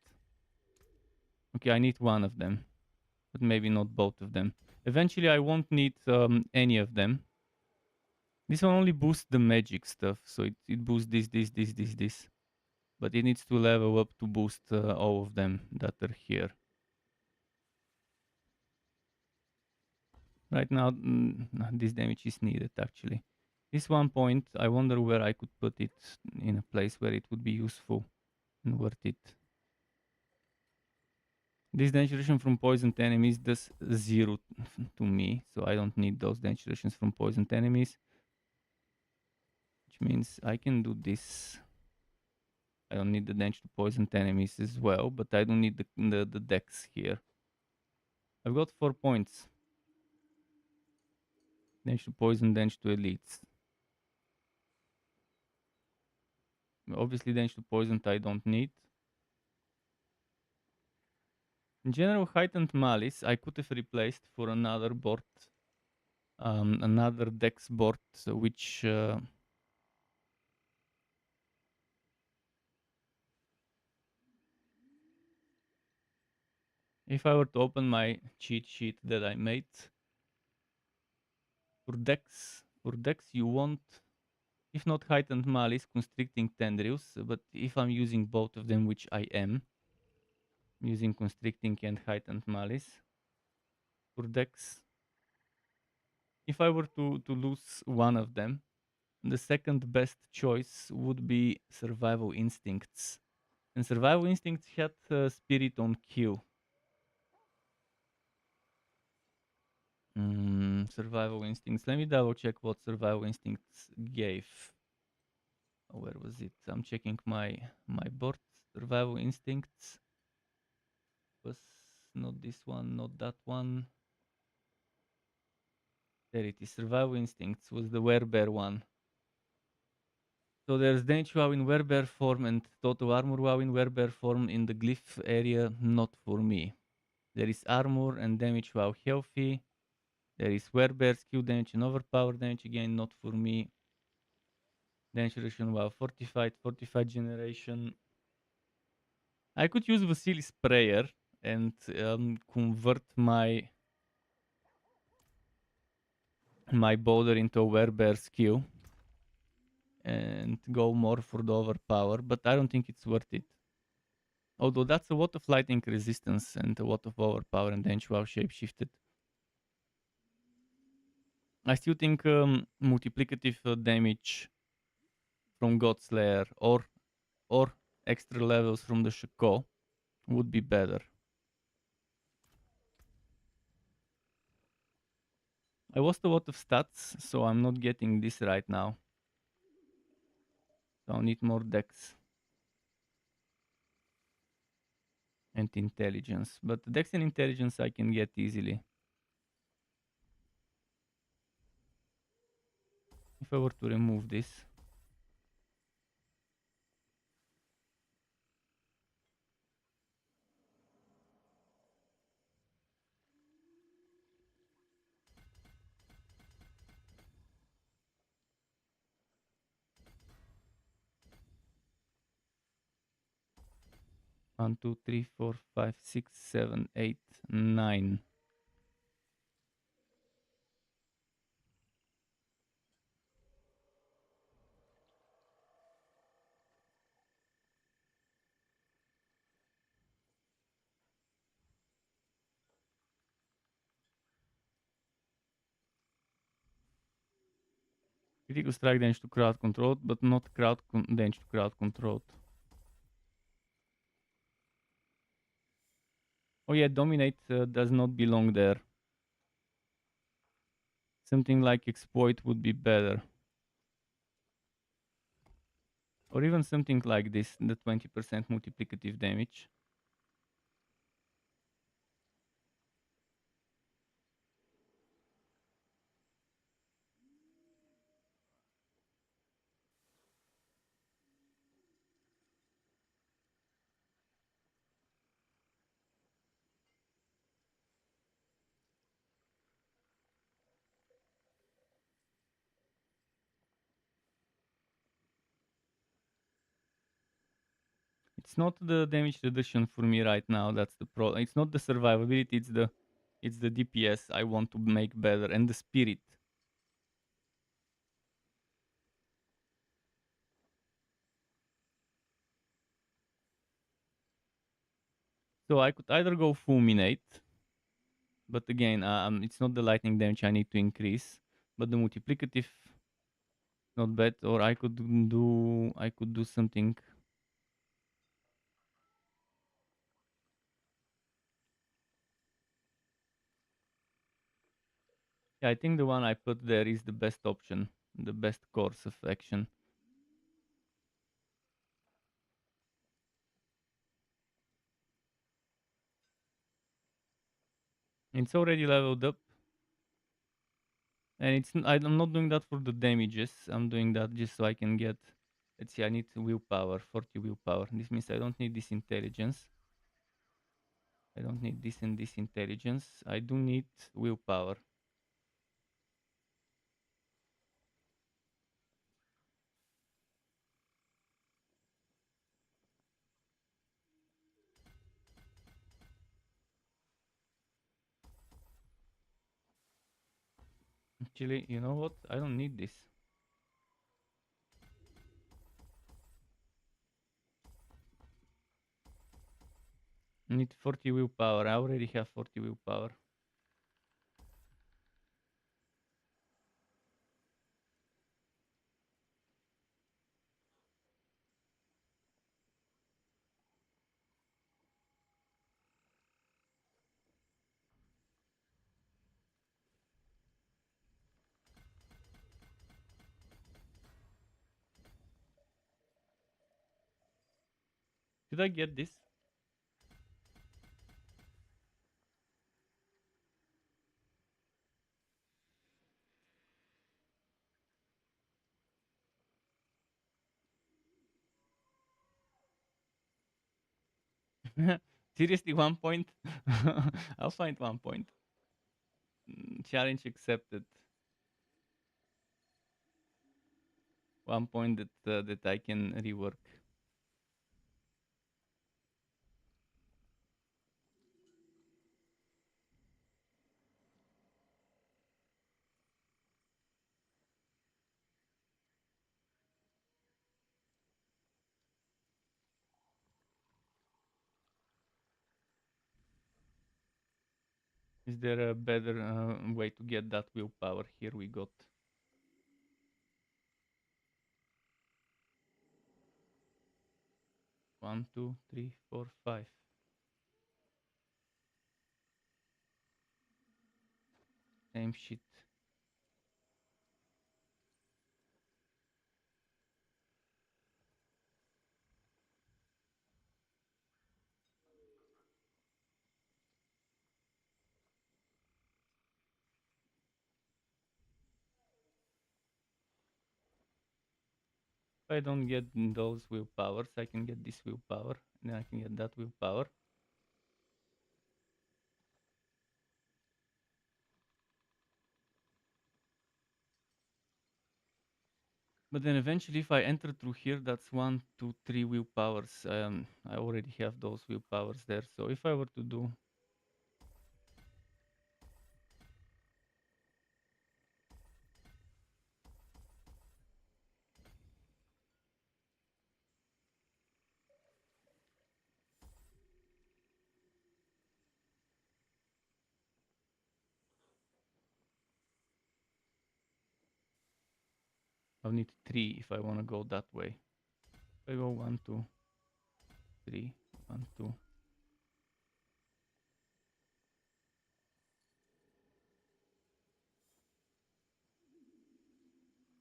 Okay, I need one of them, but maybe not both of them. Eventually, I won't need any of them. This one only boosts the magic stuff, so it boosts this. But it needs to level up to boost all of them that are here. Right now, this damage is needed actually. This 1 point, I wonder where I could put it in a place where it would be useful and worth it. This damage reduction from poisoned enemies does 0 to me, so I don't need those damage reductions from poisoned enemies. Which means I can do this. I don't need the damage to poisoned enemies as well, but I don't need the dex here. I've got 4 points. Damage to poison, damage to elites. Obviously damage to poison I don't need. In general, heightened malice I could have replaced for another board, another dex board, which if I were to open my cheat sheet that I made for dex you want If not heightened malice, constricting tendrils, but if I'm using both of them, which I am, using constricting and heightened malice for dex. If I were to lose one of them, the second best choice would be survival instincts. And survival instincts had spirit on Q. Survival instincts. Let me double check what survival instincts gave. Where was it? I'm checking my board. Survival instincts was not this one, not that one. There it is. Survival instincts was the werebear one. So there's damage wow in werebear form and total armor wow in werebear form in the glyph area. Not for me. There is armor and damage wow healthy. There is werebear skill damage and overpower damage again. Not for me. Damage reduction wow fortified generation. I could use Vasilis prayer and convert my boulder into a werebear skill and go more for the overpower, but I don't think it's worth it. Although that's a lot of lightning resistance and a lot of overpower and damage while shapeshifted. I still think multiplicative damage from Godslayer or extra levels from the Shako would be better. I lost a lot of stats, so I'm not getting this right now. So I'll need more dex and intelligence. But dex and intelligence I can get easily. If I were to remove this. One, two, three, four, five, six, 7, 8, 9. Critical strike damage to crowd controlled, but not damage to crowd controlled. Oh yeah, dominate does not belong there. Something like exploit would be better. Or even something like this, the 20% multiplicative damage. It's not the damage reduction for me right now. That's the problem. It's not the survivability. It's the DPS I want to make better and the spirit. So I could either go fulminate, but again, it's not the lightning damage I need to increase, but the multiplicative not bad. Or I could do something. Yeah, I think the one I put there is the best option, the best course of action. It's already leveled up. And I'm not doing that for the damages. I'm doing that just so I can get, let's see, I need willpower, 40 willpower. This means I don't need this intelligence. I don't need this and this intelligence. I do need willpower. Actually, you know what? I don't need this. Need 40 willpower. I already have 40 willpower. Did I get this? Seriously, 1 point? I'll find 1 point. Challenge accepted. 1 point that I can rework. Is there a better way to get that willpower? Here we got. One, two, three, four, five. Same shit. If I don't get those willpowers, I can get this willpower, and then I can get that willpower. But then eventually, if I enter through here, that's 1, 2, 3 willpowers. I already have those willpowers there. So if I were to do I'll need 3 if I want to go that way. If I go 1, 2, 3, 1, 2.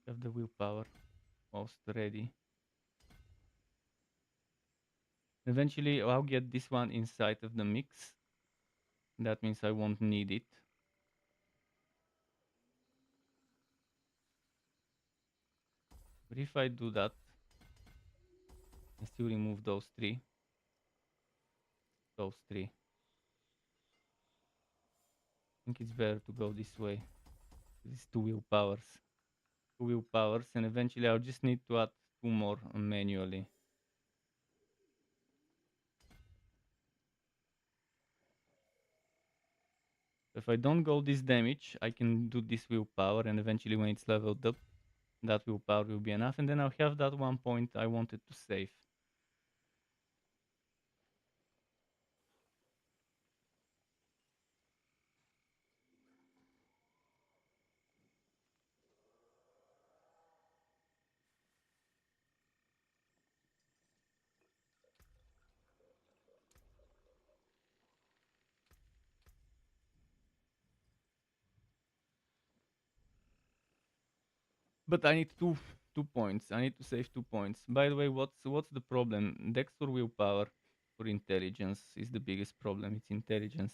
Have the willpower most ready. Eventually, I'll get this one inside of the mix. That means I won't need it. But if I do that, I still remove those 3. Those 3. I think it's better to go this way. These 2 willpowers. 2 willpowers, and eventually I'll just need to add 2 more manually. If I don't go this damage, I can do this willpower, and eventually when it's leveled up, that willpower will be enough, and then I'll have that 1 point I wanted to save. But I need 2 points. I need to save 2 points. By the way, what's the problem? Dex or willpower or intelligence is the biggest problem. It's intelligence.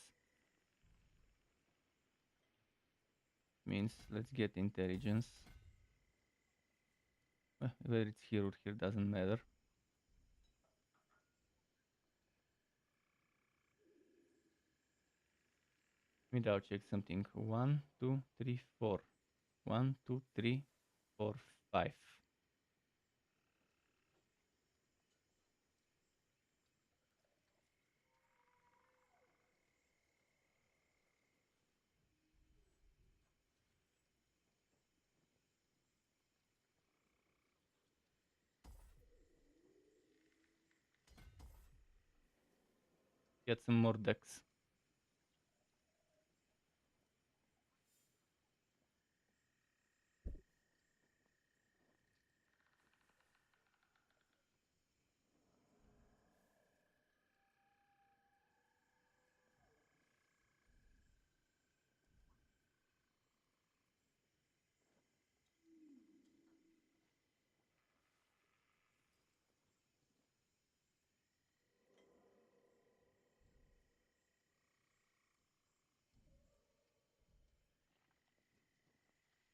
Means let's get intelligence. Whether it's here or here doesn't matter. Maybe I'll check something. 1, 2, 3, 4. 1, 2, 3, 4, 5. Get some more decks.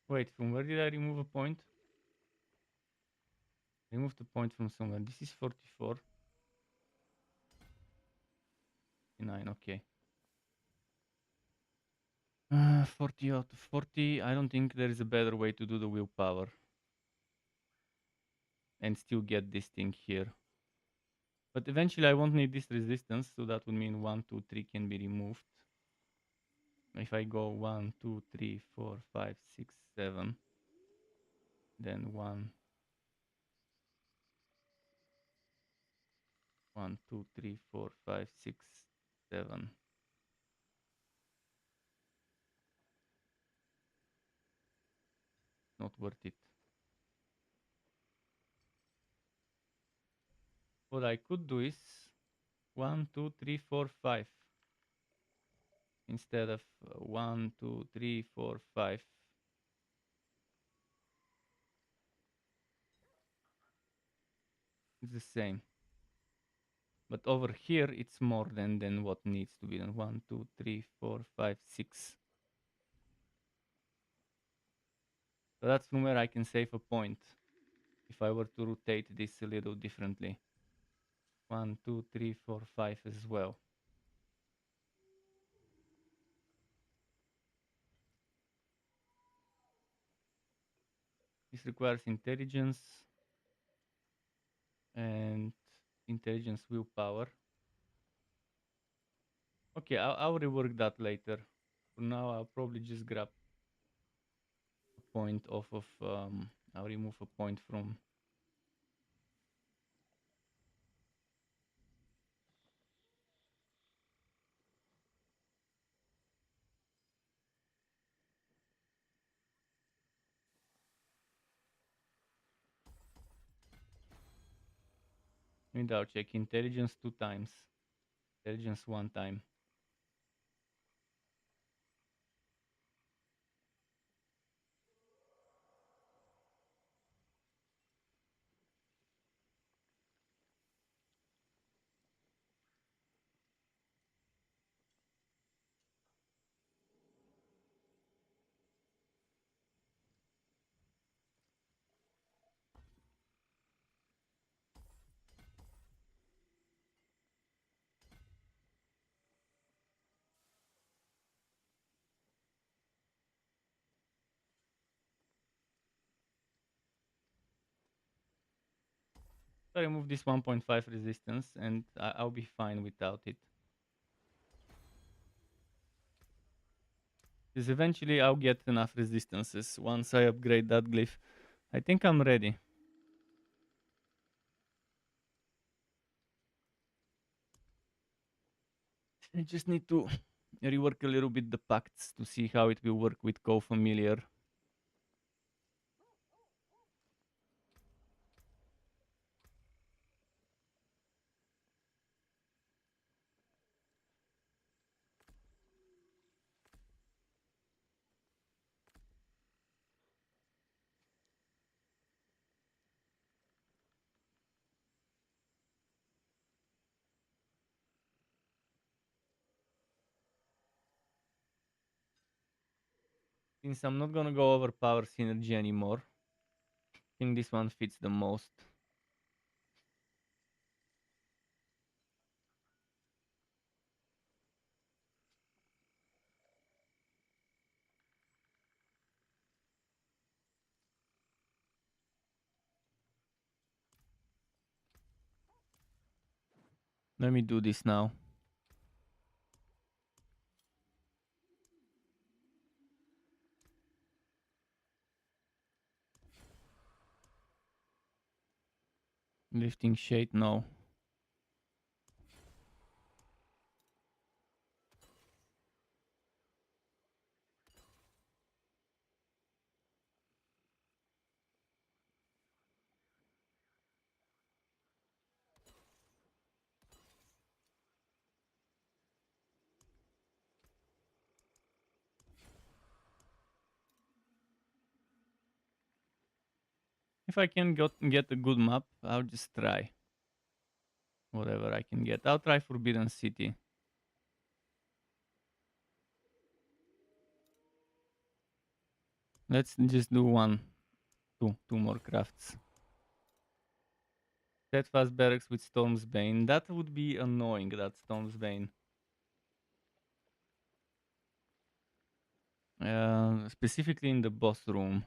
Wait, from where did I remove a point? Remove the point from somewhere. This is 44. 9, okay. 40 out of 40. I don't think there is a better way to do the willpower. And still get this thing here. But eventually I won't need this resistance, so that would mean 1, 2, 3 can be removed. If I go 1, 2, 3, 4, 5, 6, 7, then 1, 1, 2, 3, 4, 5, 6, 7. Not worth it. What I could do is 1, 2, 3, 4, 5 instead of 1, 2, 3, 4, 5. It's the same. But over here, it's more than what needs to be done. 1, 2, 3, 4, 5, 6. So that's from where I can save a point if I were to rotate this a little differently. 1, 2, 3, 4, 5 as well. This requires intelligence and intelligence willpower. Okay, I'll rework that later. For now, I'll probably just grab a point off of, I'll remove a point from and I'll check intelligence 2 times, intelligence 1 time. So I remove this 1.5 resistance and I'll be fine without it. Because eventually I'll get enough resistances once I upgrade that glyph. I think I'm ready. I just need to rework a little bit the pacts to see how it will work with co-familiar. Since I'm not gonna go over power synergy anymore, I think this one fits the most. Let me do this now. Lifting shade, no. If I can get a good map, I'll just try. Whatever I can get. I'll try Forbidden City. Let's just do two more crafts. Steadfast Barracks with Storm's Bane. That would be annoying, that Storm's Bane. Specifically in the boss room.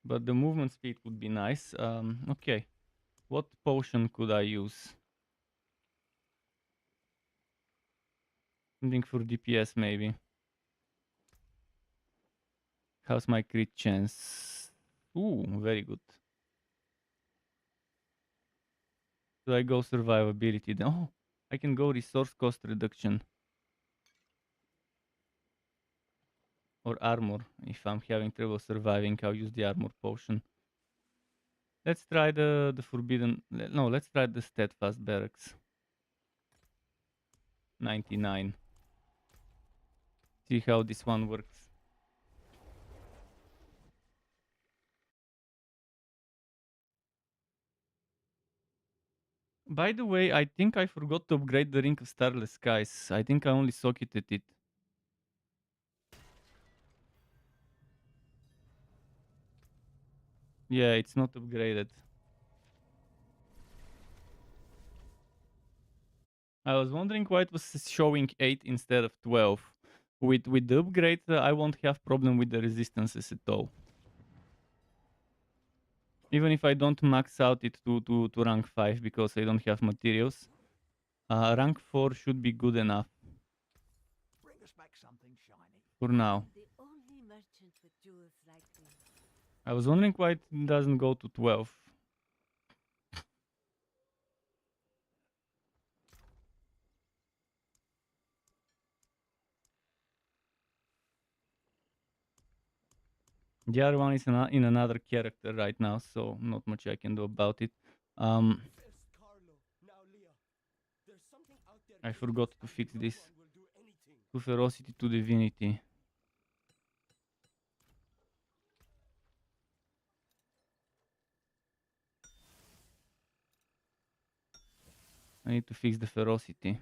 But the movement speed would be nice. Okay. What potion could I use? Something for DPS maybe. How's my crit chance? Ooh, very good. Do I go survivability then? Oh, I can go resource cost reduction. Or armor. If I'm having trouble surviving, I'll use the armor potion. Let's try the forbidden... No, let's try the steadfast barracks. 99. See how this one works. By the way, I think I forgot to upgrade the Ring of Starless Skies. I think I only socketed it. Yeah, it's not upgraded. I was wondering why it was showing 8 instead of 12. With the upgrade, I won't have problem with the resistances at all. Even if I don't max out it to rank 5 because I don't have materials. Rank 4 should be good enough. Bring us back something shiny. For now. The only merchant with jewels like these. I was wondering why it doesn't go to 12. The other one is in another character right now, so not much I can do about it. First Carlo, now Leah. There's something out there I killing forgot us to and fix no this. one will do anything. To ferocity to divinity. I need to fix the ferocity.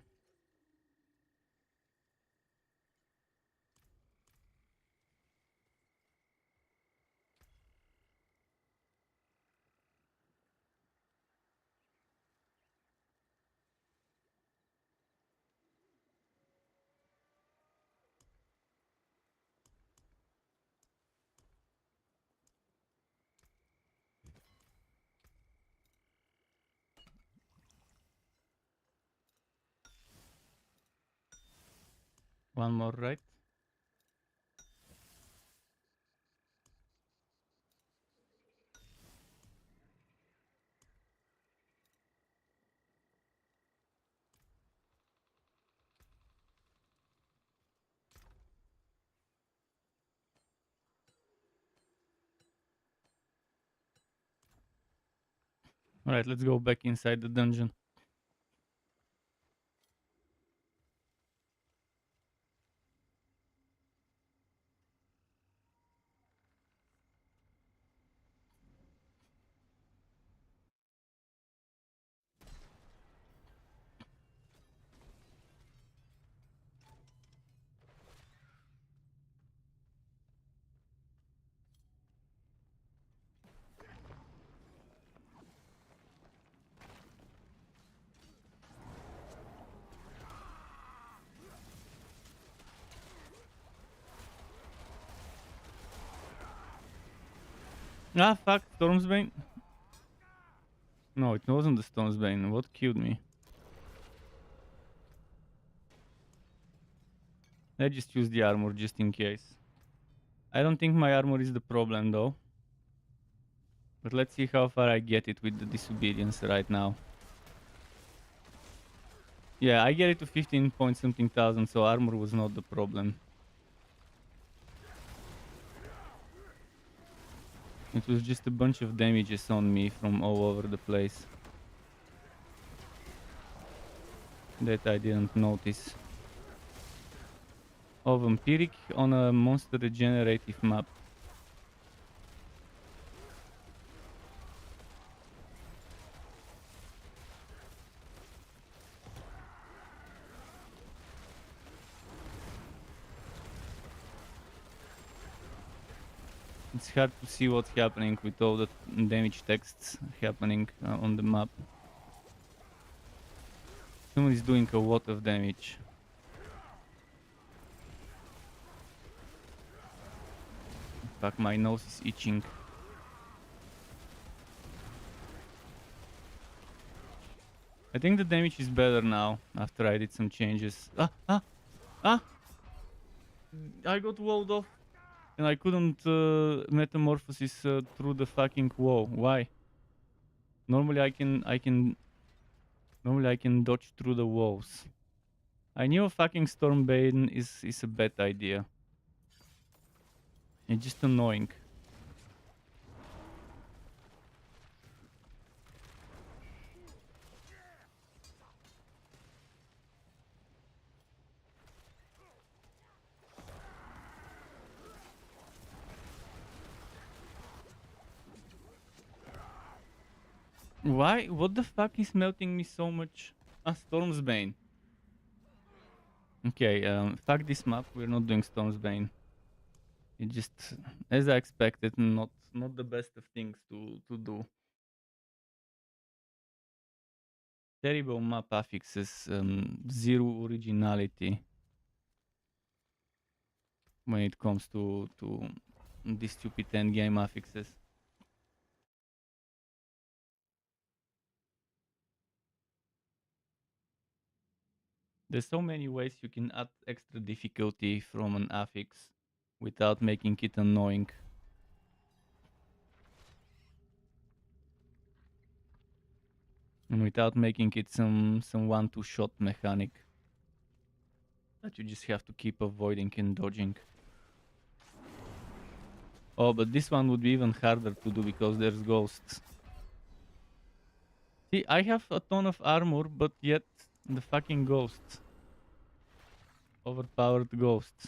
One more, right? Alright, let's go back inside the dungeon. Ah, fuck, Stormsbane. No, it wasn't the Stormsbane. What killed me? I just used the armor just in case. I don't think my armor is the problem though. But let's see how far I get it with the disobedience right now. Yeah, I get it to 15 point something thousand, so armor was not the problem. It was just a bunch of damages on me from all over the place that I didn't notice. Oh, vampiric on a monster regenerative map. It's hard to see what's happening with all the damage texts happening on the map. Someone is doing a lot of damage. Fuck, my nose is itching. I think the damage is better now after I did some changes. Ah! I got walled off and I couldn't metamorphosis through the fucking wall. Why? Normally I can dodge through the walls. I knew a fucking Stormbane is a bad idea. It's just annoying. Why? What the fuck is melting me so much? Ah, Stormsbane. Okay, fuck this map. We're not doing Stormsbane. It just, as I expected, not the best of things to do. Terrible map affixes, zero originality when it comes to these stupid endgame affixes. There's so many ways you can add extra difficulty from an affix without making it annoying. And without making it some 1-2 shot mechanic that you just have to keep avoiding and dodging. Oh, but this one would be even harder to do because there's ghosts. See, I have a ton of armor, but yet the fucking ghosts. Overpowered ghosts.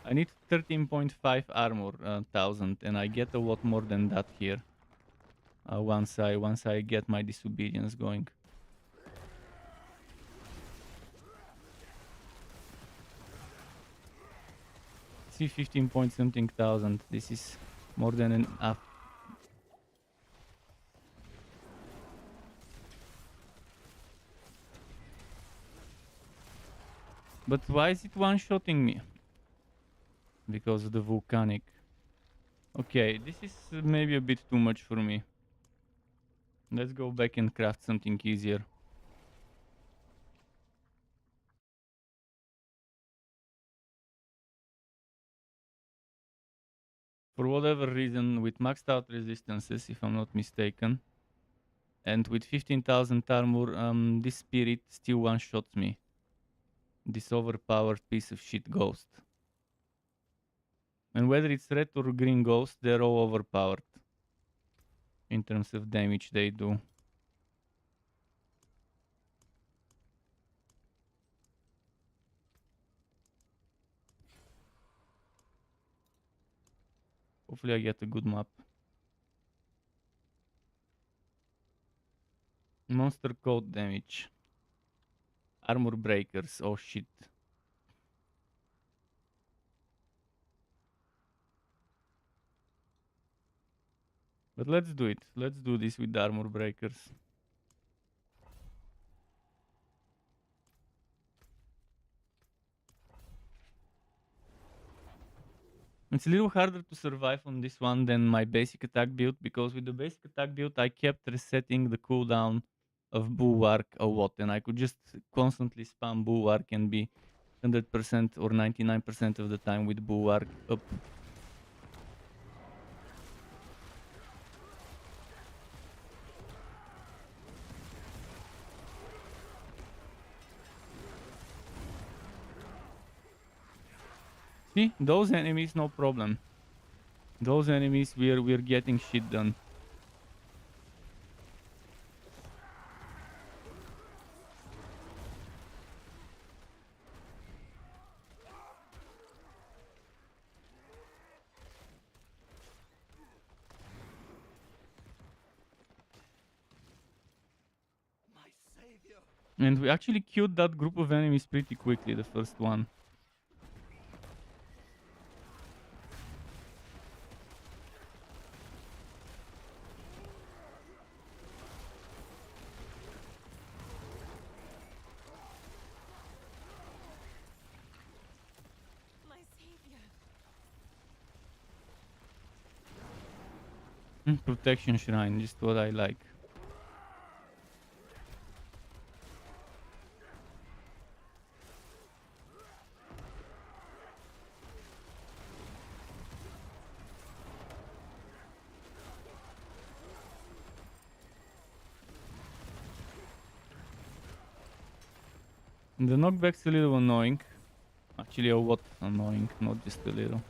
I need 13.5 armor, 1000, and I get a lot more than that here. Once I get my disobedience going. See, 15 point something thousand. This is more than enough. But why is it one-shotting me? Because of the volcanic. Okay, this is maybe a bit too much for me. Let's go back and craft something easier. For whatever reason, with maxed out resistances, if I'm not mistaken, and with 15,000 armor, this spirit still one-shots me. This overpowered piece of shit ghost. And whether it's red or green ghost, they're all overpowered in terms of damage they do. Hopefully I get a good map. Monster coat damage. Armor breakers, oh shit. But let's do it. Let's do this with the armor breakers. It's a little harder to survive on this one than my basic attack build, because with the basic attack build I kept resetting the cooldown of Bulwark a lot, and I could just constantly spam Bulwark and be 100% or 99% of the time with Bulwark up. See, those enemies, no problem. Those enemies, we're getting shit done. My savior. And we actually killed that group of enemies pretty quickly, the first one. Protection shrine, just what I like. The knockback's a little annoying. Actually, a lot annoying, not just a little.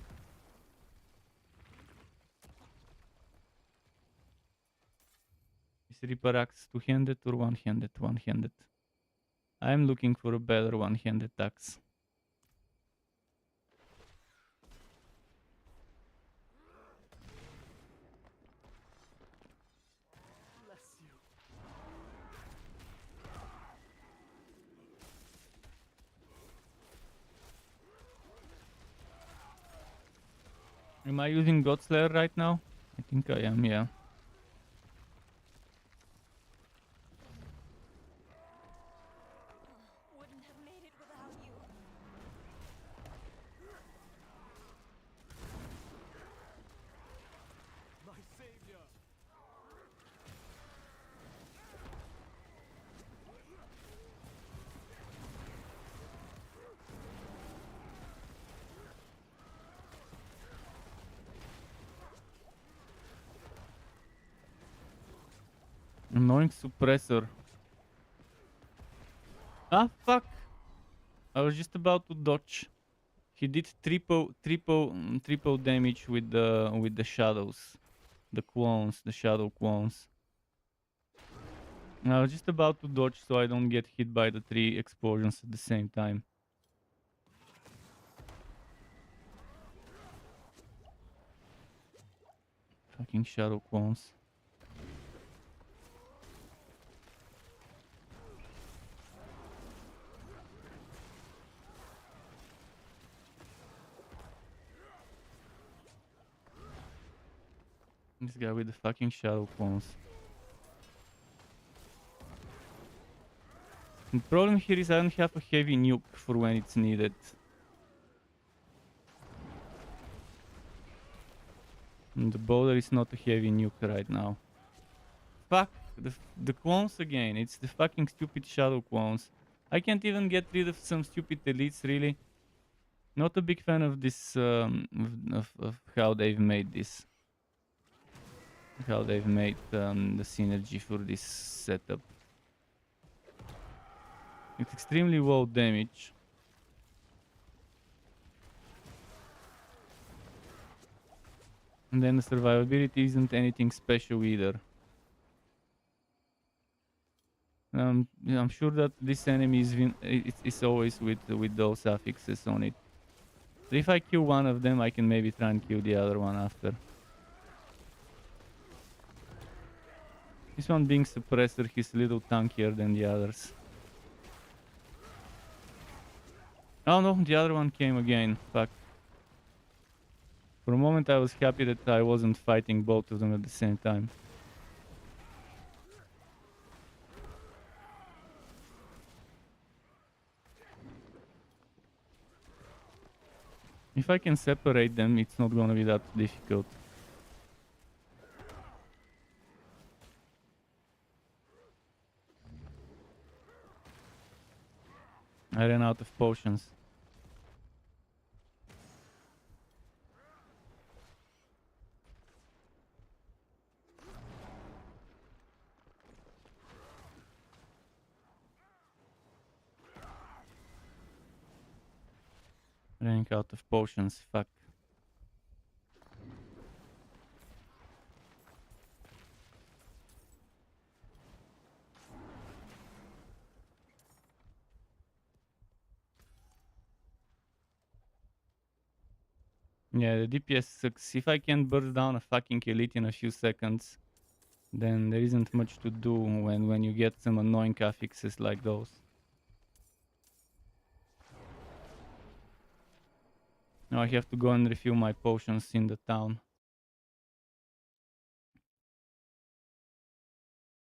Is Reaper axe two-handed or one-handed? One-handed. I'm looking for a better one-handed axe. Bless you. Am I using God Slayer right now? I think I am, yeah. Wouldn't have made it without you. My savior. Annoying suppressor. Ah, fuck! I was just about to dodge. He did triple damage with the shadows, the clones, the shadow clones. I was just about to dodge so I don't get hit by the 3 explosions at the same time. Fucking shadow clones. This guy with the fucking shadow clones. The problem here is I don't have a heavy nuke for when it's needed. And the boulder is not a heavy nuke right now. Fuck, the clones again. It's the fucking stupid shadow clones. I can't even get rid of some stupid elites, really. Not a big fan of this, of how they've made this. How they've made the synergy for this setup. It's extremely low damage. And then the survivability isn't anything special either. Yeah, I'm sure that this enemy is always with those affixes on it. So if I kill one of them, I can maybe try and kill the other one after. This one being suppressor, he's a little tankier than the others. Oh no, the other one came again. Fuck. For a moment I was happy that I wasn't fighting both of them at the same time. If I can separate them, it's not gonna be that difficult. I ran out of potions. Running out of potions, fuck. Yeah, the DPS sucks. If I can't burst down a fucking elite in a few seconds, then there isn't much to do when you get some annoying affixes like those. Now I have to go and refill my potions in the town.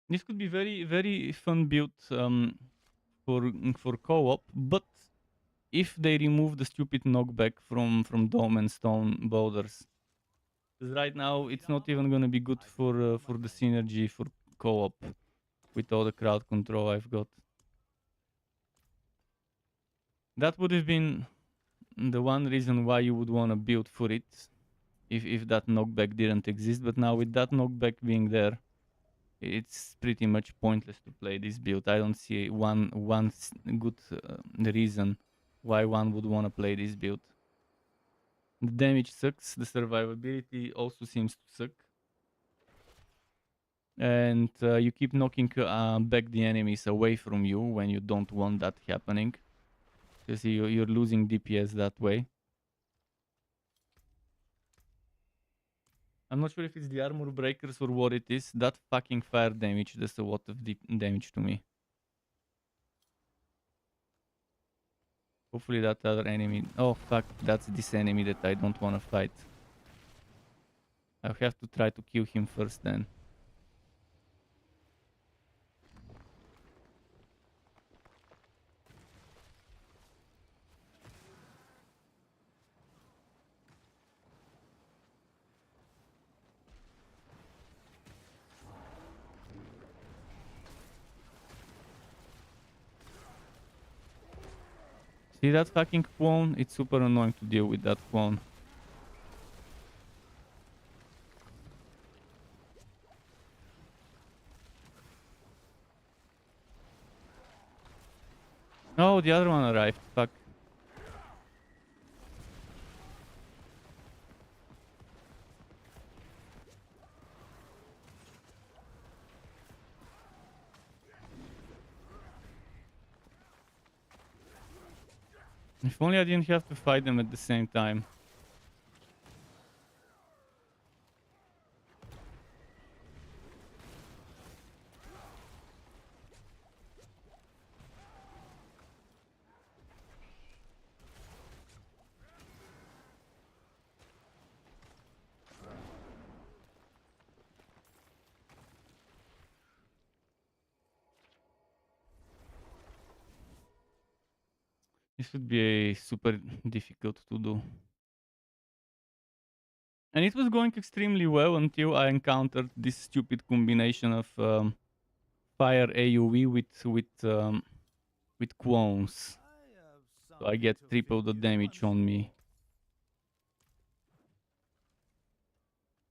This could be very fun build for co-op, but if they remove the stupid knockback from Dolmen Stone boulders. 'Cause right now it's not even gonna be good for the synergy for co-op with all the crowd control I've got. That would have been the one reason why you would wanna build for it if that knockback didn't exist. But now with that knockback being there, it's pretty much pointless to play this build. I don't see one good reason why one would wanna play this build. The damage sucks. The survivability also seems to suck. And you keep knocking back the enemies away from you when you don't want that happening. Because you're losing DPS that way. I'm not sure if it's the armor breakers or what it is. That fucking fire damage does a lot of damage to me. Hopefully that other enemy... Oh fuck, that's this enemy that I don't want to fight. I'll have to try to kill him first then. See that fucking clone? It's super annoying to deal with that clone. Oh, the other one arrived. Fuck. If only I didn't have to fight them at the same time. This would be super difficult to do. And it was going extremely well until I encountered this stupid combination of fire AoE with clones. So I get triple the damage on me.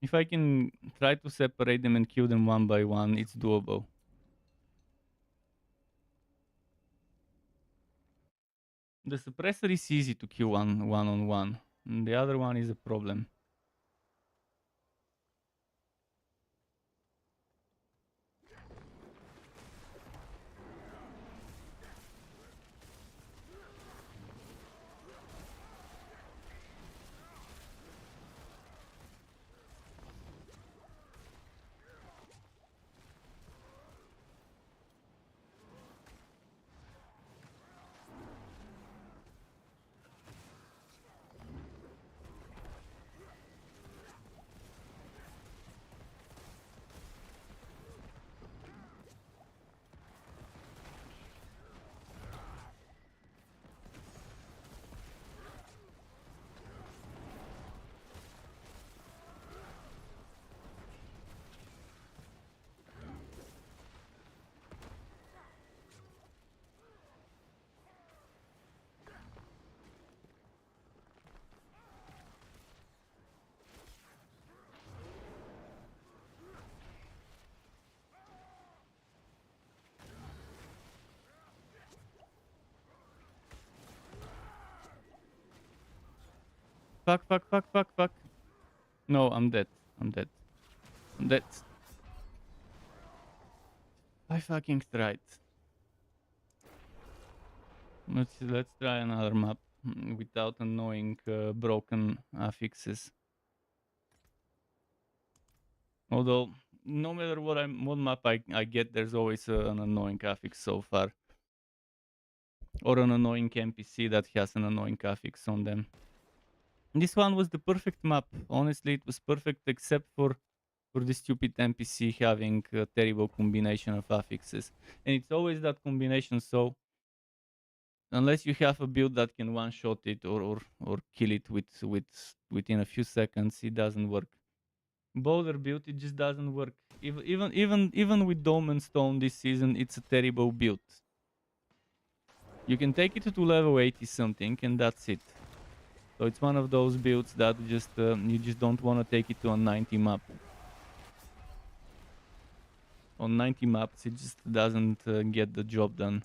If I can try to separate them and kill them one by one, it's doable. The suppressor is easy to kill one on one. And the other one is a problem. Fuck, fuck, fuck, fuck, fuck. No, I'm dead. I'm dead. I'm dead. I fucking tried. Let's try another map without annoying broken affixes. Although, no matter what map I get, there's always an annoying affix so far. Or an annoying NPC that has an annoying affix on them. This one was the perfect map. Honestly, it was perfect except for this stupid NPC having a terrible combination of affixes. And it's always that combination, so unless you have a build that can one-shot it or kill it within a few seconds, it doesn't work. Boulder build, it just doesn't work. Even with Dolmen Stone this season, it's a terrible build. You can take it to level 80 something, and that's it. So it's one of those builds that just you just don't want to take it to a 90 map. On 90 maps, it just doesn't get the job done,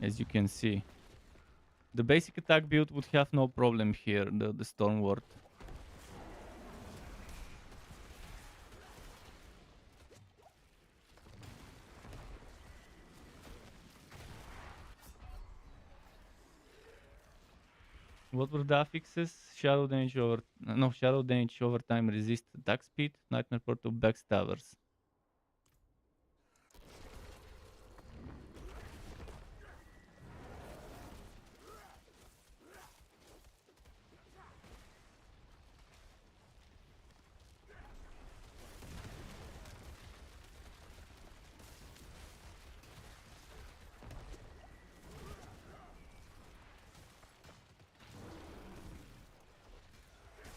as you can see. The basic attack build would have no problem here, the Storm Ward. What were the affixes? Shadow damage over... No, shadow damage over time, resist attack speed, nightmare portal, backstabbers.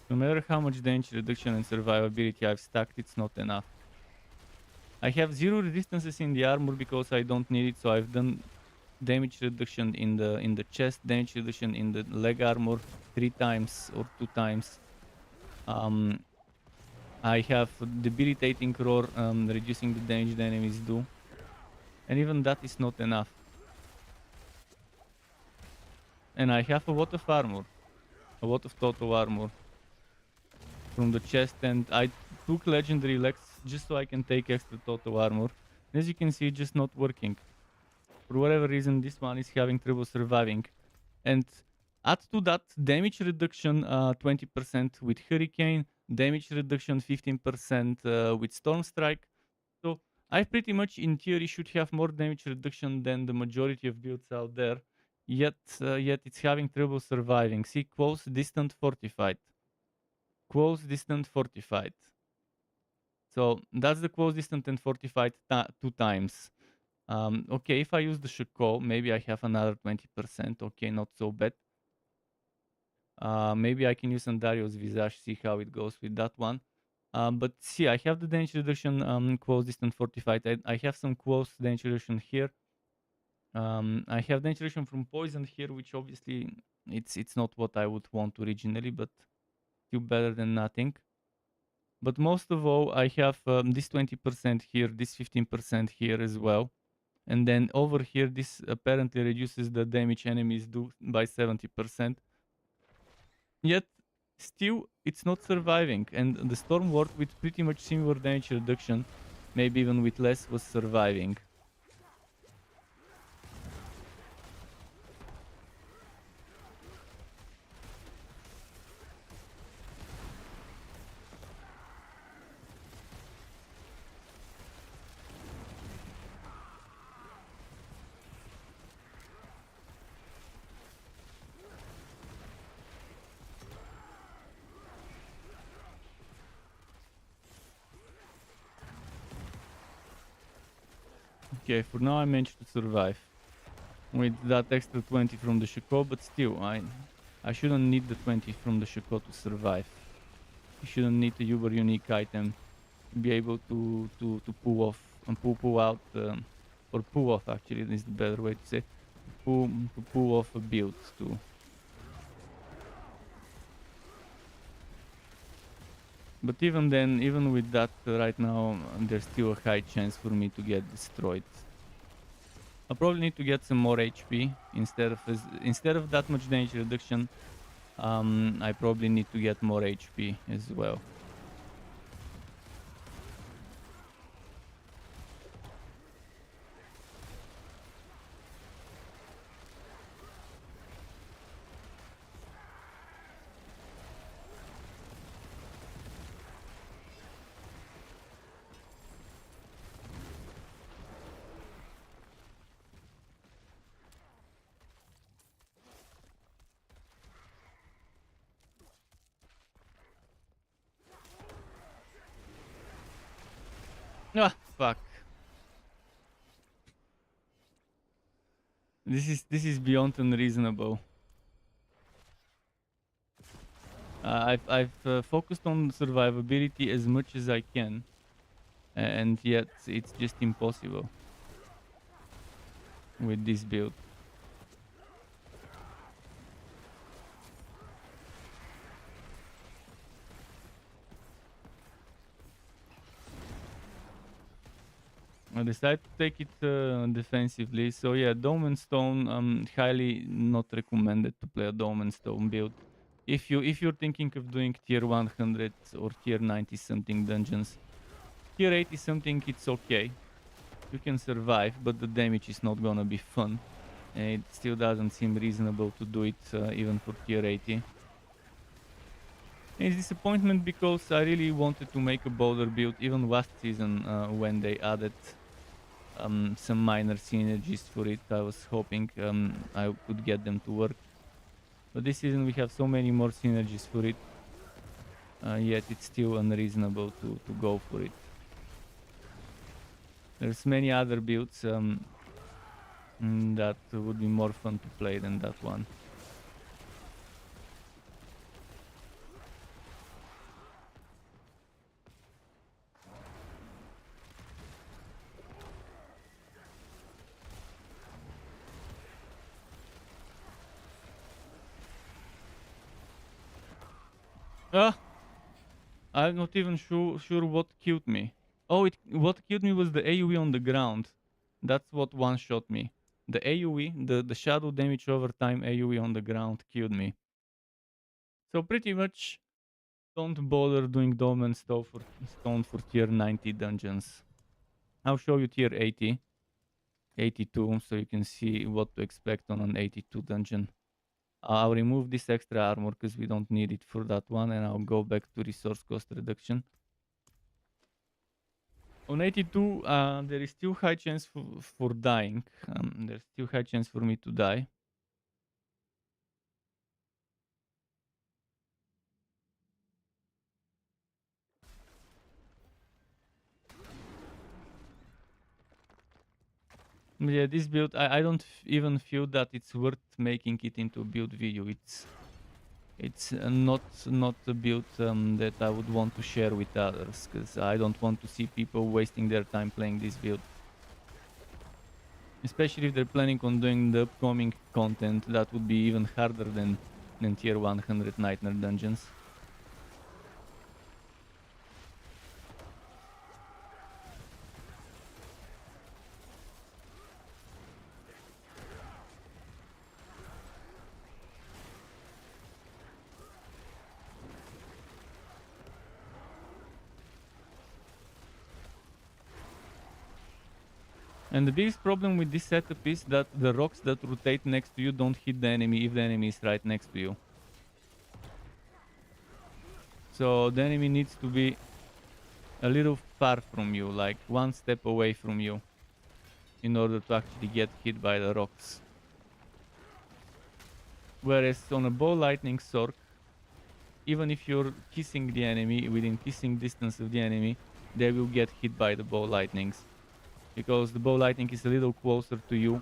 No matter how much damage reduction and survivability I've stacked, it's not enough. I have 0 resistances in the armor because I don't need it, so I've done damage reduction in the chest, damage reduction in the leg armor 3 times or 2 times. I have debilitating roar, reducing the damage the enemies do, and even that is not enough. And I have a lot of armor, a lot of total armor from the chest, and I took legendary legs just so I can take extra total armor. As you can see, it's just not working. For whatever reason, this one is having trouble surviving. And add to that damage reduction 20% with Hurricane, damage reduction 15% with Storm Strike. So I pretty much in theory should have more damage reduction than the majority of builds out there. Yet it's having trouble surviving. See, close, distant, fortified. Close, distant, fortified. So that's the close, distant, and fortified 2 times. Okay, if I use the Shako, maybe I have another 20%. Okay, not so bad. Maybe I can use Andario's Visage, see how it goes with that one. But see, I have the damage reduction close, distant, fortified. I have some close damage reduction here. I have damage reduction from poison here, which obviously it's not what I would want originally, but still better than nothing. But most of all, I have this 20% here, this 15% here as well. And then over here, this apparently reduces the damage enemies do by 70%. Yet, still, it's not surviving. And the Storm Ward with pretty much similar damage reduction, maybe even with less, was surviving. Okay, for now I managed to survive with that extra 20 from the Shako, but still, I shouldn't need the 20 from the Shako to survive. You shouldn't need a uber unique item to be able to pull off and pull out, or pull off actually is the better way to say, to pull off a build too. But even then, even with that, right now, there's still a high chance for me to get destroyed. I probably need to get some more HP instead of that much damage reduction. I probably need to get more HP as well. Ah, fuck. This is beyond unreasonable. I've focused on survivability as much as I can, and yet it's just impossible with this build. I decided to take it defensively. So yeah, Dolmen Stone, highly not recommended to play a Dolmen Stone build. If you're thinking of doing tier 100 or tier 90 something dungeons, tier 80 something it's okay. You can survive, but the damage is not gonna be fun. It still doesn't seem reasonable to do it even for tier 80. It's disappointment because I really wanted to make a bolder build even last season when they added some minor synergies for it. I was hoping I could get them to work. But this season we have so many more synergies for it. Yet it's still unreasonable to go for it. There's many other builds that would be more fun to play than that one. Ah! I'm not even sure what killed me. Oh, what killed me was the AoE on the ground. That's what one-shot me. The AoE, the shadow damage over time AoE on the ground killed me. So pretty much don't bother doing Dolmen Stone for tier 90 dungeons. I'll show you tier 80, 82, so you can see what to expect on an 82 dungeon. I'll remove this extra armor because we don't need it for that one, and I'll go back to resource cost reduction. On 82, there is still high chance for dying. There's still high chance for me to die. Yeah, this build, I don't even feel that it's worth making it into a build video. It's not a build that I would want to share with others, because I don't want to see people wasting their time playing this build. Especially if they're planning on doing the upcoming content, that would be even harder than tier 100 Nightmare dungeons. And the biggest problem with this setup is that the rocks that rotate next to you don't hit the enemy if the enemy is right next to you. So the enemy needs to be a little far from you, like one step away from you, in order to actually get hit by the rocks. Whereas on a bow lightning sword, even if you're kissing the enemy, within kissing distance of the enemy, they will get hit by the bow lightnings. Because the bow lightning is a little closer to you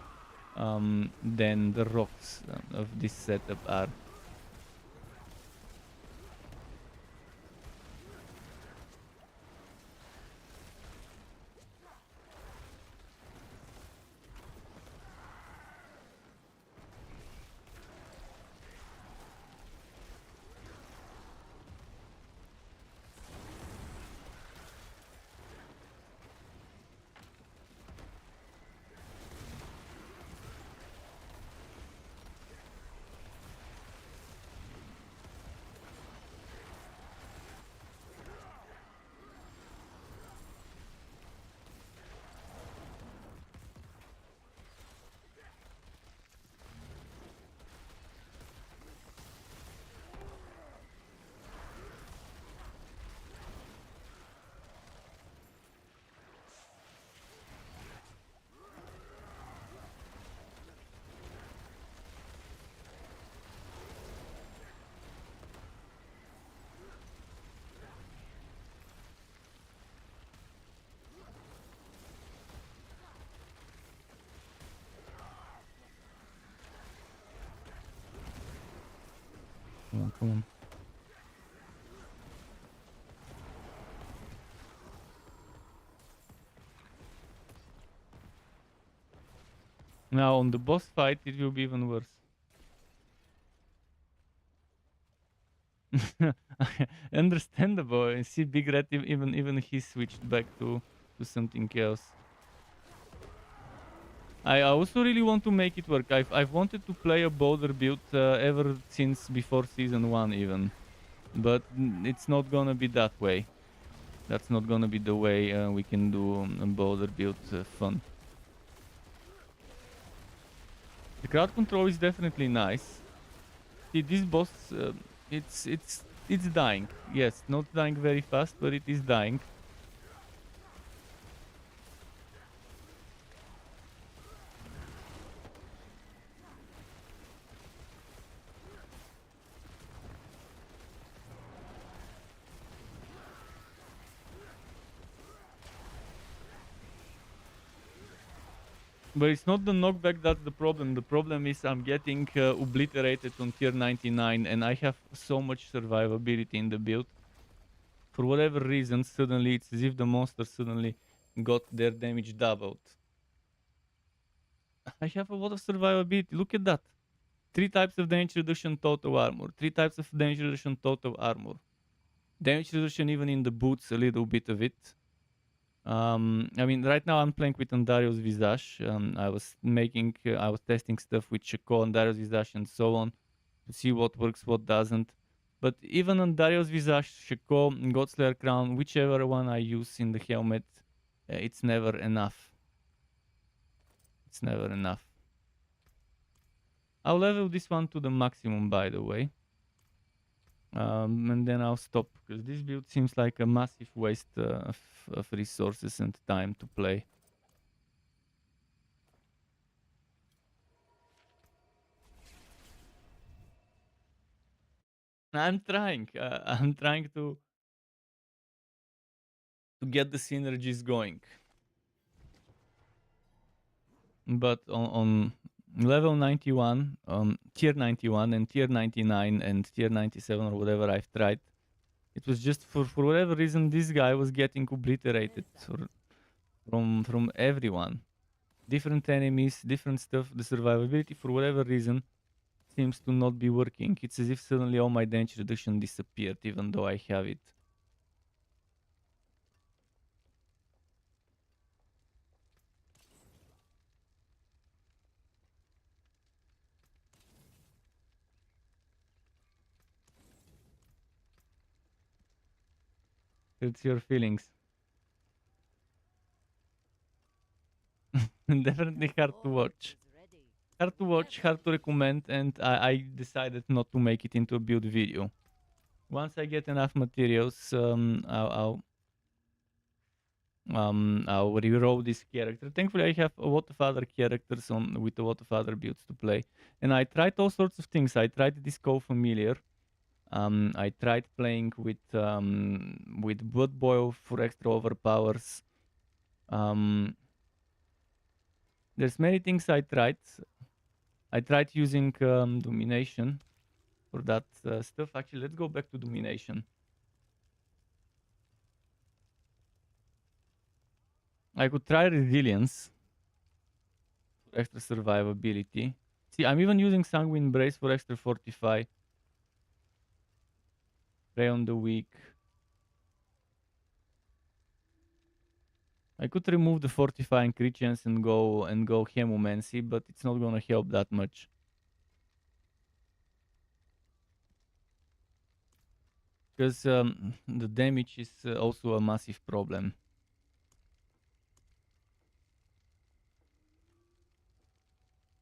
than the rocks of this setup are. Come on, come on. Now on the boss fight, it will be even worse. Understandable. I see Big Red even he switched back to something else. I also really want to make it work. I've wanted to play a boulder build ever since before season 1 even. But it's not gonna be that way. That's not gonna be the way we can do a boulder build fun. The crowd control is definitely nice. See, this boss, it's dying. Yes, not dying very fast, but it is dying. But it's not the knockback that's the problem. The problem is I'm getting obliterated on tier 99 and I have so much survivability in the build. For whatever reason, suddenly it's as if the monster suddenly got their damage doubled. I have a lot of survivability. Look at that. 3 types of damage reduction, total armor. 3 types of damage reduction, total armor. Damage reduction even in the boots, a little bit of it. I mean, right now I'm playing with Andario's Visage. I was testing stuff with Shaco, Andario's Visage, and so on to see what works, what doesn't. But even Andario's Visage, Shaco, Godslayer Crown, whichever one I use in the helmet, it's never enough. It's never enough. I'll level this one to the maximum, by the way. And then I'll stop, because this build seems like a massive waste of resources and time to play. I'm trying. I'm trying to get the synergies going. But on level 91, tier 91 and tier 99 and tier 97 or whatever I've tried, it was just for whatever reason this guy was getting obliterated from everyone. Different enemies, different stuff. The survivability for whatever reason seems to not be working. It's as if suddenly all my damage reduction disappeared even though I have it. It's your feelings. Definitely hard to watch. Hard to watch, hard to recommend, and I decided not to make it into a build video. Once I get enough materials, I'll reroll this character. Thankfully, I have a lot of other characters with a lot of other builds to play, and I tried all sorts of things. I tried this co-familiar. I tried playing with Blood Boil for extra overpowers. There's many things I tried. I tried using Domination for that stuff. Actually, let's go back to Domination. I could try Resilience for extra survivability. See, I'm even using Sanguine Brace for extra Fortify. Prey on the weak. I could remove the Fortifying crit chance and go Hemomancy, but it's not gonna help that much. Because the damage is also a massive problem.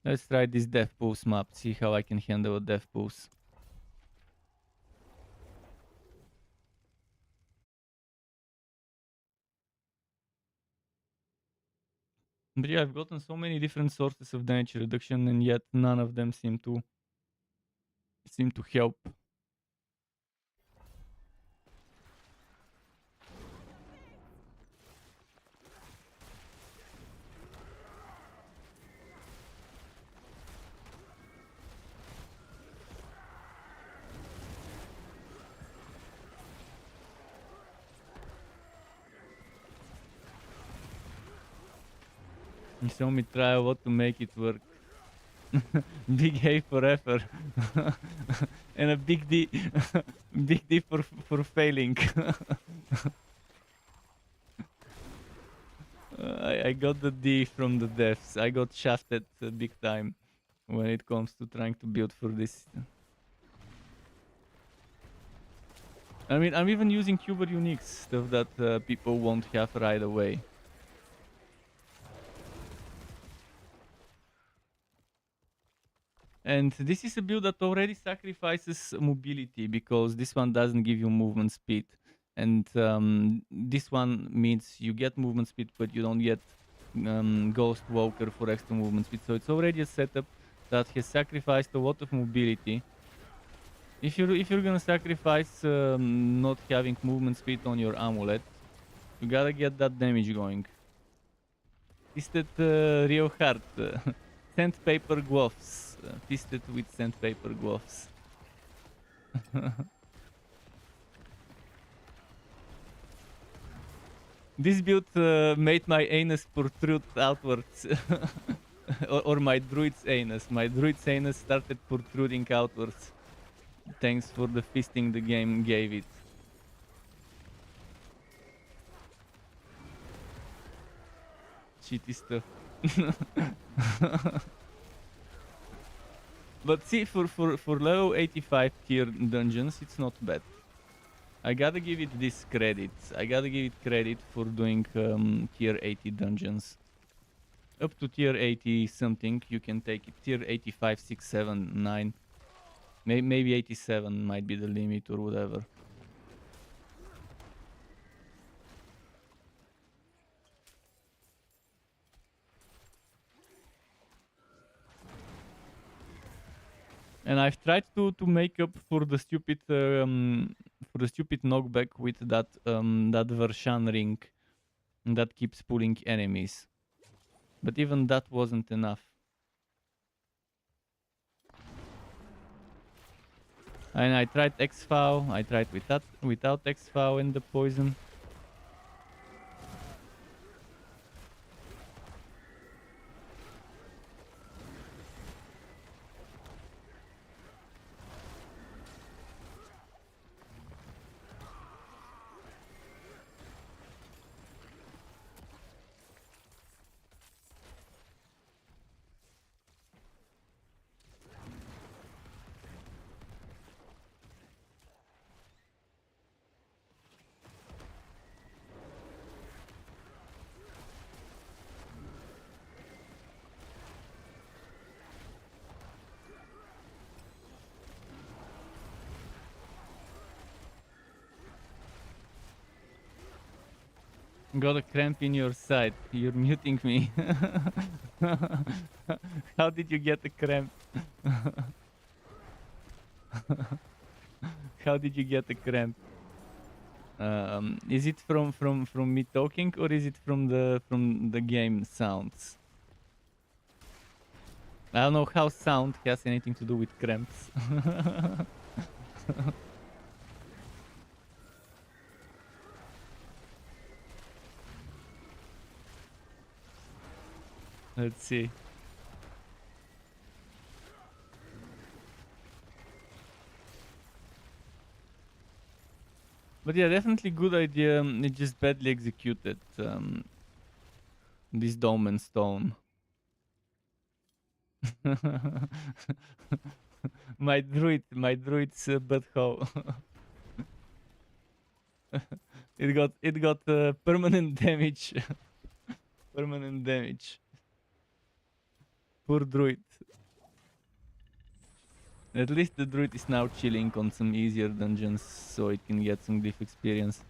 Let's try this Death Pulse map, see how I can handle a Death Pulse. But yeah, I've gotten so many different sources of damage reduction, and yet none of them seem to help. Show me try what to make it work. Big A forever. And a big D. Big D for failing. I got the D from the devs. I got shafted big time when it comes to trying to build for this. I mean, I'm even using Cuber Unix stuff that people won't have right away. And this is a build that already sacrifices mobility because this one doesn't give you movement speed. And this one means you get movement speed, but you don't get Ghost Walker for extra movement speed. So it's already a setup that has sacrificed a lot of mobility. If you're gonna sacrifice not having movement speed on your amulet, you gotta get that damage going. Fisted real hard. Sandpaper gloves. Fisted with sandpaper gloves. This build made my anus protrude outwards. or my druid's anus. My druid's anus started protruding outwards. Thanks for the fisting the game gave it. Shitty stuff. But see, for level 85 tier dungeons, it's not bad. I gotta give it this credit. I gotta give it credit for doing tier 80 dungeons. Up to tier 80 something, you can take it. Tier 85, 6, 7, 9. Maybe 87 might be the limit or whatever. And I've tried to make up for the stupid knockback with that that Vershan ring that keeps pulling enemies. But even that wasn't enough. And I tried X-Fow, I tried without X-Fow and the poison. Got a cramp in your side. You're muting me. How did you get a cramp? How did you get a cramp? Is it from me talking or is it from the game sounds? I don't know how sound has anything to do with cramps. Let's see. But yeah, definitely good idea. It's just badly executed. This Dolmen Stone. my druid's butthole. it got permanent damage. Permanent damage. Poor druid. At least the druid is now chilling on some easier dungeons, so it can get some diff experience.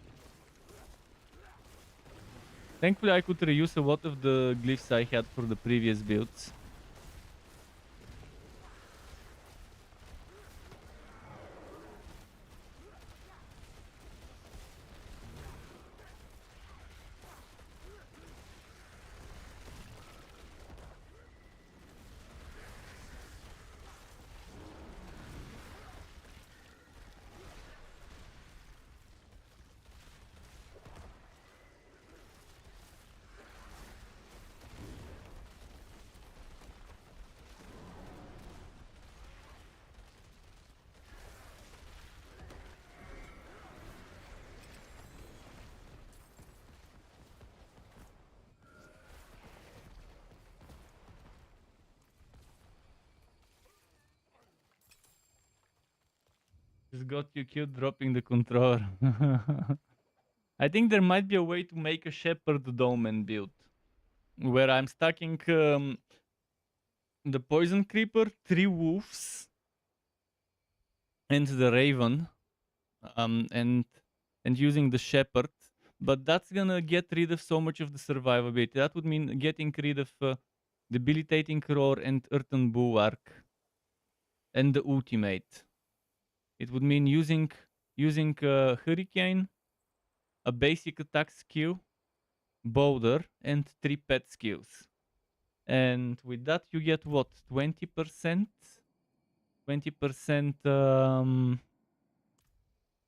Thankfully, I could reuse a lot of the glyphs I had for the previous builds. Just got you killed dropping the controller. I think there might be a way to make a shepherd dolmen build where I'm stacking the poison creeper, 3 wolves, and the raven, and using the shepherd. But that's gonna get rid of so much of the survivability. That would mean getting rid of debilitating roar and earthen bulwark and the ultimate. It would mean using hurricane, a basic attack skill, boulder, and 3 pet skills. And with that you get what, 20%? 20%,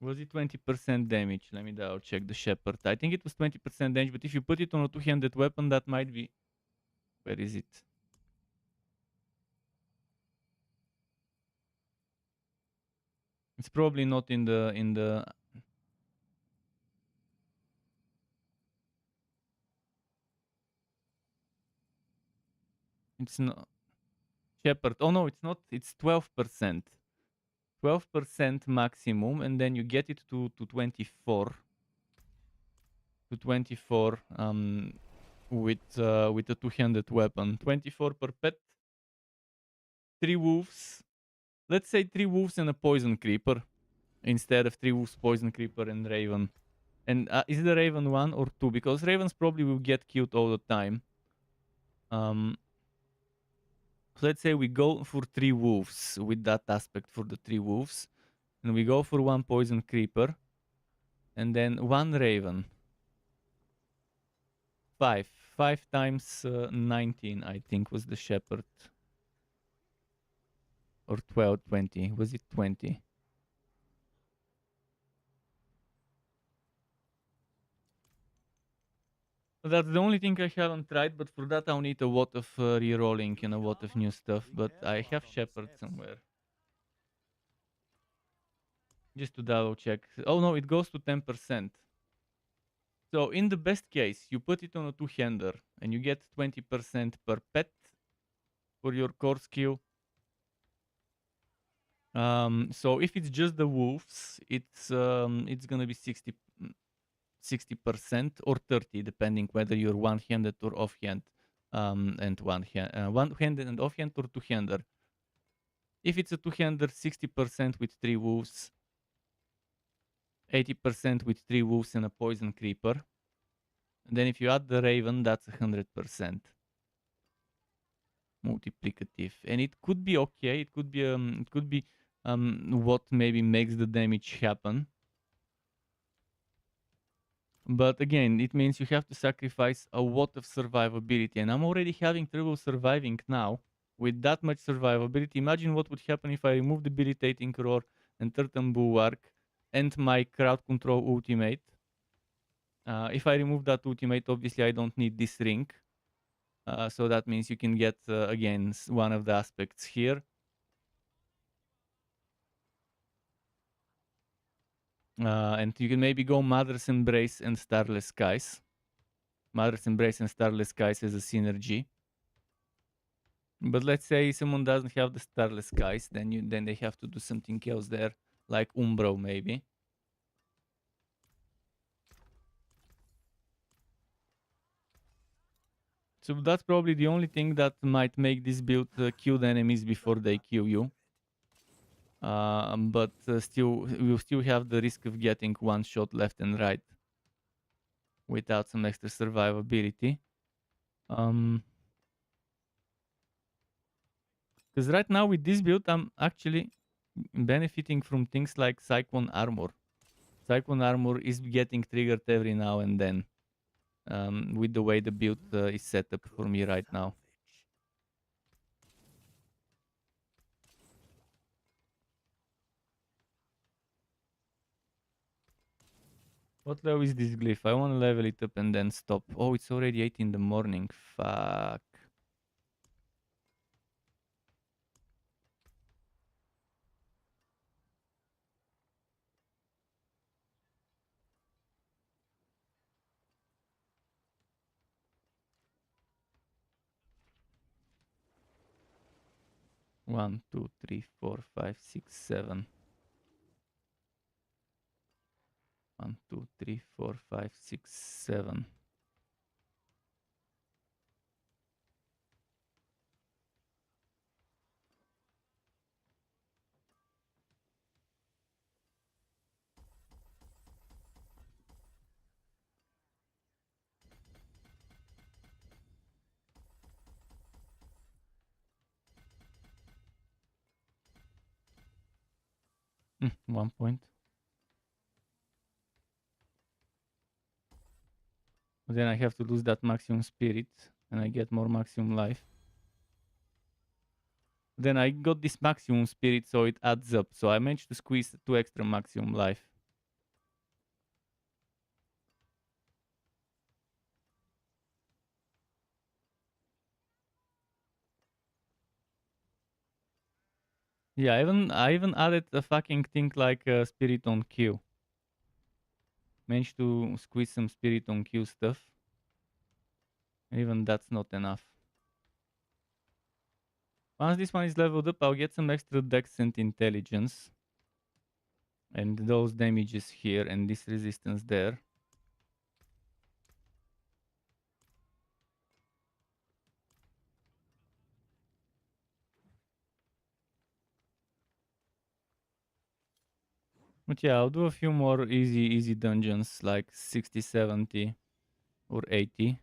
was it 20% damage? Let me double check the shepherd. I think it was 20% damage, but if you put it on a two-handed weapon, that might be... Where is it? It's probably not in the... It's not... Shepherd. Oh no, it's not. It's 12%. 12% maximum, and then you get it to 24. To 24 with a two-handed weapon. 24 per pet. 3 wolves. Let's say 3 wolves and a poison creeper instead of 3 wolves, poison creeper, and raven. And is the raven 1 or 2? Because ravens probably will get killed all the time. So let's say we go for 3 wolves with that aspect for the 3 wolves. And we go for 1 poison creeper. And then 1 raven. 5. 5 times 19, I think, was the shepherd. Or 12, 20. Was it 20? That's the only thing I haven't tried, but for that I'll need a lot of re-rolling and a lot of new stuff. But I have shepherd somewhere. Just to double check. Oh no, it goes to 10%. So in the best case, you put it on a two-hander and you get 20% per pet for your core skill. So if it's just the wolves, it's gonna be 60% or 30, depending whether you're one-handed or off-hand, and one-handed and off-hand or two-hander. If it's a two-hander, 60% with 3 wolves, 80% with 3 wolves and a poison creeper. And then if you add the raven, that's 100% multiplicative, and it could be okay. It could be what maybe makes the damage happen. But again, it means you have to sacrifice a lot of survivability, and I'm already having trouble surviving now with that much survivability. Imagine what would happen if I remove debilitating roar and earthen bulwark and my crowd control ultimate. If I remove that ultimate, obviously I don't need this ring. So that means you can get, again, one of the aspects here. And you can maybe go Mother's Embrace and Starless Skies. Mother's Embrace and Starless Skies as a synergy. But let's say someone doesn't have the Starless Skies, then they have to do something else there, like Umbro maybe. So that's probably the only thing that might make this build kill the enemies before they kill you. But still, you still have the risk of getting one shot left and right without some extra survivability. Because right now with this build, I'm actually benefiting from things like Cyclone Armor. Cyclone Armor is getting triggered every now and then with the way the build is set up for me right now. What level is this glyph? I want to level it up and then stop. Oh, it's already 8 in the morning. Fuck. One, two, three, four, five, six, 7. 1, 2, 3, 4, 5, 6, 7. Mm, 1 point. Then I have to lose that maximum spirit and I get more maximum life. Then I got this maximum spirit, so it adds up. So I managed to squeeze 2 extra maximum life. Yeah, I even added a fucking thing like spirit on Q. Managed to squeeze some spirit on Q stuff. Even that's not enough. Once this one is leveled up, I'll get some extra dex and intelligence. And those damages here and this resistance there. But yeah, I'll do a few more easy dungeons like 60, 70 or 80.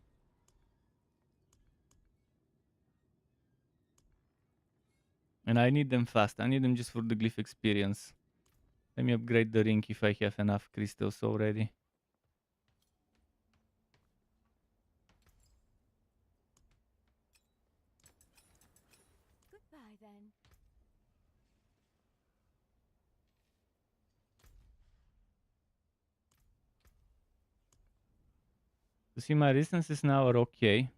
And I need them fast. I need them just for the glyph experience. Let me upgrade the ring if I have enough crystals already. Goodbye then. You see, my resistances now are okay.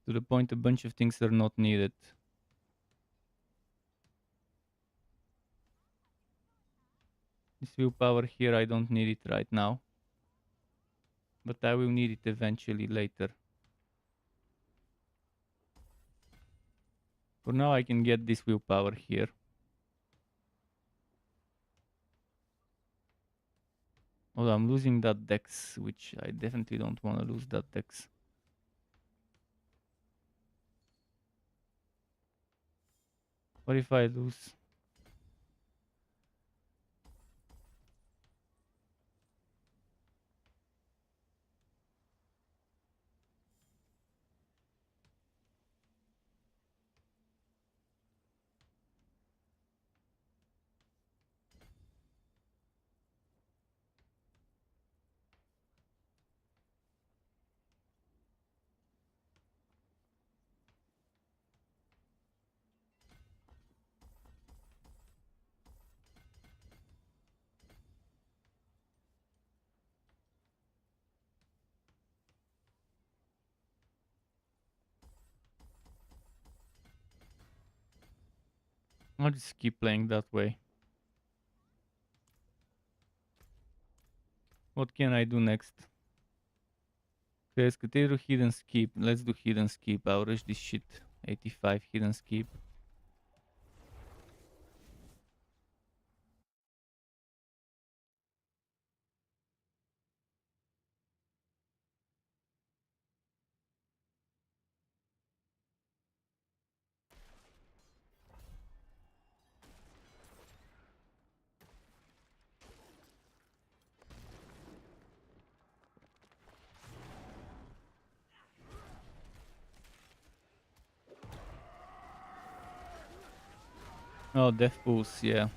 To the point a bunch of things are not needed. This willpower here, I don't need it right now. But I will need it eventually later. For now I can get this willpower here. Although I'm losing that dex, which I definitely don't want to lose that dex. What if I lose? I'll just keep playing that way. What can I do next? Let's continue hidden skip. Let's do hidden skip. I'll rush this shit. 85 hidden skip. Oh, death pulse, yeah.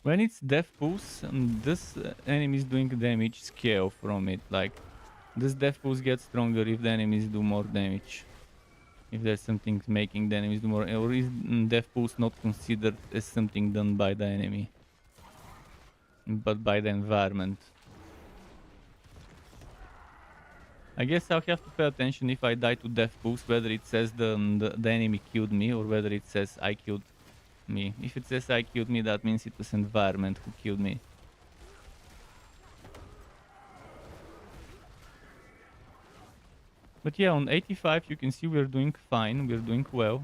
When it's death pulse, this enemy is doing damage scale from it. Like, this death pulse gets stronger if the enemies do more damage. If there's something making the enemies do more, or is death pulse not considered as something done by the enemy, but by the environment? I guess I'll have to pay attention if I die to death pulse, whether it says the enemy killed me or whether it says I killed me. If it says I killed me, that means it was environment who killed me. But yeah, on 85 you can see we're doing fine, we're doing well.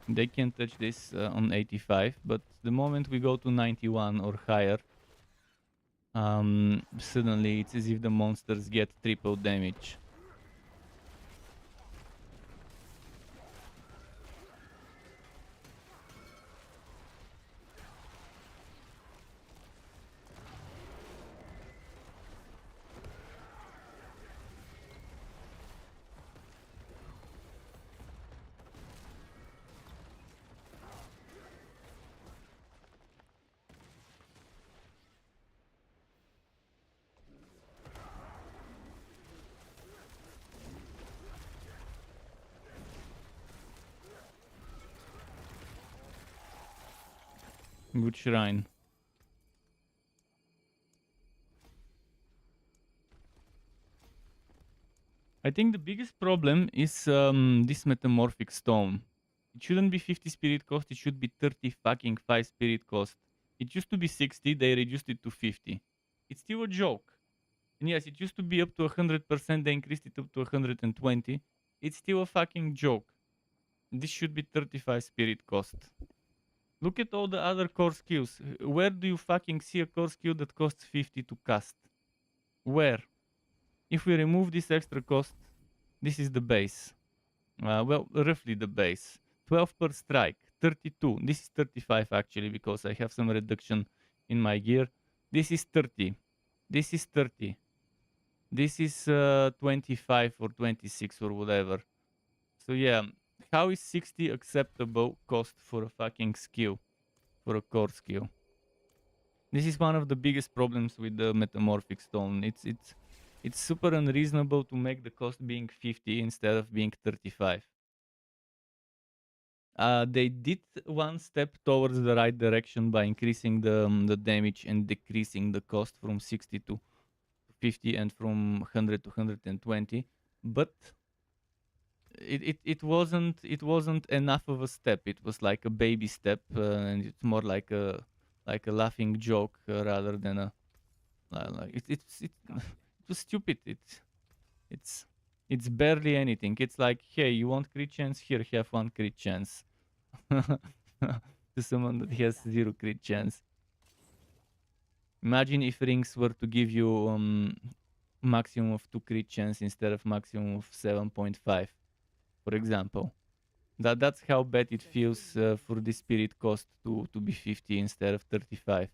They can't touch this on 85, but the moment we go to 91 or higher, suddenly it's as if the monsters get triple damage. Good shrine. I think the biggest problem is this metamorphic stone. It shouldn't be 50 spirit cost, it should be 30 fucking 5 spirit cost. It used to be 60, they reduced it to 50. It's still a joke. And yes, it used to be up to 100%, they increased it up to 120. It's still a fucking joke. This should be 35 spirit cost. Look at all the other core skills. Where do you fucking see a core skill that costs 50 to cast? Where? If we remove this extra cost, this is the base. Well, roughly the base. 12 per strike, 32. This is 35 actually, because I have some reduction in my gear. This is 30. This is 30. This is 25 or 26 or whatever. So yeah, how is 60 acceptable cost for a fucking skill? For a core skill? This is one of the biggest problems with the metamorphic stone. It's super unreasonable to make the cost being 50 instead of being 35. They did one step towards the right direction by increasing the damage and decreasing the cost from 60 to 50 and from 100 to 120, but it wasn't enough of a step. It was like a baby step, and it's more like a laughing joke rather than a like it was stupid. It's barely anything. It's like, hey, you want crit chance? Here, have one crit chance. To someone that has 0 crit chance. Imagine if rings were to give you maximum of 2 crit chance instead of maximum of 7.5, for example. That's how bad it feels for the spirit cost to be 50 instead of 35.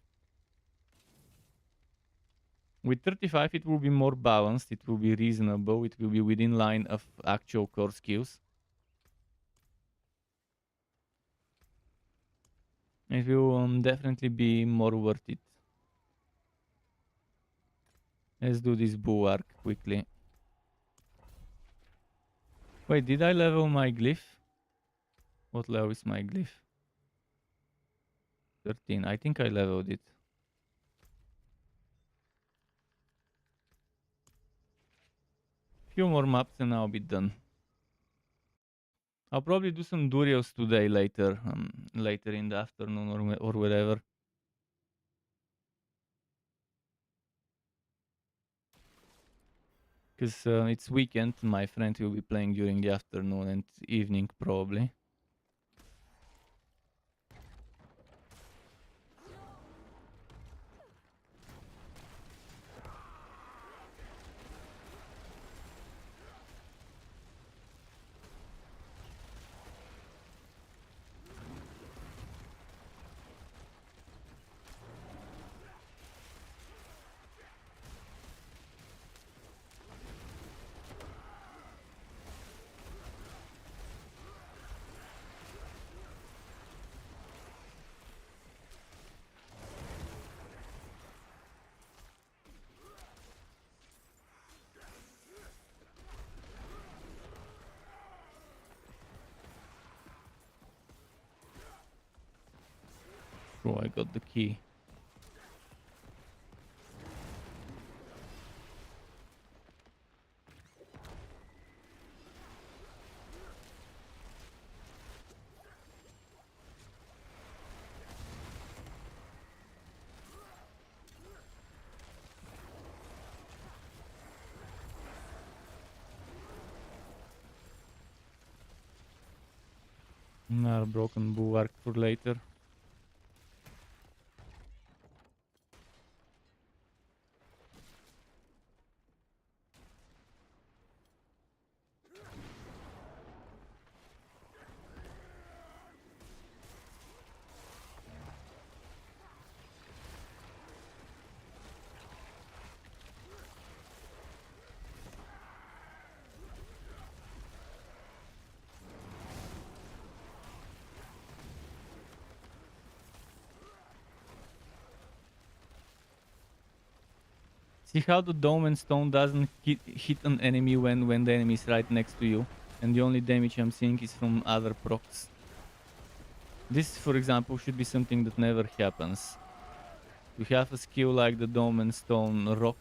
With 35 it will be more balanced, it will be reasonable, it will be within line of actual core skills. It will definitely be more worth it. Let's do this bulwark quickly. Wait, did I level my glyph? What level is my glyph? 13. I think I leveled it. Few more maps and I'll be done. I'll probably do some Durios today later in the afternoon or whatever. Because it's weekend, my friend will be playing during the afternoon and evening probably. Oh, I got the key. Another broken bulwark for later. See how the Dolmen Stone doesn't hit an enemy when the enemy is right next to you, and the only damage I'm seeing is from other procs. This, for example, should be something that never happens. To have a skill like the Dolmen Stone Rock,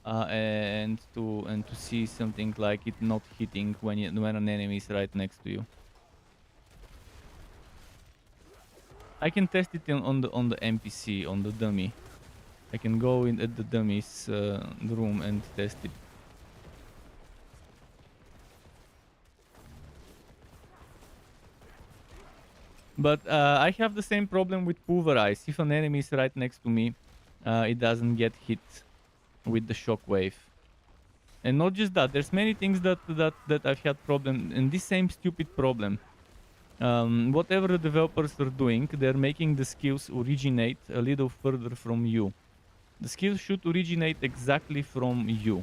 and to see something like it not hitting when an enemy is right next to you. I can test it on the NPC, on the dummy. I can go in at the dummy's room and test it. But I have the same problem with pulverize. If an enemy is right next to me, it doesn't get hit with the shockwave. And not just that, there's many things that I've had problem, and this same stupid problem. Whatever the developers are doing, they're making the skills originate a little further from you. The skills should originate exactly from you.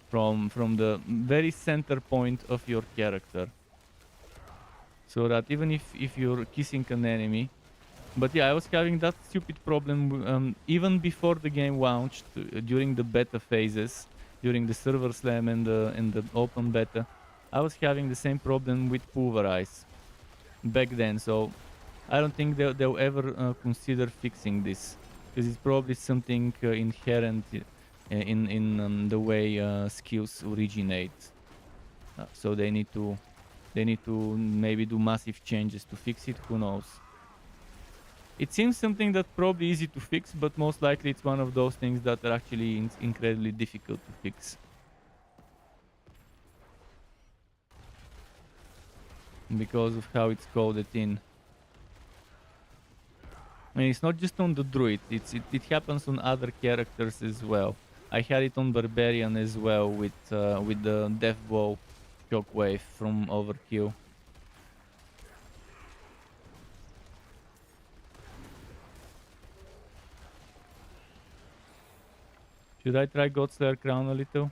From the very center point of your character. So that even if you're kissing an enemy. But yeah, I was having that stupid problem even before the game launched, during the beta phases, during the server slam and the open beta. I was having the same problem with pulverize back then, so I don't think they'll ever consider fixing this, because it's probably something inherent in the way skills originate. So they need to maybe do massive changes to fix it. Who knows? It seems something that's probably easy to fix, but most likely it's one of those things that are actually incredibly difficult to fix. Because of how it's coded in. And it's not just on the Druid, it happens on other characters as well. I had it on Barbarian as well with the Death Bow shockwave from Overkill. Should I try Godslayer Crown a little?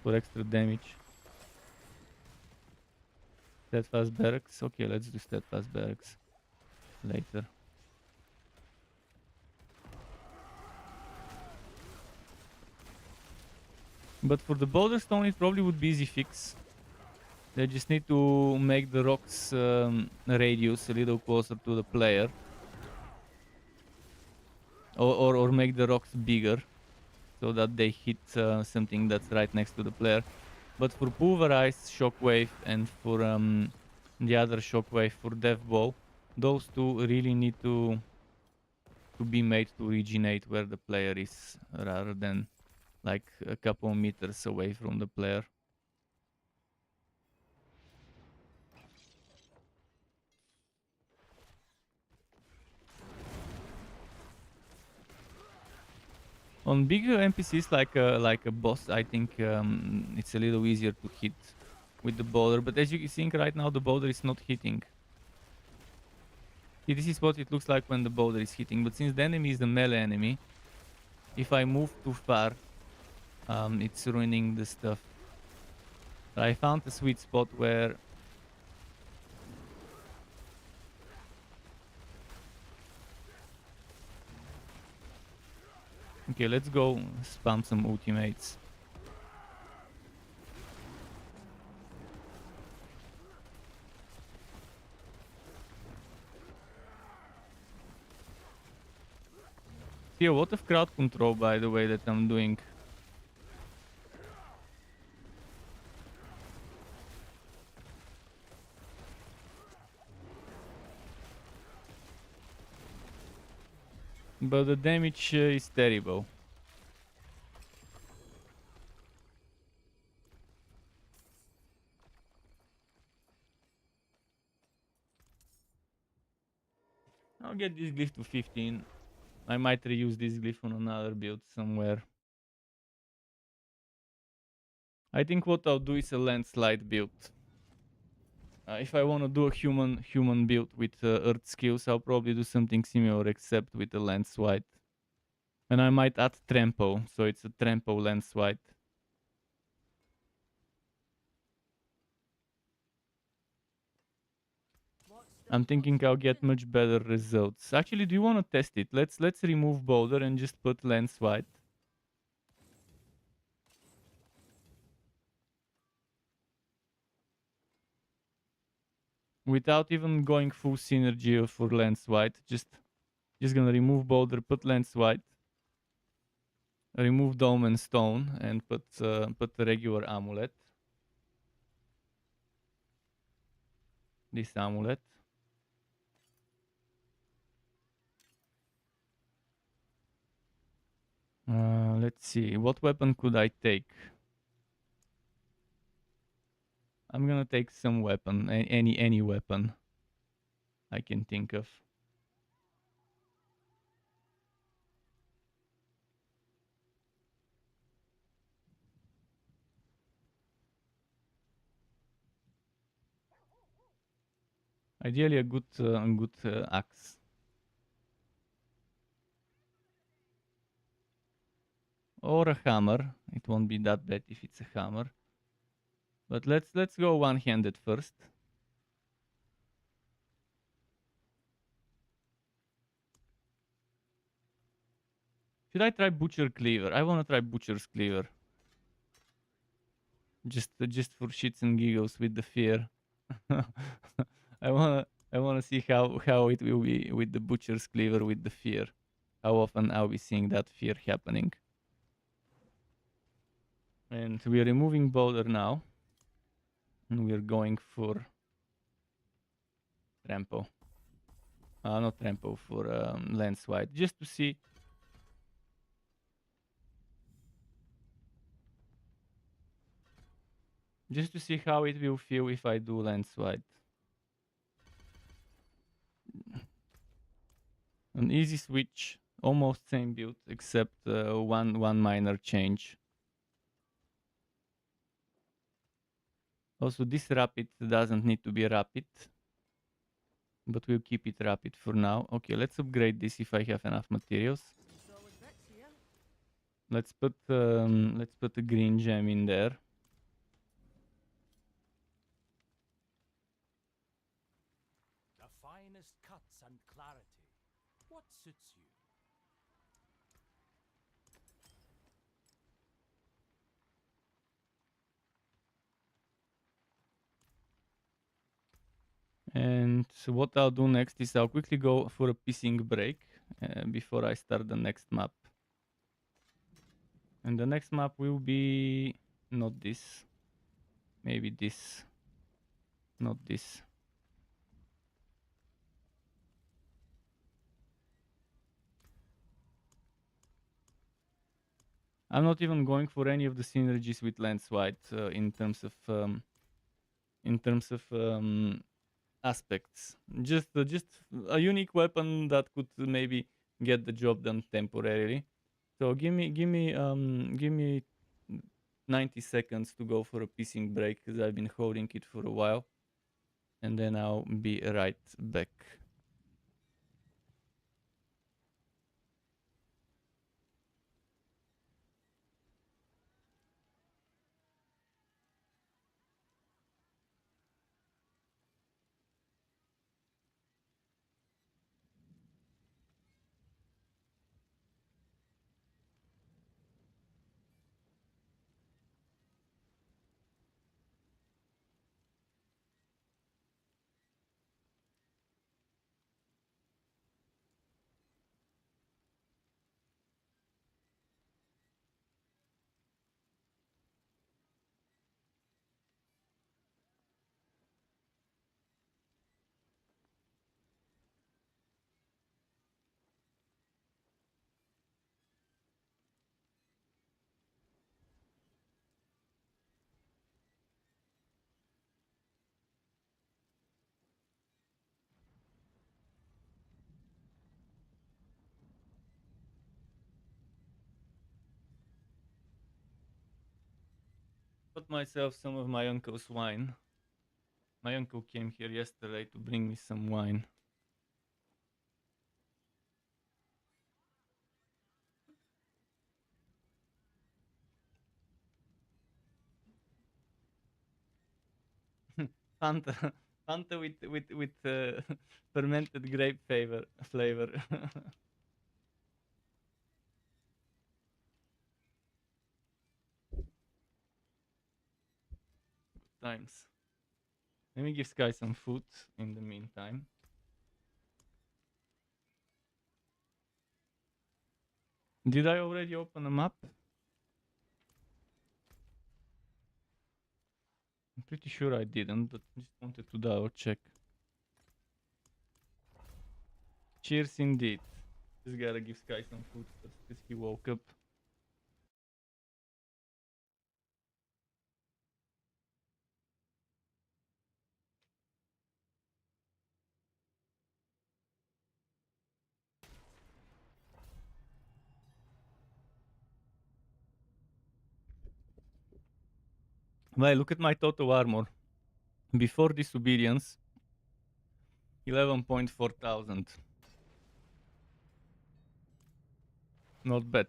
For extra damage. Steadfast Barracks? Okay, let's do Steadfast Barracks later. But for the Boulder Stone, it probably would be easy fix. They just need to make the rocks radius a little closer to the player. Or make the rocks bigger, so that they hit something that's right next to the player. But for Pulverize Shockwave and for the other Shockwave for Death Bow, those two really need to be made to originate where the player is, rather than like a couple meters away from the player. On bigger NPCs like a boss, I think it's a little easier to hit with the boulder. But as you can see right now, the boulder is not hitting. See, this is what it looks like when the boulder is hitting. But since the enemy is the melee enemy, if I move too far, it's ruining the stuff. But I found a sweet spot where okay, let's go spam some ultimates. See a lot of crowd control, by the way, that I'm doing. But the damage is terrible. I'll get this glyph to 15. I might reuse this glyph on another build somewhere. I think what I'll do is a landslide build. If I want to do a human build with earth skills, I'll probably do something similar except with a landslide. And I might add trampo, so it's a trampo landslide. I'm thinking I'll get much better results. Actually, do you want to test it? Let's remove boulder and just put landslide. Without even going full synergy for landslide, just gonna remove boulder, put landslide, remove Dolmen Stone, and put the regular amulet. This amulet. Let's see, what weapon could I take? I'm gonna take some weapon, any weapon I can think of. Ideally, a good axe. Or a hammer. It won't be that bad if it's a hammer. But let's go one-handed first. Should I try Butcher Cleaver? I wanna try Butcher's Cleaver. Just for shits and giggles with the fear. I wanna see how it will be with the Butcher's Cleaver with the fear. How often are we seeing that fear happening? And we are removing boulder now. And we are going for trampo. Not trampo, for landslide. Just to see. Just to see how it will feel if I do landslide. An easy switch, almost same build, except one minor change. Also, this rapid doesn't need to be rapid, but we'll keep it rapid for now. Okay, let's upgrade this if I have enough materials. Let's put a green gem in there. The finest cuts and clarity. What suits you? And so what I'll do next is I'll quickly go for a pissing break before I start the next map. And the next map will be not this, maybe this, not this. I'm not even going for any of the synergies with landslide in terms of aspects. Just a unique weapon that could maybe get the job done temporarily. So give me 90 seconds to go for a pissing break because I've been holding it for a while, and then I'll be right back. got myself some of my uncle's wine. My uncle came here yesterday to bring me some wine. Fanta, Fanta with fermented grape flavor. Times. Let me give Sky some food in the meantime. Did I already open a map? I'm pretty sure I didn't, but just wanted to double check. Cheers indeed. Just gotta give Sky some food first because he woke up. Well, look at my total armor. Before disobedience, 11.4 thousand. Not bad.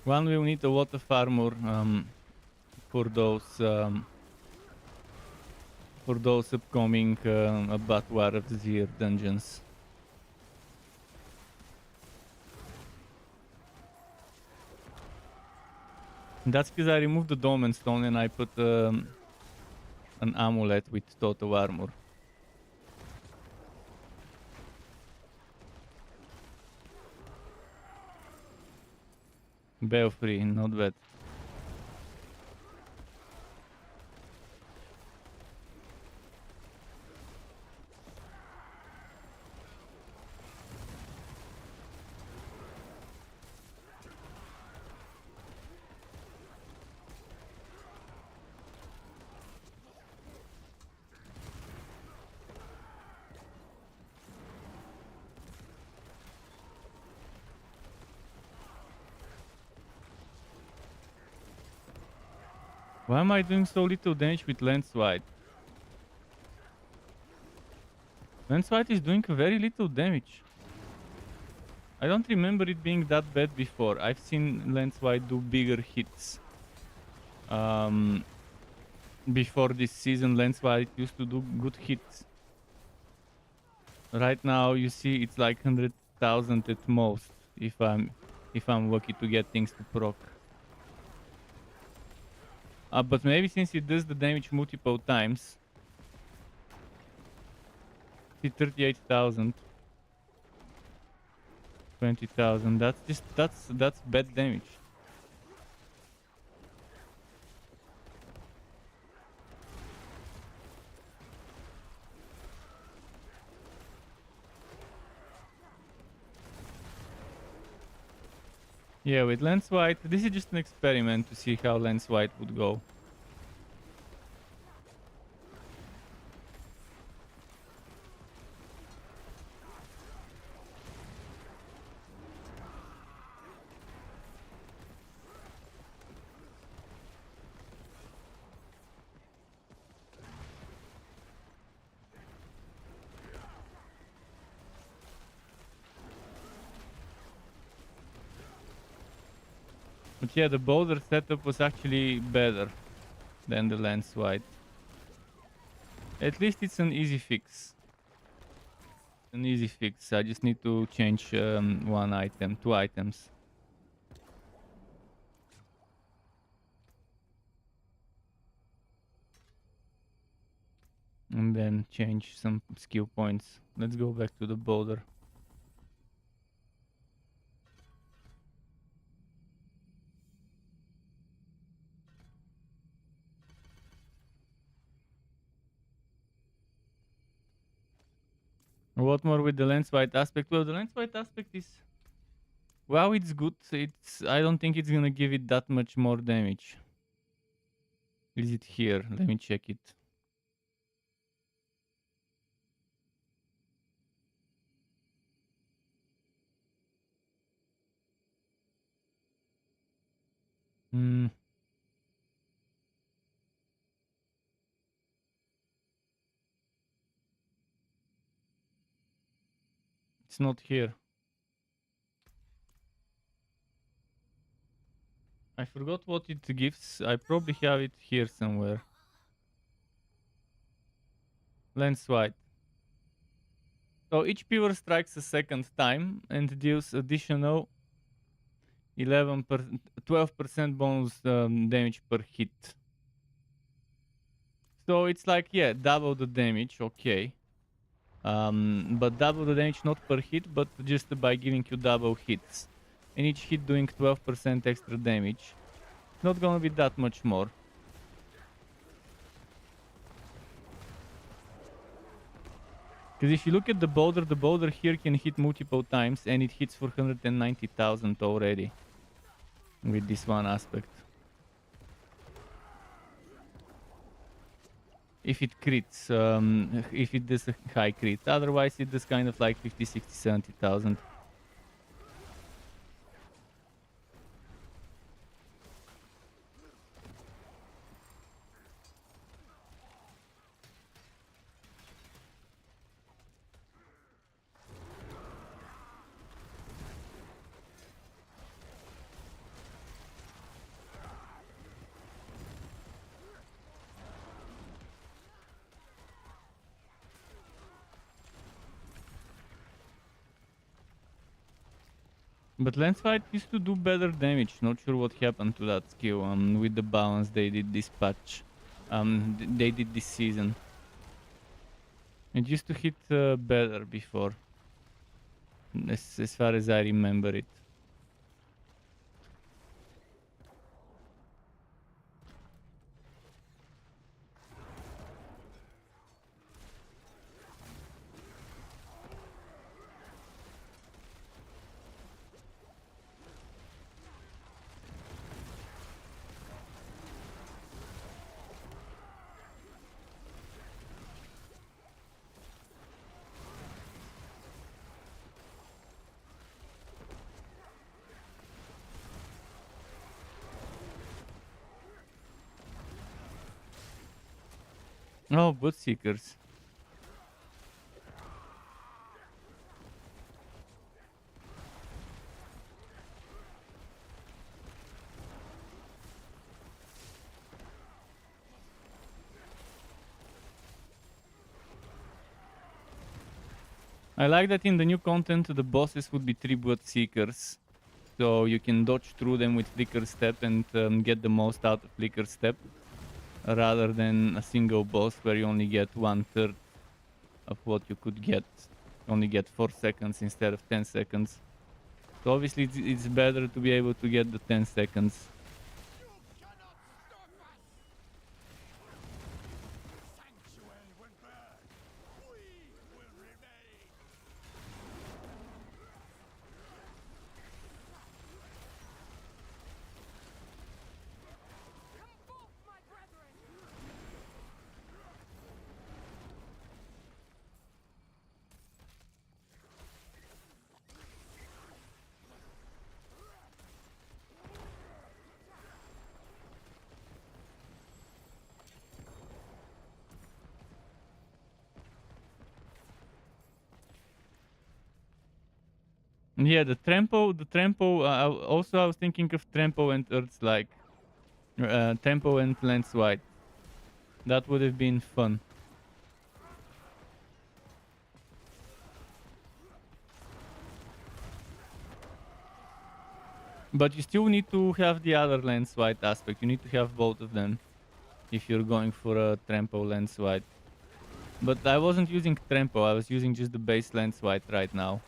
One will need a lot of armor for those upcoming Abattoir of the Zir dungeons. That's because I removed the Dolmen Stone and I put an amulet with total armor. Belfry, not bad. Why am I doing so little damage with Landslide? Landslide is doing very little damage. I don't remember it being that bad before. I've seen Landslide do bigger hits. Before this season, Landslide used to do good hits. Right now, you see, it's like 100,000 at most. If I'm lucky to get things to proc. But maybe since it does the damage multiple times, see 38,000, 20,000. That's bad damage. Yeah, with Landslide, this is just an experiment to see how Landslide would go. But yeah, the boulder setup was actually better than the Landslide. At least it's an easy fix. An easy fix. I just need to change two items. And then change some skill points. Let's go back to the boulder. What more with the Landslide aspect? Well, the Landslide aspect is... Well, it's good. I don't think it's gonna give it that much more damage. Is it here? Let me check it. Hmm. It's not here. I forgot what it gives. I probably have it here somewhere. Lens wide. So each pivot strikes a second time and deals additional 12% bonus damage per hit. So it's like, yeah, double the damage, okay. But double the damage not per hit, but just by giving you double hits. And each hit doing 12% extra damage. Not gonna be that much more. Because if you look at the boulder here can hit multiple times and it hits for 190,000 already. With this one aspect. If it crits, if it does a high crit. Otherwise it does kind of like 50, 60, 70,000. But Landslide used to do better damage. Not sure what happened to that skill with the balance they did this patch. They did this season. It used to hit better before. As far as I remember it. Oh, Boot Seekers. I like that in the new content the bosses would be 3 Boot Seekers. So you can dodge through them with Flicker Step and get the most out of Flicker Step. Rather than a single boss where you only get 1/3 of what you could get. You only get 4 seconds instead of 10 seconds. So obviously it's better to be able to get the 10 seconds. Yeah, the trampo, also I was thinking of trampo and Earth's like, trampo and Lens Wide. That would have been fun. But you still need to have the other Lens Wide aspect. You need to have both of them if you're going for a trampo Lens Wide. But I wasn't using trampo, I was using just the base Lens Wide right now.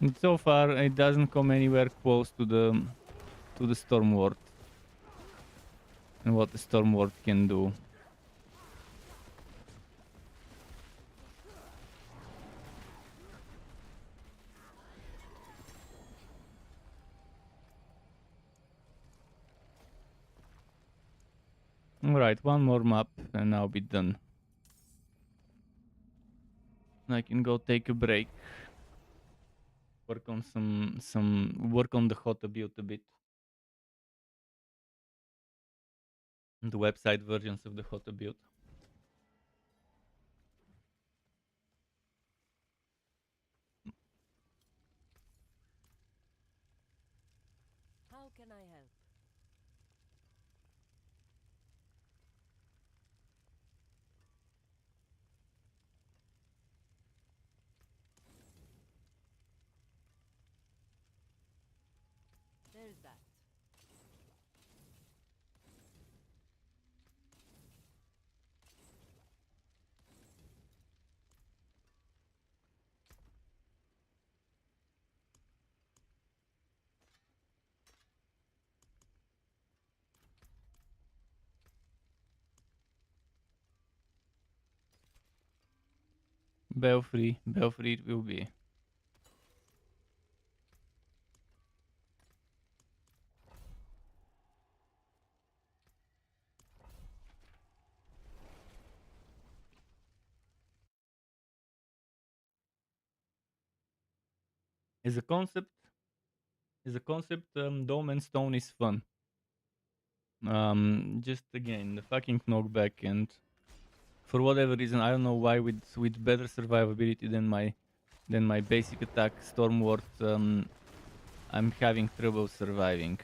And so far, it doesn't come anywhere close to the Storm Ward and what the Storm Ward can do. Alright, one more map and I'll be done. I can go take a break. Work on work on the hot build a bit. The website versions of the hot build. How can I help? There's that. Belfry it will be. As a concept, Dolmen Stone is fun. Just again the fucking knockback, and for whatever reason, I don't know why, with better survivability than my basic attack Storm Ward, I'm having trouble surviving.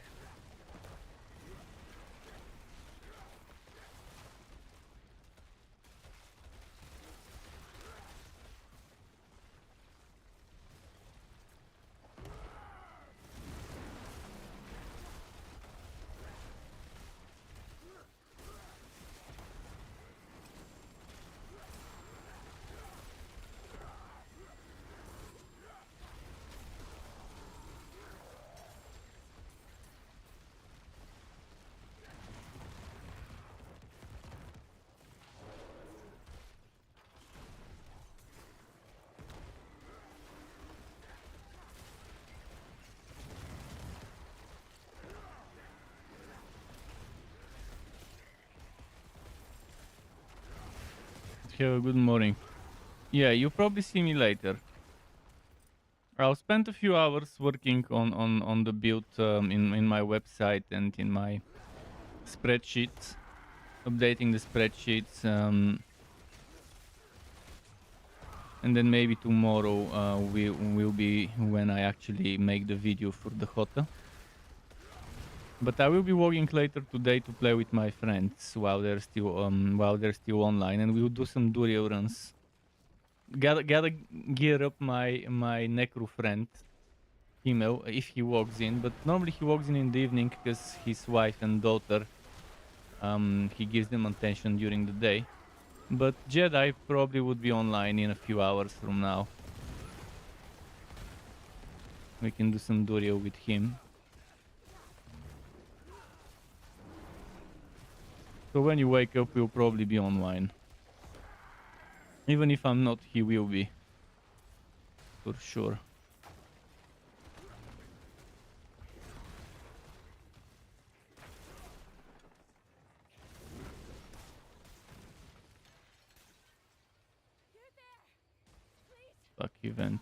Have a good morning. Yeah, you'll probably see me later. I'll spend a few hours working on the build in my website and in my spreadsheets, updating the spreadsheets, and then maybe tomorrow will be when I actually make the video for the Hota. But I will be working later today to play with my friends while they're still online, and we'll do some durio runs. Gotta gear up my necro friend, Himmel, if he walks in. But normally he walks in the evening because his wife and daughter, he gives them attention during the day. But Jedi probably would be online in a few hours from now. We can do some durio with him. So when you wake up, we'll probably be online. Even if I'm not, he will be. For sure. Fuck event.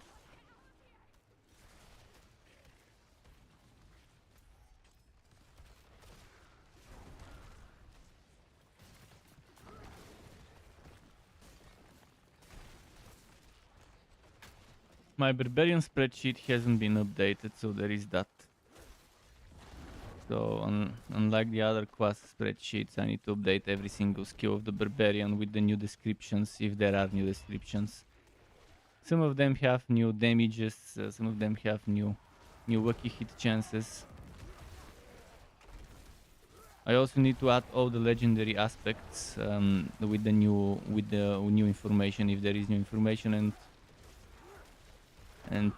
My barbarian spreadsheet hasn't been updated, so there is that. So unlike the other class spreadsheets, I need to update every single skill of the barbarian with the new descriptions, if there are new descriptions. Some of them have new damages, some of them have new wacky hit chances. I also need to add all the legendary aspects with the new information, if there is new information, And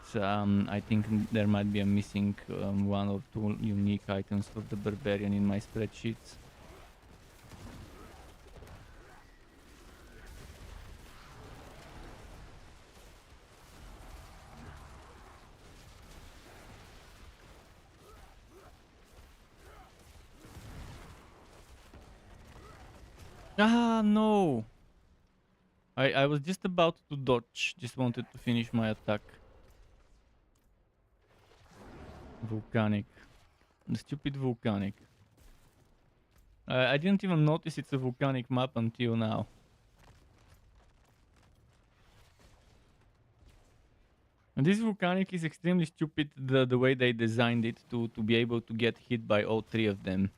I think there might be a missing one or two unique items for the barbarian in my spreadsheets. Ah, no! I was just about to dodge, just wanted to finish my attack. Volcanic. The stupid volcanic. I didn't even notice it's a volcanic map until now. And this volcanic is extremely stupid, the way they designed it to be able to get hit by all three of them.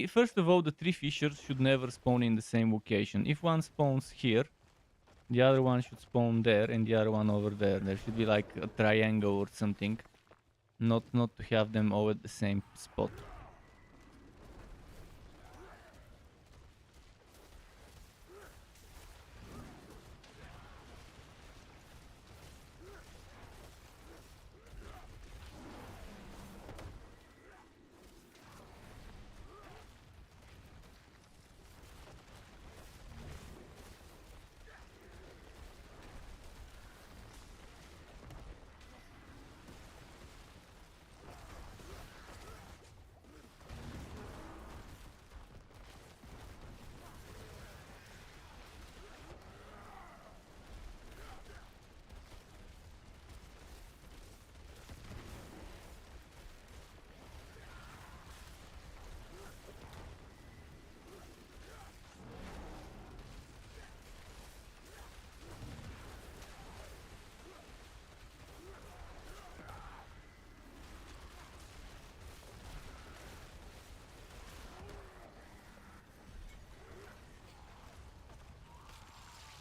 First of all, the three fissures should never spawn in the same location. If one spawns here, the other one should spawn there, and the other one over there. There should be like a triangle or something. Not to have them all at the same spot.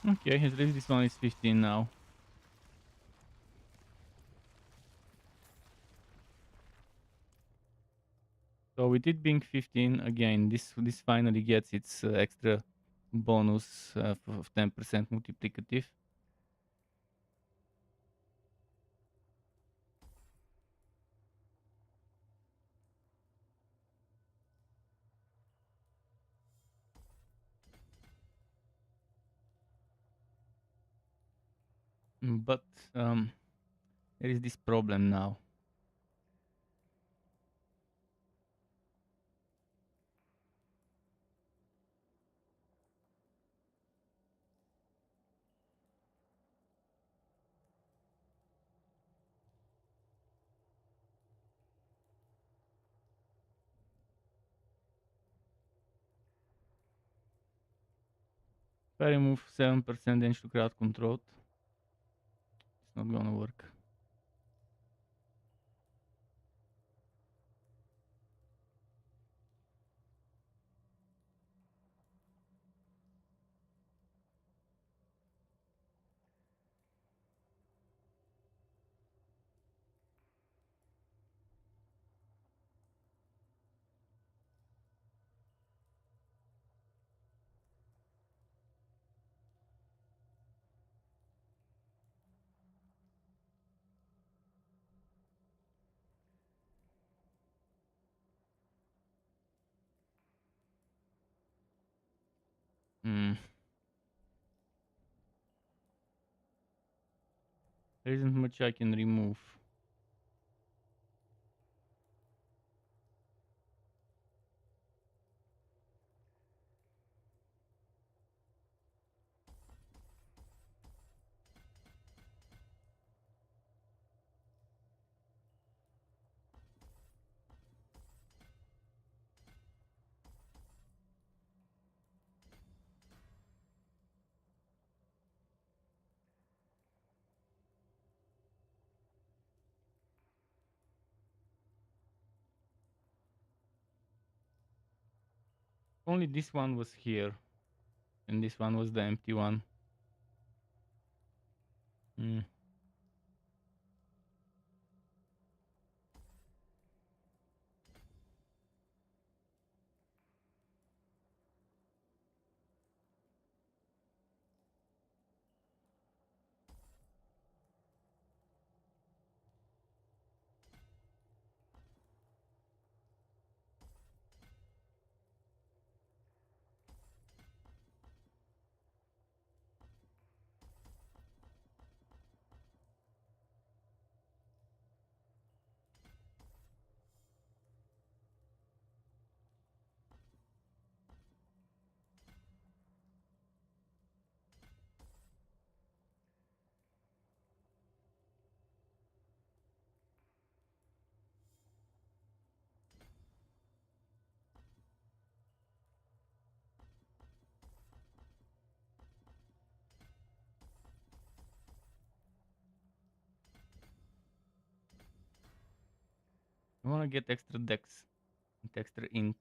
Okay, at least this one is 15 now. So with it being 15, again, this finally gets its extra bonus of 10% multiplicative. But there is this problem now. If I remove 7% damage to crowd control, it's not gonna work. There isn't much I can remove. Only this one was here, and this one was the empty one. I wanna get extra dex and extra int.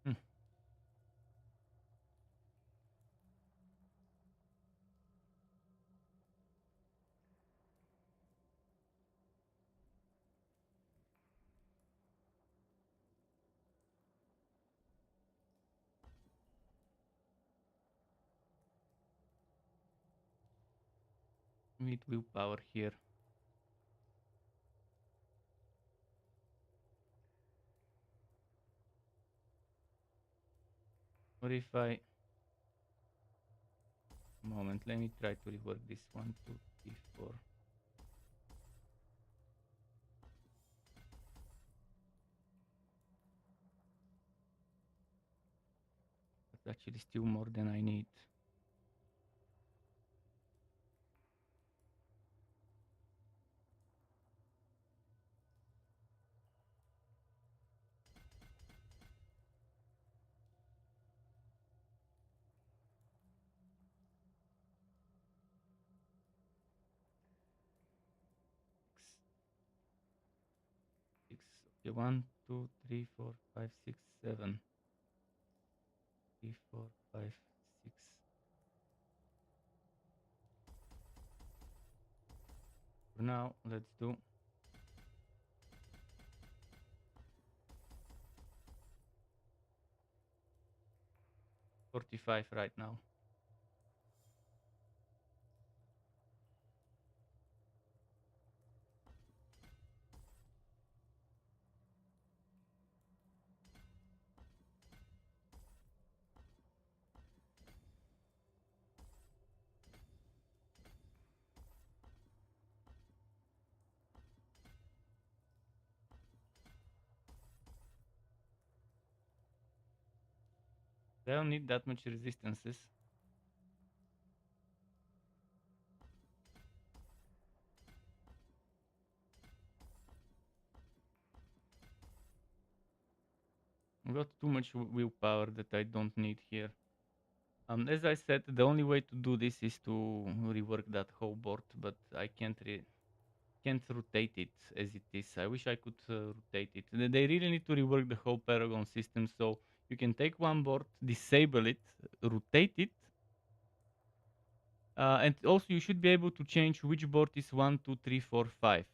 Hmm. We need willpower here. What if I... Moment, let me try to rework this. 1, 2, 3, 4. That's actually still more than I need. Six. Okay, 1, 2, 3, 4, 5, 6, 7. 3, 4, 5, 6. For now, let's do 45 right now. I don't need that much resistances. I got too much willpower that I don't need here. As I said, the only way to do this is to rework that whole board, but I can't rotate it as it is. I wish I could rotate it. They really need to rework the whole Paragon system, so you can take one board, disable it, rotate it, and also you should be able to change which board is 1, 2, 3, 4, 5.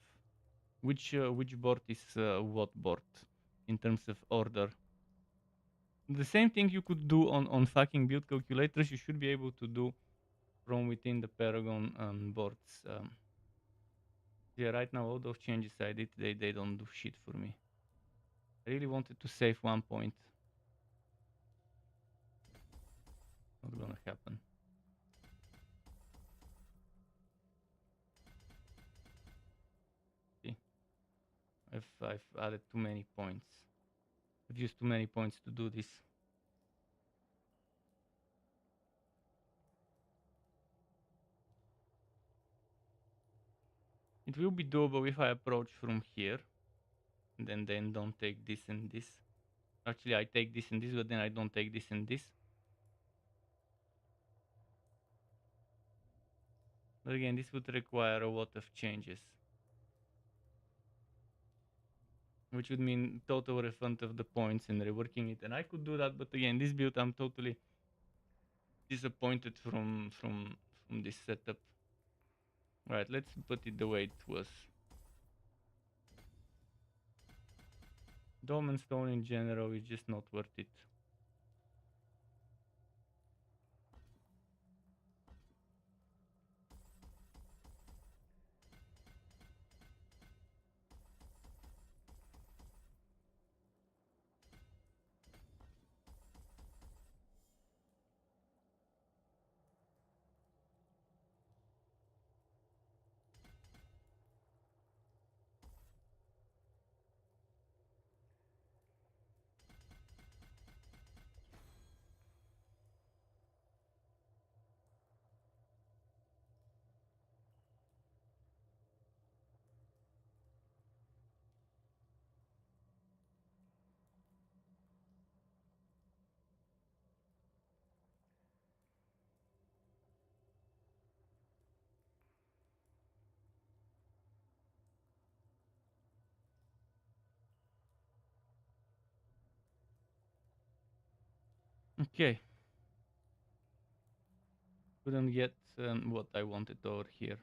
Which board is what board in terms of order. The same thing you could do on fucking build calculators, you should be able to do from within the Paragon boards. Yeah, right now all those changes I did, they don't do shit for me. I really wanted to save 1 point. Not gonna happen. See, I've added too many points. I've used too many points to do this. It will be doable if I approach from here, and then don't take this and this. Actually, I take this and this, but then I don't take this and this. But again, this would require a lot of changes, which would mean total refund of the points and reworking it. And I could do that, but again, this build I'm totally disappointed from this setup. Right, let's put it the way it was. Dolmen Stone in general is just not worth it. Okay. Couldn't get what I wanted over here.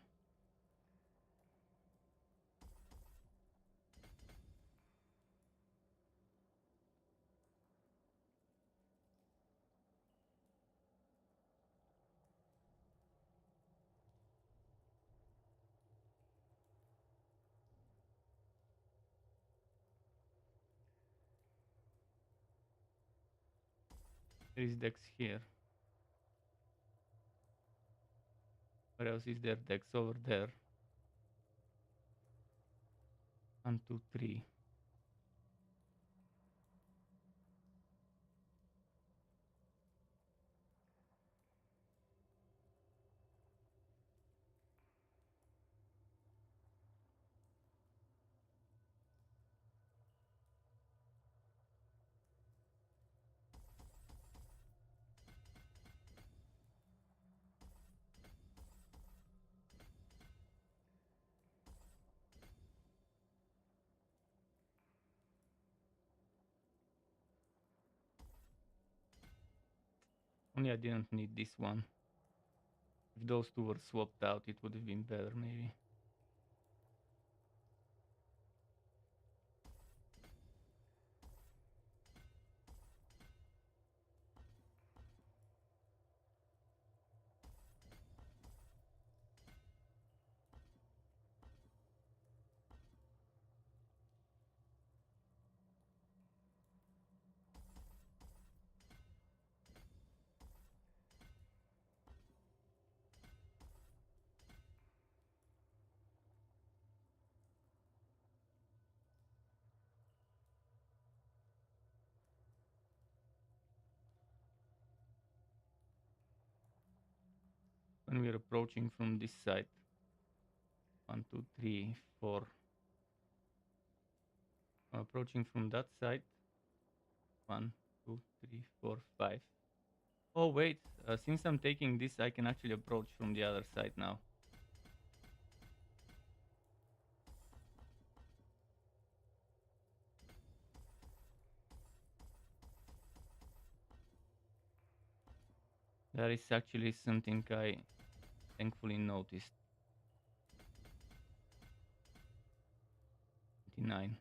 There is Dex here. Where else is there? Dex over there. 1, 2, 3. Only I didn't need this one. If those two were swapped out, it would have been better, maybe. When we're approaching from this side. 1, 2, 3, 4. Approaching from that side. 1, 2, 3, 4, 5. Oh wait, since I'm taking this, I can actually approach from the other side now. That is actually something I thankfully noticed. 29.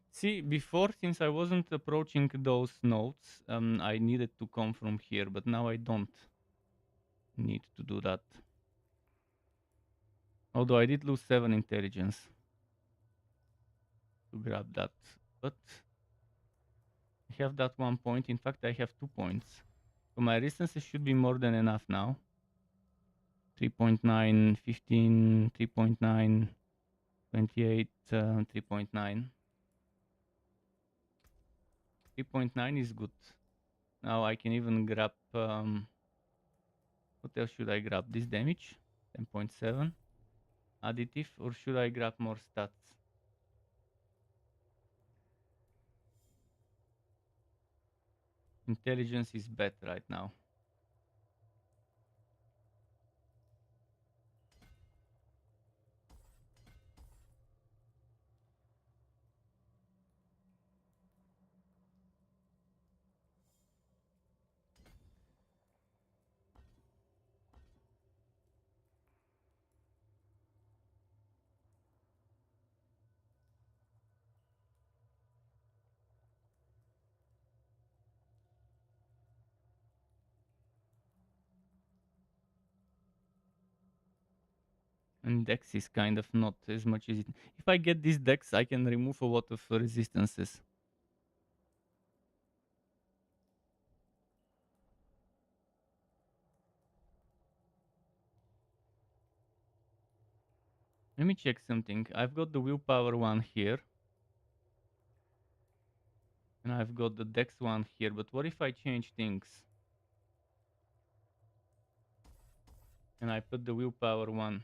See, before, since I wasn't approaching those nodes, I needed to come from here, but now I don't need to do that. Although I did lose 7 intelligence to grab that, but I have that 1 point. In fact, I have 2 points. So my restances should be more than enough now. 3.9, 15, 3.9, 28, 3.9. 3.9 is good. Now I can even grab, what else should I grab? This damage, 10.7. Additive, or should I grab more stats? Intelligence is better right now. And dex is kind of not as much as it. If I get this dex, I can remove a lot of resistances. Let me check something. I've got the willpower one here. And I've got the dex one here. But what if I change things? And I put the willpower one.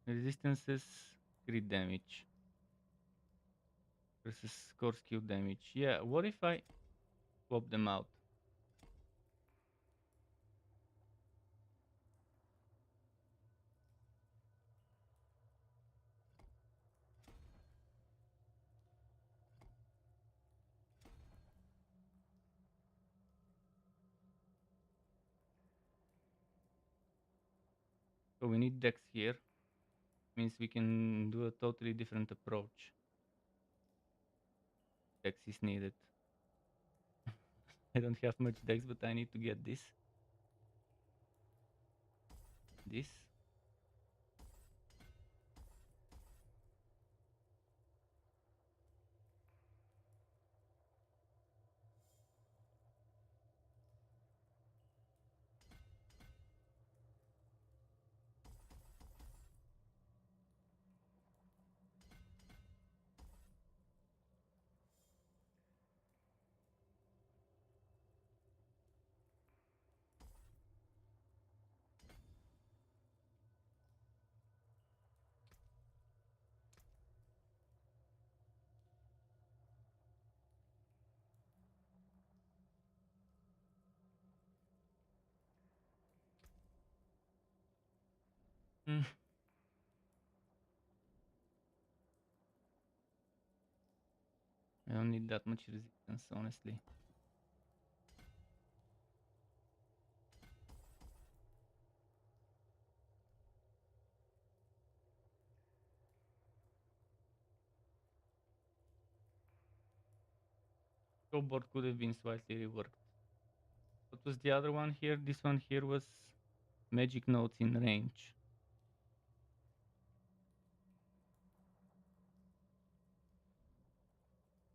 Resistances, crit damage. Versus core skill damage. Yeah, what if I swap them out? So we need dex here. Means we can do a totally different approach. Dex is needed. I don't have much dex, but I need to get this. This. Hmm. I don't need that much resistance, honestly. Board could have been slightly reworked. What was the other one here? This one here was magic notes in range.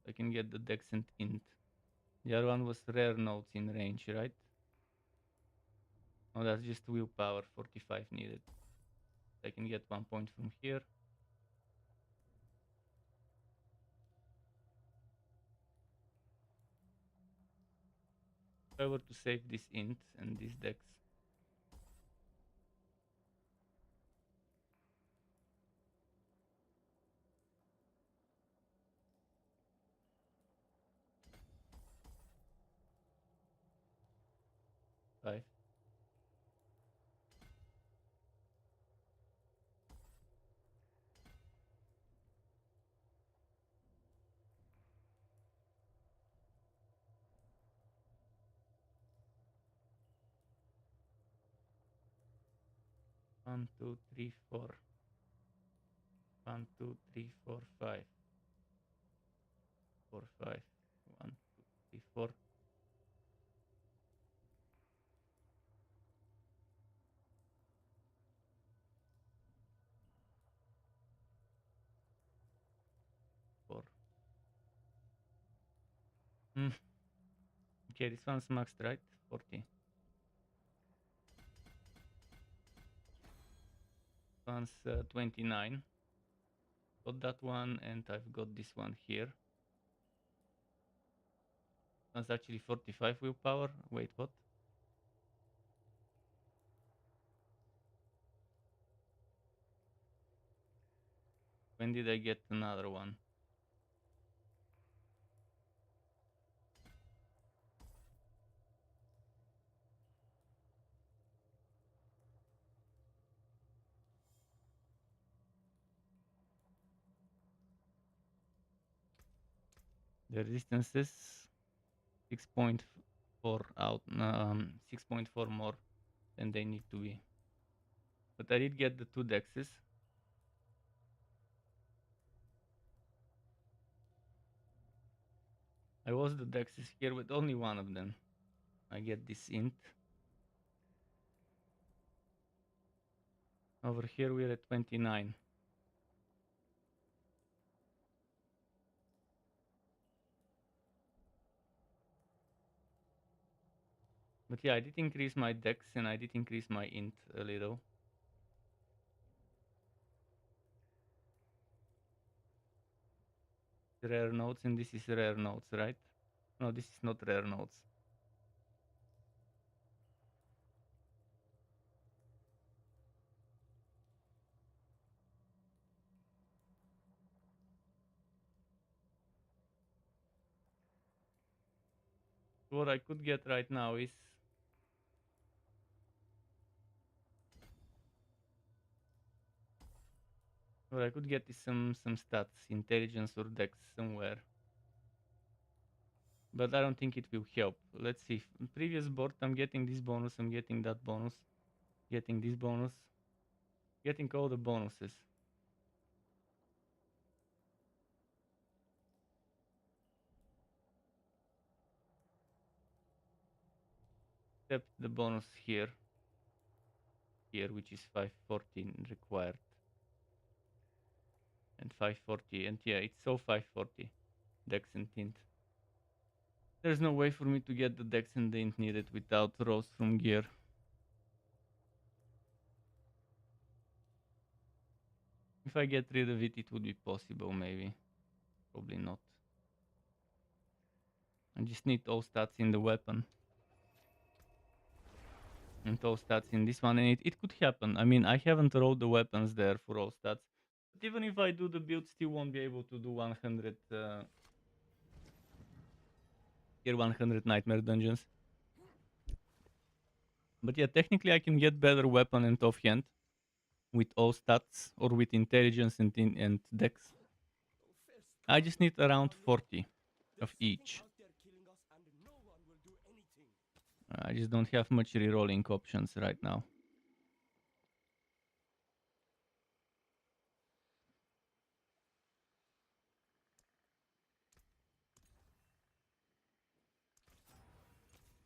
I can get the dex and int. The other one was rare notes in range, right? Oh, that's just willpower, 45 needed. I can get 1 point from here. If I were to save this int and this dex, five. One, two, three, four. 1, 2, 3, 4, 5. 4, 5. 1, 2, 3, 4. 4. Hmm. Okay, this one's maxed, right? 40. One's 29. Got that one, and I've got this one here. That's actually 45 willpower. Wait, what? When did I get another one? The resistances 6.4 out, 6.4 more than they need to be. But I did get the 2 dexes. I was the dexes here with only one of them. I get this int. Over here we're at 29. But yeah, I did increase my dex and I did increase my int a little. Rare notes, and this is rare notes, right? No, this is not rare notes. What I could get right now is some stats, intelligence or dex somewhere. But I don't think it will help. Let's see. Previous board, I'm getting this bonus, I'm getting that bonus, getting this bonus. Getting all the bonuses. Except the bonus here, which is 514 required. And 540, and yeah, it's so 540. Dex and tint. There's no way for me to get the dex and tint needed without rolls from gear. If I get rid of it, it would be possible, maybe. Probably not. I just need all stats in the weapon. And all stats in this one, and it could happen. I mean, I haven't rolled the weapons there for all stats. But even if I do the build, still won't be able to do 100 tier 100 nightmare dungeons. But yeah, technically I can get better weapon and offhand with all stats or with intelligence and dex. I just need around 40 of each. I just don't have much rerolling options right now.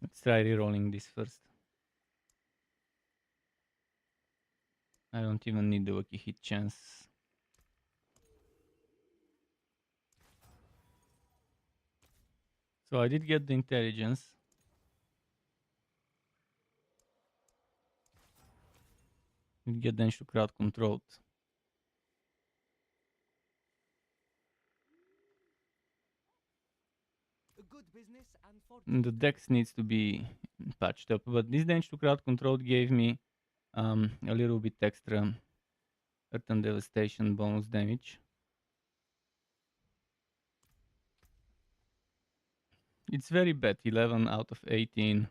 Let's try rerolling this first. I don't even need the lucky hit chance. So I did get the intelligence. Did get damage to crowd controlled. And the dex needs to be patched up, but this damage to crowd controlled gave me a little bit extra Earth and Devastation bonus damage. It's very bad, 11 out of 18.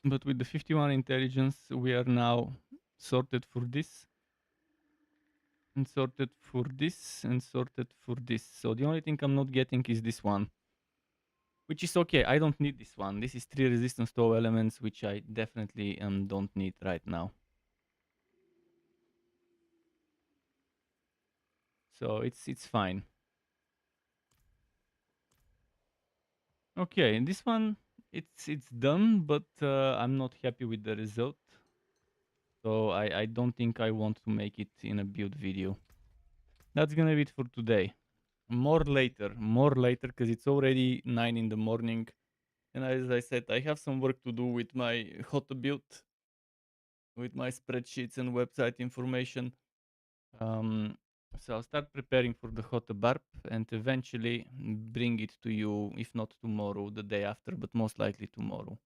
But with the 51 intelligence, we are now sorted for this. And sorted for this, and sorted for this. So the only thing I'm not getting is this one. Which is okay, I don't need this one. This is 3 resistance to all elements, which I definitely don't need right now. So it's fine. Okay, this one, it's done, but I'm not happy with the result. So I don't think I want to make it in a build video. That's gonna be it for today. More later, because it's already 9 in the morning. And as I said, I have some work to do with my how to build, with my spreadsheets and website information. So I'll start preparing for the hot barb and eventually bring it to you, if not tomorrow, the day after, but most likely tomorrow.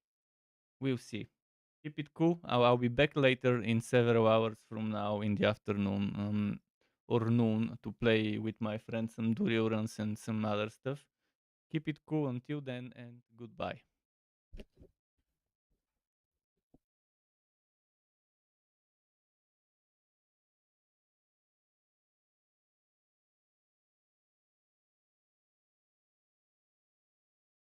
We'll see. Keep it cool. I'll be back later in several hours from now in the afternoon or noon to play with my friends some Durio runs and some other stuff. Keep it cool until then, and goodbye.